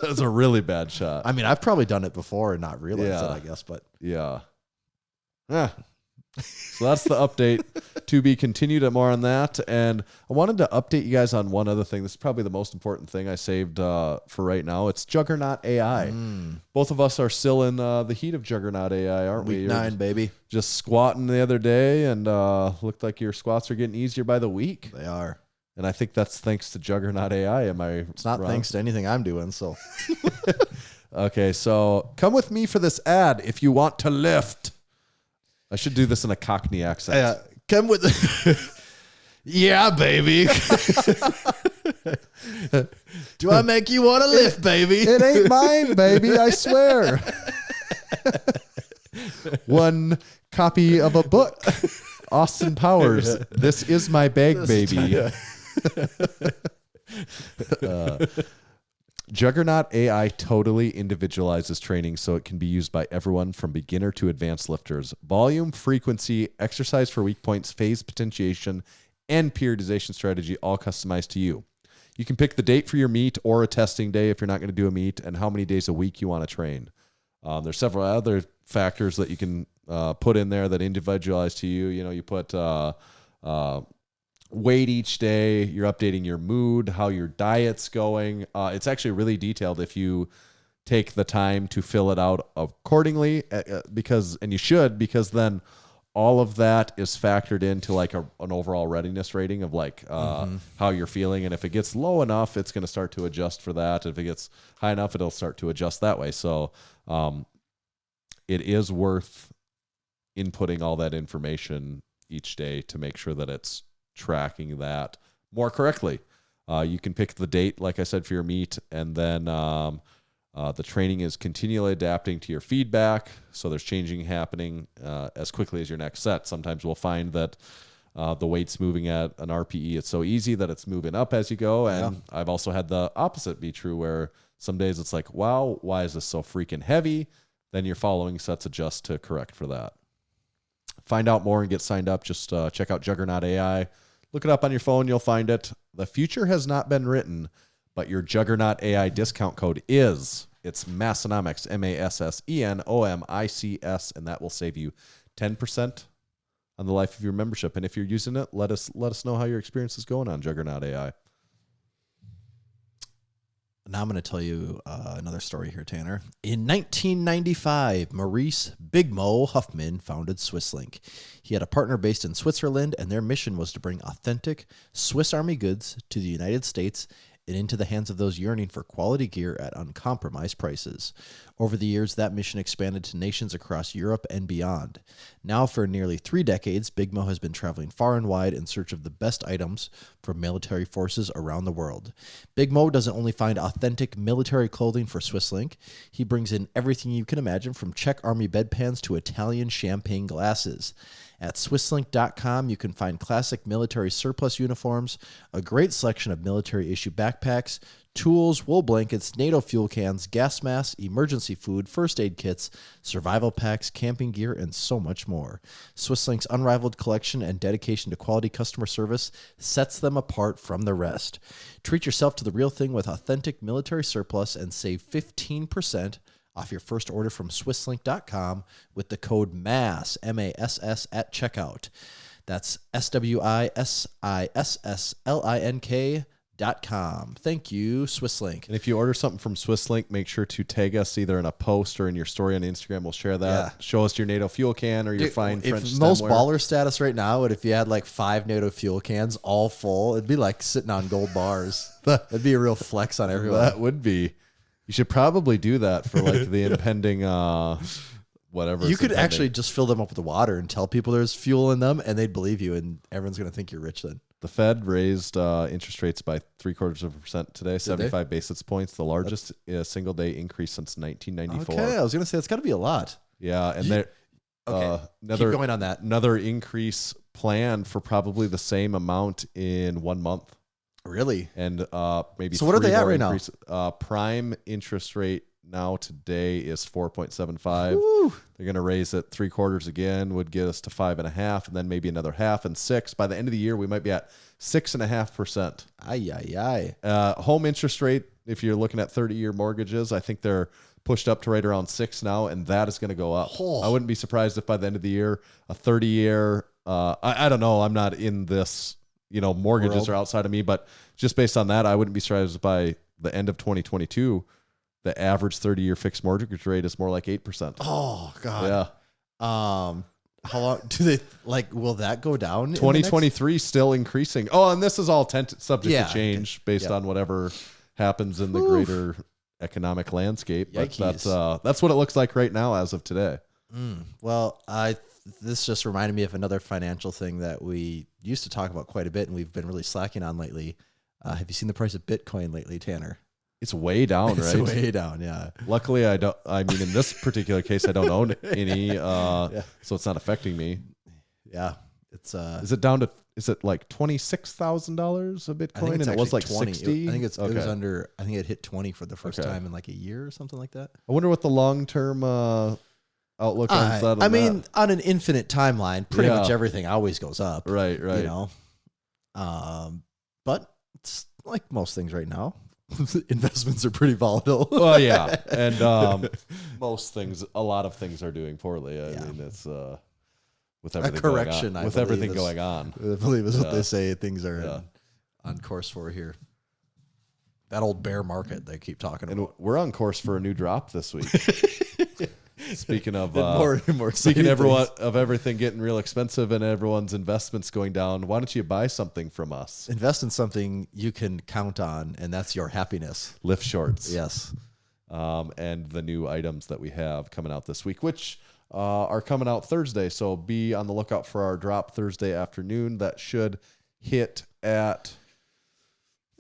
That's a really bad shot. I mean, I've probably done it before and not realized Yeah. it, I guess, but Yeah. Yeah. So that's the update. To be continued at more on that. And I wanted to update you guys on one other thing. This is probably the most important thing I saved for right now. It's Juggernaut AI. Both of us are still in the heat of Juggernaut AI, aren't we? week You're 9, baby. just squatting the other day and looked like your squats are getting easier by the week. They are. And I think that's thanks to Juggernaut AI. Am I It's not wrong? thanks to anything I'm doing. So Okay, so come with me for this ad if you want to lift. I should do this in a Cockney accent. come with yeah, baby. Do I make you want to lift, baby? It ain't mine, baby, I swear. One copy of a book. Austin Powers. This is my bag, baby. Juggernaut AI totally individualizes training so it can be used by everyone from beginner to advanced lifters. Volume, frequency, exercise for weak points, phase potentiation, and periodization strategy all customized to you. You can pick the date for your meet or a testing day if you're not going to do a meet and how many days a week you want to train. There's several other factors that you can put in there that individualize to you. You know, you put weight each day, you're updating your mood, how your diet's going. It's actually really detailed if you take the time to fill it out accordingly, because you should, because then all of that is factored into like an overall readiness rating of like how you're feeling. And if it gets low enough, it's going to start to adjust for that. If it gets high enough, it'll start to adjust that way. So it is worth inputting all that information each day to make sure that it's tracking that more correctly. You can pick the date, like I said, for your meet, and then the training is continually adapting to your feedback. So there's changing happening as quickly as your next set. Sometimes we'll find that the weight's moving at an RPE. It's so easy that it's moving up as you go. And I've also had the opposite be true, where some days it's like, wow, why is this so freaking heavy? Then your following sets adjust to correct for that. Find out more and get signed up. Just check out Juggernaut AI. Look it up on your phone. You'll find it. The future has not been written, but your Juggernaut AI discount code is, it's Massenomics, Massenomics, and that will save you 10% on the life of your membership. And if you're using it, let us know how your experience is going on Juggernaut AI. Now I'm going to tell you another story here, Tanner. In 1995, Maurice Big Mo Huffman founded Swisslink. He had a partner based in Switzerland, and their mission was to bring authentic Swiss Army goods to the United States and into the hands of those yearning for quality gear at uncompromised prices. Over the years, that mission expanded to nations across Europe and beyond. Now, for nearly 3 decades, Big Mo has been traveling far and wide in search of the best items from military forces around the world. Big Mo doesn't only find authentic military clothing for Swisslink, he brings in everything you can imagine, from Czech Army bedpans to Italian champagne glasses. At Swisslink.com, you can find classic military surplus uniforms, a great selection of military-issue backpacks, tools, wool blankets, NATO fuel cans, gas masks, emergency food, first aid kits, survival packs, camping gear, and so much more. Swisslink's unrivaled collection and dedication to quality customer service sets them apart from the rest. Treat yourself to the real thing with authentic military surplus and save 15% off your first order from Swisslink.com with the code MASS, M-A-S-S, at checkout. That's SWISSLINK.com. Thank you, Swisslink. And if you order something from Swisslink, make sure to tag us either in a post or in your story on Instagram. We'll share that. Yeah. Show us your NATO fuel can or your fine French If most stemware. baller status right now, and if you had like 5 NATO fuel cans all full, it'd be like sitting on gold bars. It'd be a real flex on everyone. That would be. You should probably do that for like the impending whatever. You is could impending. actually just fill them up with water and tell people there's fuel in them, and they'd believe you, and everyone's going to think you're rich then. The Fed raised interest rates by 0.75% today, 75 basis points, the largest single day increase since 1994. Okay, I was going to say it's got to be a lot. Yeah, and they're keep going on that. Another increase planned for probably the same amount in 1 month. Really? And maybe so what are they at right now? Prime interest rate now today is 4.75. They're going to raise it 3/4 again, would get us to 5.5, and then maybe another half and 6. By the end of the year, we might be at 6.5%. Home interest rate, if you're looking at 30-year mortgages, I think they're pushed up to right around 6 now, and that is going to go up. I wouldn't be surprised if by the end of the year, a 30-year, I don't know, I'm not in this, mortgages are outside of me, but just based on that, I wouldn't be surprised by the end of 2022, the average 30-year fixed mortgage rate is more like 8%. Oh, God. Yeah. How long do they will that go down? 2023 still increasing. Oh, and this is all subject to change based on whatever happens in the greater economic landscape. But that's what it looks like right now as of today. Well, this just reminded me of another financial thing that we used to talk about quite a bit and we've been really slacking on lately. Have you seen the price of Bitcoin lately, Tanner? It's way down, right? It's way down, yeah. Luckily, I mean, in this particular case, I don't own any, so it's not affecting me. Yeah. It's Is it down to, is it like $26,000 a Bitcoin? And it was like 20. 60? I think it was under, I think it hit 20 for the first time in like a year or something like that. I wonder what the long-term outlook on that. I mean, on an infinite timeline, pretty much everything always goes up. Right. But it's like most things right now. Investments are pretty volatile. Oh yeah, and a lot of things are doing poorly. I mean, it's with everything going on. Everything going on. I believe is what they say. Things are on course for here. That old bear market they keep talking about. And we're on course for a new drop this week. Speaking of everything getting real expensive and everyone's investments going down, why don't you buy something from us? Invest in something you can count on, and that's your happiness. Lift shorts. Yes. And the new items that we have coming out this week, which are coming out Thursday. So be on the lookout for our drop Thursday afternoon. That should hit at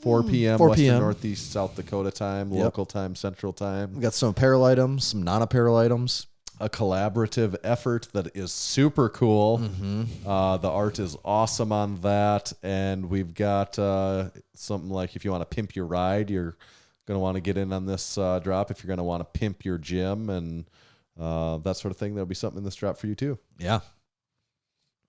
4 p.m. Western, Northeast, South Dakota time, local time, Central time. We got some apparel items, some non-apparel items. A collaborative effort that is super cool. The art is awesome on that. And we've got something like if you want to pimp your ride, you're going to want to get in on this drop. If you're going to want to pimp your gym and that sort of thing, there'll be something in this drop for you too. Yeah.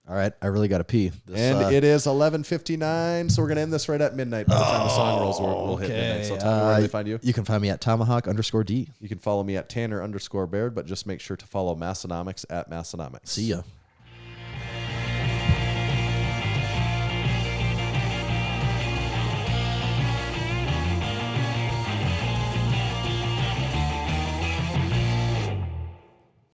All right, I really got to pee. It is 11:59, so we're going to end this right at midnight. By the time the song rolls, we'll hit midnight. So tell me where they find you. You can find me at Tomahawk_D. You can follow me at Tanner_Baird, but just make sure to follow Massenomics at Massenomics. See ya.